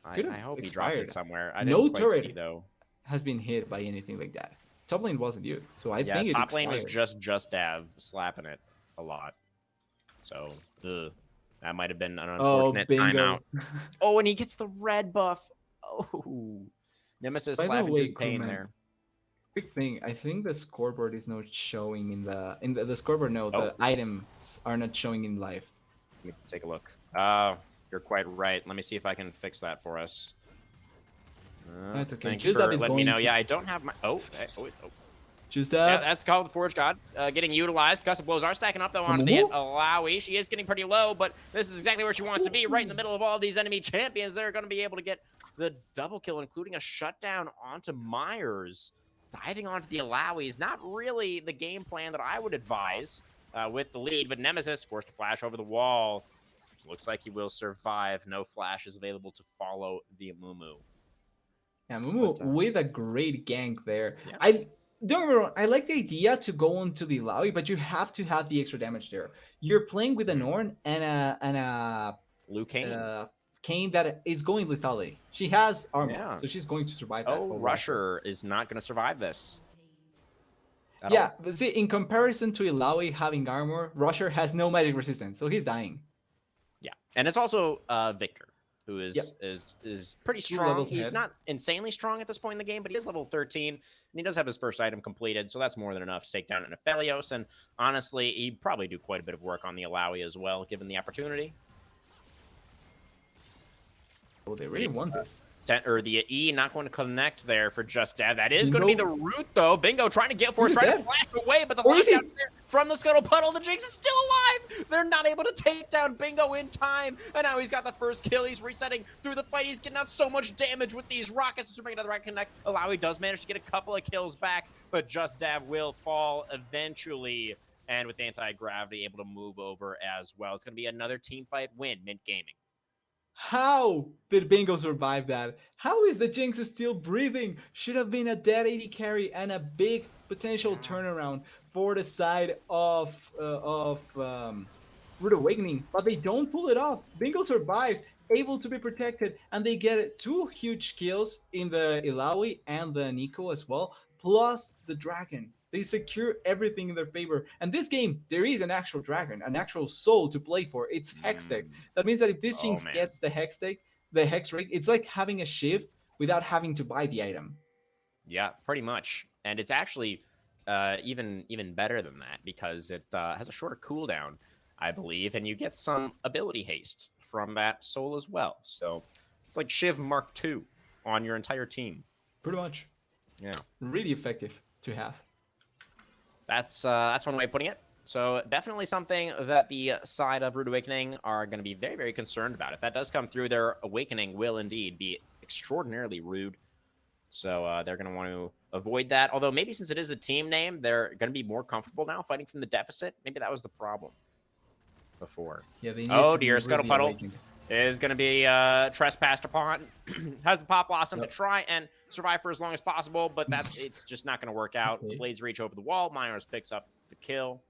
I hope he dropped it somewhere. I
no
didn't quite
turret
see, though.
Has been hit by anything like that. Top lane wasn't used, so I think
top lane was just Dav slapping it a lot. So that might have been an unfortunate timeout. Oh, and he gets the red buff. Oh, Nemesis laughing through pain there.
Quick thing, I think the scoreboard is not showing in the scoreboard. No, the items are not showing in live.
Let me take a look. You're quite right. Let me see if I can fix that for us.
That's okay.
Thank you for letting me know. Yeah, I don't have my...
Just that.
Yeah, that's called the Forge God getting utilized. Gust of blows are stacking up, though, onto the Illaoi. She is getting pretty low, but this is exactly where she wants to be, right in the middle of all these enemy champions. They're going to be able to get the double kill, including a shutdown onto Myers. Diving onto the Illaoi is not really the game plan that I would advise with the lead, but Nemesis forced to flash over the wall. Looks like he will survive. No flash is available to follow the Amumu.
Yeah, Mumu with a great gank there. Yeah. I don't get me wrong, I like the idea to go into the Illaoi, but you have to have the extra damage there. You're playing with a Norn and a
Liu Kang.
Kane that is going lethality. She has armor, so she's going to survive that.
Oh, Rusher is not going to survive this.
But see, in comparison to Illaoi having armor, Rusher has no magic resistance, so he's dying.
Yeah, and it's also Victor, who is pretty strong. He's not insanely strong at this point in the game, but he is level 13, and he does have his first item completed, so that's more than enough to take down an Aphelios, and honestly, he'd probably do quite a bit of work on the Illaoi as well, given the opportunity.
Oh, they really want this.
Or the E not going to connect there for Just Dev. That is going to be the root, though. Bingo trying to get force, trying to flash away, but the lockout from the Scuttle Puddle, the Jinx is still alive. They're not able to take down Bingo in time, and now he's got the first kill. He's resetting through the fight. He's getting out so much damage with these rockets. Assuming another rocket connects, Illaoi does manage to get a couple of kills back, but Just Dev will fall eventually, and with anti-gravity able to move over as well. It's going to be another team fight win, MYNT Gaming.
How did Bingo survive that? How is the Jinx still breathing? Should have been a dead AD carry and a big potential turnaround for the side of Rude Awakening, but they don't pull it off. Bingo survives, able to be protected, and they get 2 huge kills in the Illaoi and the Nico as well, plus the Dragon. They secure everything in their favor. And this game, there is an actual dragon, an actual soul to play for. It's Hextech. That means that if this Jinx gets the Hex rate, it's like having a shift without having to buy the item.
Yeah, pretty much. And it's actually even better than that because it has a shorter cooldown, I believe, and you get some ability haste from that soul as well. So it's like Shiv Mark II on your entire team.
Pretty much.
Yeah,
Really effective to have.
that's one way of putting it. So definitely something that the side of Rude Awakening are going to be very, very concerned about. If that does come through, their Awakening will indeed be extraordinarily rude. So they're going to want to avoid that. Although maybe since it is a team name, they're going to be more comfortable now fighting from the deficit. Maybe that was the problem before.
Yeah, they needed
Oh
to be
dear, Scuttle
really
Puddle
awakened.
is going to be trespassed upon. Has the Pop Blossom
Yep.
to try and survive for as long as possible, but it's just not going to work out.
Okay.
The blades reach over the wall. Myers picks up the kill.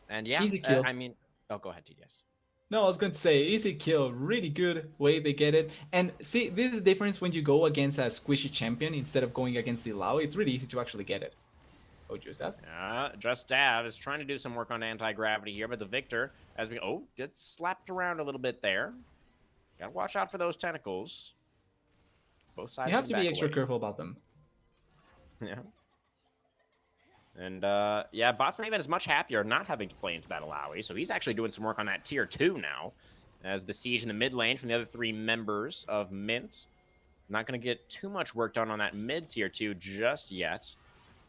And yeah,
Easy kill.
I mean, oh, go ahead, TDS.
No, I was going to say, easy kill, really good way they get it. And see, this is the difference when you go against a squishy champion instead of going against the Lao. It's really easy to actually get it. Oh, just that?
Just Dav is trying to do some work on anti-gravity here, but the Victor, as we gets slapped around a little bit there. Gotta watch out for those tentacles. Both sides.
You have to be extra
away.
careful about them.
Yeah. And yeah, Botsmaven is much happier not having to play into that Alawi, so he's actually doing some work on that tier 2 now. As the siege in the mid lane from the other 3 members of MYNT. Not going to get too much work done on that mid tier 2 just yet.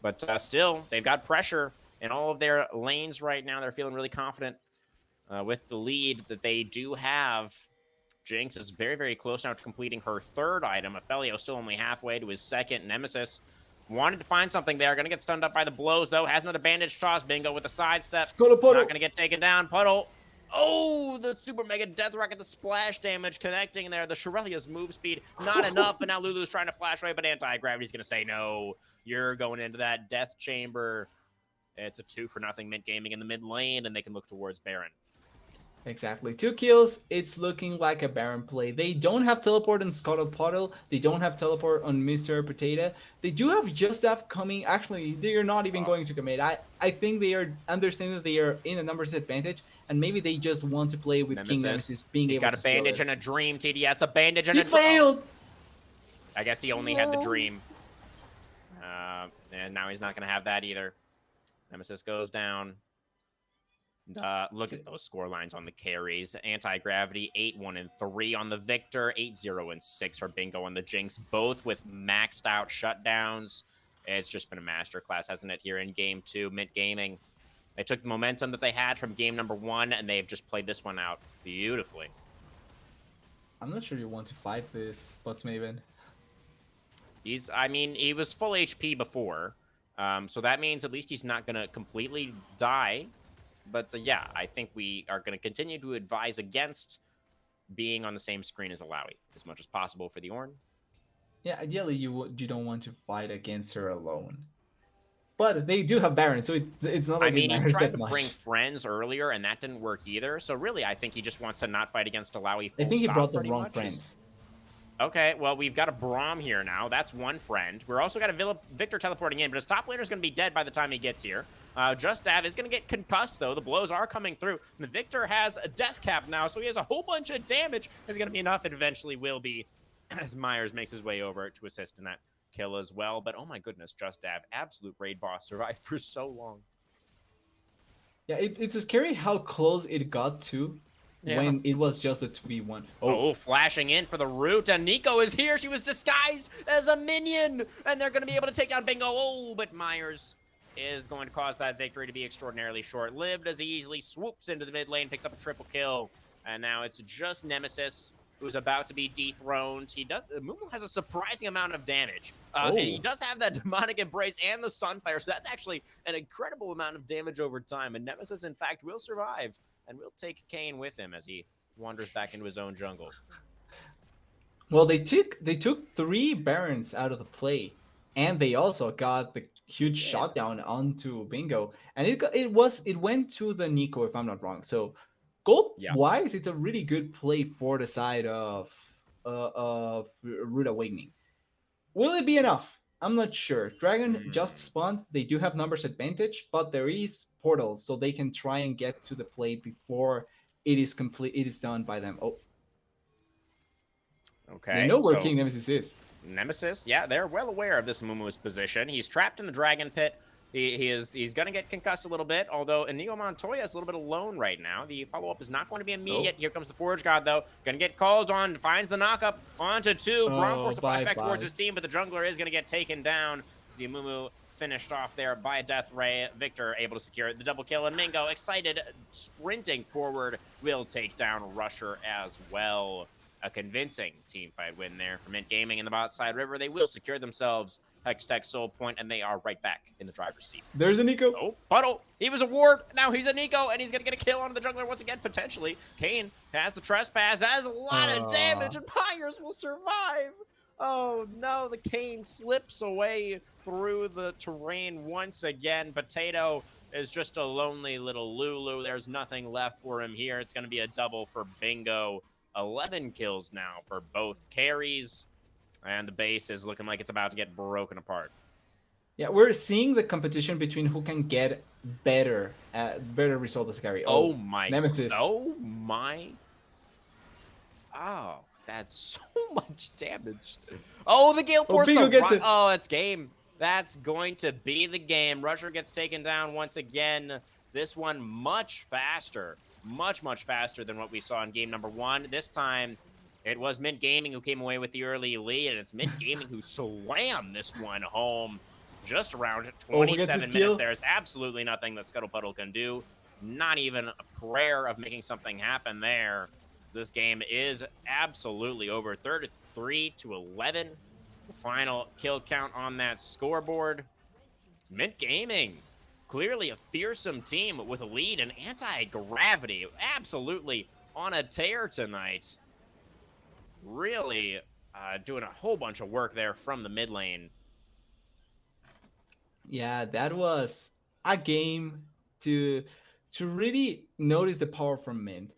But still, they've got pressure in all of their lanes right now. They're feeling really confident with the lead that they do have. Jinx is very, very close now to completing her 3rd item. Ophelio still only halfway to his 2nd. Nemesis wanted to find something there. Going to get stunned up by the blows, though. Has another bandage toss. Bingo with a sidestep. Not going to get taken down. Puddle. Oh, the super mega death rocket, the splash damage connecting there. The Shirelia's move speed, not enough. And now Lulu's trying to flash away, but anti-gravity's going to say, no, you're going into that death chamber. It's a 2-0 Mint Gaming in the mid lane, and they can look towards Baron.
Exactly. 2 kills. It's looking like a Baron play. They don't have teleport on Scuttle Puddle. They don't have teleport on Mr. Potato. They do have Just Up coming. Actually, they are not even going to commit. I think they are understanding that they are in a numbers advantage, and maybe they just want to play with King Nemesis being
He's
able to
got a bandage and a dream, TDS. A bandage and
a dream. He failed!
I guess he only had the dream. And now he's not going to have that either. Nemesis goes down. Look at those score lines on the carries. Anti-gravity, 8-1 and 3 on the Victor, 8-0 and 6 for Bingo on the Jinx, both with maxed out shutdowns. It's just been a masterclass, hasn't it, here in Game 2, Mint Gaming. They took the momentum that they had from game number 1, and they've just played this one out beautifully.
I'm not sure you want to fight this, Botsmaven.
I mean, he was full HP before, so that means at least he's not going to completely die. But yeah, I think we are going to continue to advise against being on the same screen as Alawi as much as possible for the Ornn.
Yeah, ideally you don't want to fight against her alone. But they do have Baron, so it's not like
I mean,
it
he
matters
tried
that
to
much.
bring friends earlier, and that didn't work either. So really, I think he just wants to not fight against Alawi full
I think he
stop,
brought the wrong friends.
Okay, well, we've got a Braum here now. That's one friend. We're also got a Victor teleporting in, but his top laner is going to be dead by the time he gets here. Just Dav is going to get concussed, though. The blows are coming through. The Victor has a death cap now, so he has a whole bunch of damage. It's going to be enough. It eventually will be, as Myers makes his way over to assist in that kill as well. But oh my goodness, Just Dav, absolute raid boss, survived for so long.
Yeah, it's scary how close it got to when it was just a 2v1.
Oh, flashing in for the root, and Nico is here. She was disguised as a minion, and they're going to be able to take down Bingo. Oh, but Myers is going to cause that victory to be extraordinarily short-lived as he easily swoops into the mid lane, picks up a triple kill, and now it's just Nemesis who's about to be dethroned. Mumu has a surprising amount of damage, and he does have that demonic embrace and the sunfire, so that's actually an incredible amount of damage over time, and Nemesis, in fact, will survive. And we'll take Kane with him as he wanders back into his own jungle.
Well, they took 3 Barons out of the play, and they also got the huge shutdown onto Bingo, and it went to the Nico, if I'm not wrong. So gold wise, it's a really good play for the side of Rude Awakening. Will it be enough? I'm not sure. Dragon just spawned. They do have numbers advantage, but there is portals, so they can try and get to the plate before it is complete. It is done by them. Oh,
okay.
they know where King Nemesis is.
Nemesis, yeah, they're well aware of this Mumu's position. He's trapped in the Dragon Pit. He's going to get concussed a little bit, although Inigo Montoya is a little bit alone right now. The follow-up is not going to be immediate.
Nope.
Here comes the Forge God, though. Going to get called on, finds the knock-up onto 2. Braum forced to flashback towards his team, but the jungler is going to get taken down as the Amumu finished off there by a death ray. Victor able to secure the double kill, and Mingo, excited, sprinting forward, will take down Rusher as well. A convincing team fight win there for MYNT Gaming in the bot side river. They will secure themselves Hextech Soul Point, and they are right back in the driver's seat.
There's a Nico.
Oh, Puddle. He was a ward. Now he's a Nico, and he's going to get a kill onto the jungler once again, potentially. Kane has the trespass, has a lot of damage, and Pyres will survive. Oh, no, the Kane slips away through the terrain once again. Potato is just a lonely little Lulu. There's nothing left for him here. It's going to be a double for Bingo. 11 kills now for both carries, and the base is looking like it's about to get broken apart.
Yeah, we're seeing the competition between who can get better result as a carry.
Oh my
Nemesis.
Oh my. Oh, that's so much damage. Oh, the Gale Force. Oh, it's game. That's going to be the game. Rusher gets taken down once again. This one much faster. Much faster than what we saw in game number 1. This time, it was MYNT Gaming who came away with the early lead, and it's MYNT Gaming who slammed this one home just around 27 minutes. There's absolutely nothing that Scuttlepuddle can do. Not even a prayer of making something happen there. This game is absolutely over. 33-11. The final kill count on that scoreboard. MYNT Gaming, clearly a fearsome team with a lead and anti-gravity. Absolutely on a tear tonight. Really doing a whole bunch of work there from the mid lane.
Yeah, that was a game to really notice the power from MYNT.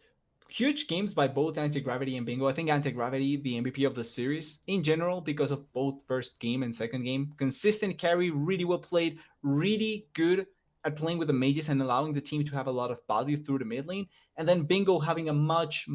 Huge games by both Anti-Gravity and Bingo. I think Anti-Gravity, the MVP of the series in general, because of both first game and second game. Consistent carry, really well played, really good at playing with the mages and allowing the team to have a lot of value through the mid lane. And then Bingo having a much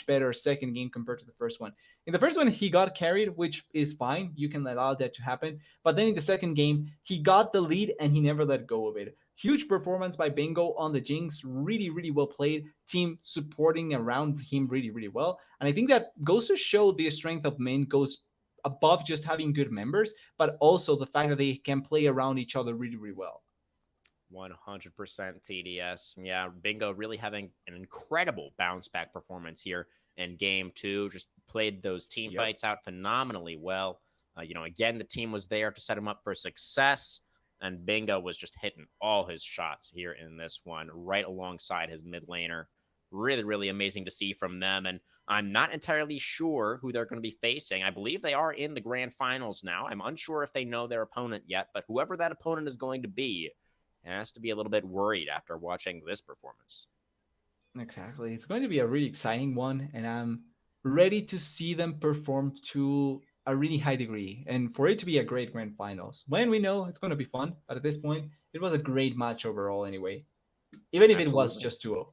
better second game compared to the first one. In the first one, he got carried, which is fine. You can allow that to happen. But then in the second game, he got the lead and he never let go of it. Huge performance by Bingo on the Jinx. Really well played. Team supporting around him really well. And I think that goes to show the strength of MYNT goes above just having good members, but also the fact that they can play around each other really well.
100% TDS. Yeah, Bingo really having an incredible bounce back performance here in game 2. Just played those team fights out phenomenally well. Again, the team was there to set him up for success, and Bingo was just hitting all his shots here in this one, right alongside his mid laner. Really amazing to see from them, and I'm not entirely sure who they're going to be facing. I believe they are in the grand finals now. I'm unsure if they know their opponent yet, but whoever that opponent is going to be has to be a little bit worried after watching this performance.
Exactly. It's going to be a really exciting one, and I'm ready to see them perform to a really high degree and for it to be a great grand finals. When we know it's going to be fun, but at this point, it was a great match overall anyway, even if it was just 2-0.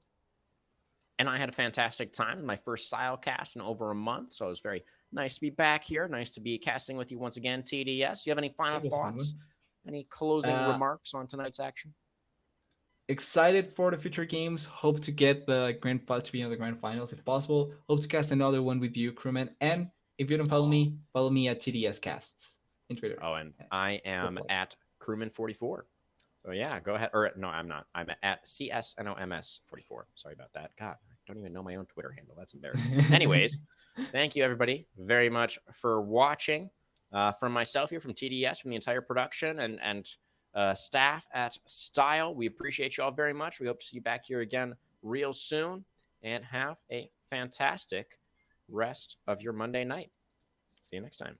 And I had a fantastic time in my first style cast in over a month, so it was very nice to be back here. Nice to be casting with you once again, TDS. You have any final thoughts? Any closing remarks on tonight's action?
Excited for the future games. Hope to get the grand final to be in the grand finals if possible. Hope to cast another one with you, crewman. And if you don't follow me at TDS Casts in Twitter.
Oh, and I am at crewman44. So yeah, go ahead. Or no, I'm not. I'm at CSNOMS44. Sorry about that. God, I don't even know my own Twitter handle. That's embarrassing. Anyways, thank you everybody very much for watching. From myself here, from TDS, from the entire production and staff at Style, we appreciate you all very much. We hope to see you back here again real soon, and have a fantastic rest of your Monday night. See you next time.